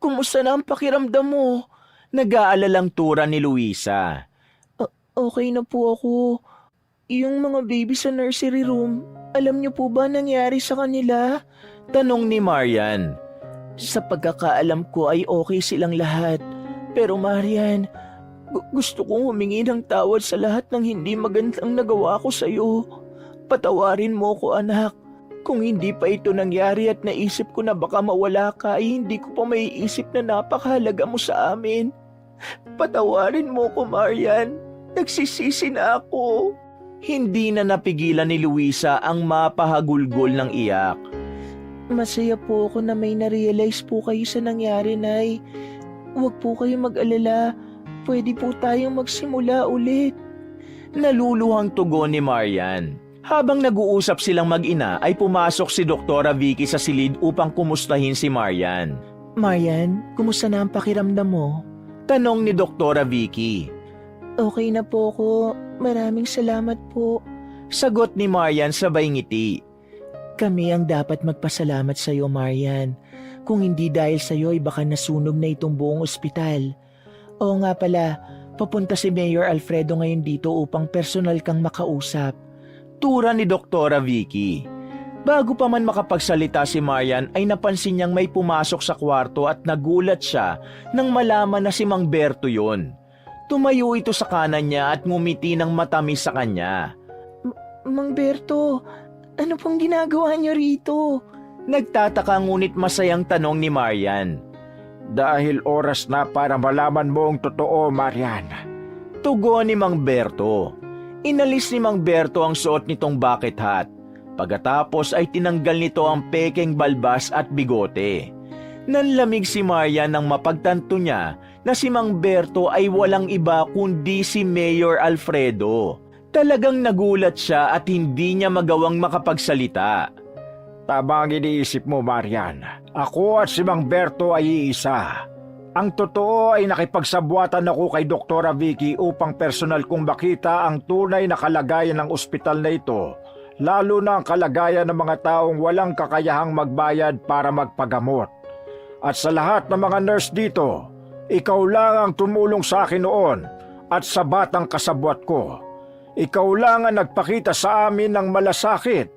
Kumusta na ang pakiramdam mo? Nag-aalalang tura ni Luisa. Okay na po ako. Yung mga baby sa nursery room, alam niyo po ba nangyari sa kanila? Tanong ni Marian. Sa pagkakaalam ko ay okay silang lahat. Pero Marian, gusto kong humingi ng tawad sa lahat ng hindi magandang nagawa ko sa iyo. Patawarin mo ko, anak. Kung hindi pa ito nangyari at naisip ko na baka mawala ka, ay hindi ko pa maiisip na napakahalaga mo sa amin. Patawarin mo ko, Marian. Nagsisisi na ako. Hindi na napigilan ni Luisa ang mapahagulgol ng iyak. Masaya po ako na may na-realize po kayo sa nangyari, Nay. Huwag po kayo mag-alala. Pwede po tayong magsimula ulit. Naluluhang tugon ni Marian. Habang nag-uusap silang mag-ina ay pumasok si Doktora Vicky sa silid upang kumustahin si Marian. Marian, kumusta na ang pakiramdam mo? Tanong ni Doktora Vicky. Okay na po ako. Maraming salamat po. Sagot ni Marian sabay ngiti. Kami ang dapat magpasalamat sa iyo, Marian. Kung hindi dahil sa iyo ay baka nasunog na itong buong ospital. Oo nga pala, papunta si Mayor Alfredo ngayon dito upang personal kang makausap. Tura ni Doktora Vicky. Bago pa man makapagsalita si Marian ay napansin niyang may pumasok sa kwarto at nagulat siya nang malaman na si Mang Berto yun. Tumayo ito sa kanan niya at ngumiti ng matamis sa kanya. Mang Berto, ano pong ginagawa niyo rito? Nagtataka ngunit masayang tanong ni Marian. Dahil oras na para malaman mo ang totoo, Marian. Tugon ni Mang Berto. Inalis ni Mang Berto ang suot nitong bucket hat. Pagkatapos ay tinanggal nito ang pekeng balbas at bigote. Nanlamig si Marian nang mapagtanto niya na si Mang Berto ay walang iba kundi si Mayor Alfredo. Talagang nagulat siya at hindi niya magawang makapagsalita. Tama ang iniisip mo, Marian. Ako at si Mang Berto ay iisa. Ang totoo ay nakipagsabuatan ako kay Doktora Vicky upang personal kong makita ang tunay na kalagayan ng ospital na ito, lalo na ang kalagayan ng mga taong walang kakayahang magbayad para magpagamot. At sa lahat ng mga nurse dito, ikaw lang ang tumulong sa akin noon at sa batang kasabwat ko. Ikaw lang ang nagpakita sa amin ng malasakit.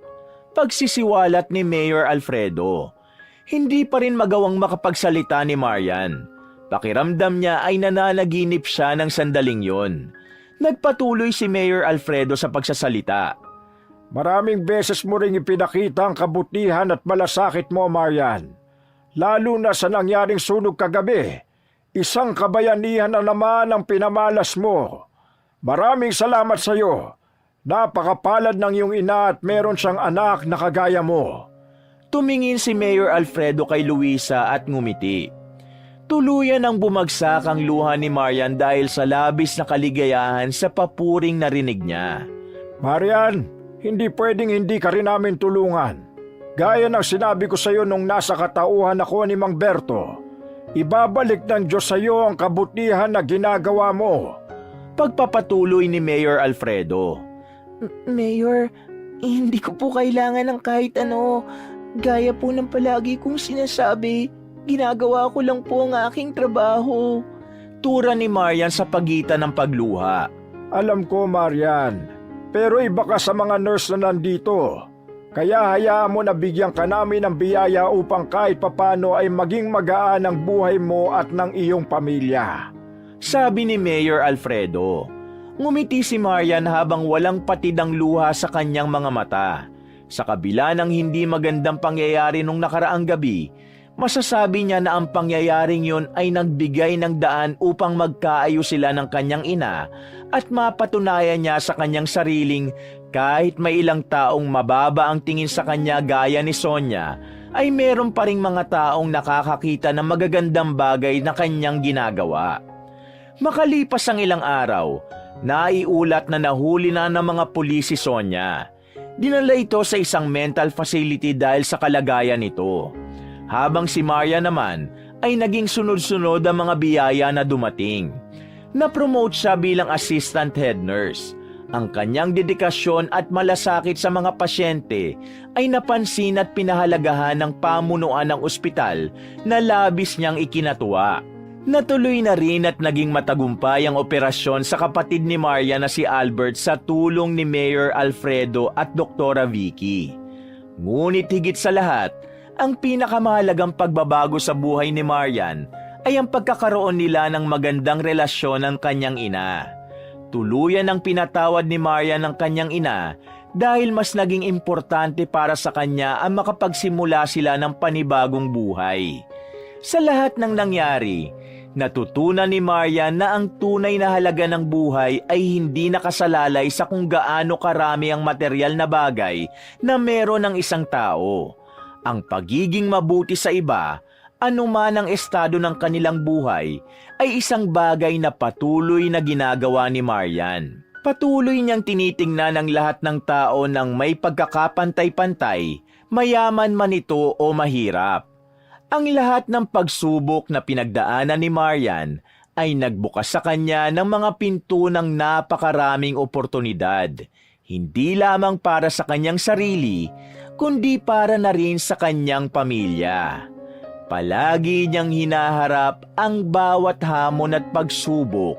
Pagsisiwalat ni Mayor Alfredo. Hindi pa rin magawang makapagsalita ni Marian. Pakiramdam niya ay nananaginip siya ng sandaling yon. Nagpatuloy si Mayor Alfredo sa pagsasalita. Maraming beses mo ring ipinakita ang kabutihan at malasakit mo, Marian. Lalo na sa nangyaring sunog kagabi. Isang kabayanihan na naman ang pinamalas mo. Maraming salamat sa iyo. Napakapalad ng iyong ina at meron siyang anak na kagaya mo. Tumingin si Mayor Alfredo kay Luisa at ngumiti. Tuluyan ang bumagsak ang luha ni Marian dahil sa labis na kaligayahan sa papuring narinig niya. Marian, hindi pwedeng hindi ka rin namin tulungan. Gaya ng sinabi ko sa iyo nung nasa katauhan ako ni Mang Berto, ibabalik ng Diyos sa iyo ang kabutihan na ginagawa mo. Pagpapatuloy ni Mayor Alfredo. Mayor, hindi ko po kailangan ng kahit ano. Gaya po ng palagi kong sinasabi, ginagawa ko lang po ang aking trabaho. Tura ni Marian sa pagitan ng pagluha. Alam ko, Marian, pero iba ka sa mga nurse na nandito. Kaya hayaan mo na bigyan ka namin ng biyaya upang kahit papano ay maging magaan ang buhay mo at ng iyong pamilya. Sabi ni Mayor Alfredo. Ngumiti si Marian habang walang patid ang luha sa kanyang mga mata. Sa kabila ng hindi magandang pangyayari nung nakaraang gabi, masasabi niya na ang pangyayaring yun ay nagbigay ng daan upang magkaayos sila ng kanyang ina at mapatunayan niya sa kanyang sariling kahit may ilang taong mababa ang tingin sa kanya gaya ni Sonia, ay meron pa ring mga taong nakakakita ng magagandang bagay na kanyang ginagawa. Makalipas ang ilang araw, naiulat na nahuli na ng mga pulis si Sonia. Dinala ito sa isang mental facility dahil sa kalagayan nito. Habang si Maria naman ay naging sunod-sunod ang mga biyaya na dumating. Na-promote siya bilang assistant head nurse. Ang kanyang dedikasyon at malasakit sa mga pasyente ay napansin at pinahalagahan ng pamunuan ng ospital na labis niyang ikinatuwa. Natuloy na rin at naging matagumpay ang operasyon sa kapatid ni Maria na si Albert sa tulong ni Mayor Alfredo at Doktora Vicky. Ngunit higit sa lahat, ang pinakamahalagang pagbabago sa buhay ni Marian ay ang pagkakaroon nila ng magandang relasyon ng kanyang ina. Tuluyan ang pinatawad ni Marian ng kanyang ina dahil mas naging importante para sa kanya ang makapagsimula sila ng panibagong buhay. Sa lahat ng nangyari, natutunan ni Marian na ang tunay na halaga ng buhay ay hindi nakasalalay sa kung gaano karami ang material na bagay na meron ng isang tao. Ang pagiging mabuti sa iba, anuman ang estado ng kanilang buhay, ay isang bagay na patuloy na ginagawa ni Marian. Patuloy niyang tinitingnan ang lahat ng tao ng may pagkakapantay-pantay, mayaman man ito o mahirap. Ang lahat ng pagsubok na pinagdaanan ni Marian ay nagbukas sa kanya ng mga pinto ng napakaraming oportunidad, hindi lamang para sa kanyang sarili, kundi para na rin sa kanyang pamilya. Palagi niyang hinaharap ang bawat hamon at pagsubok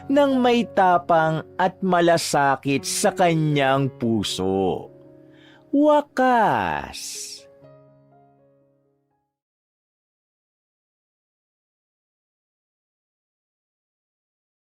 ng may tapang at malasakit sa kanyang puso. Wakas!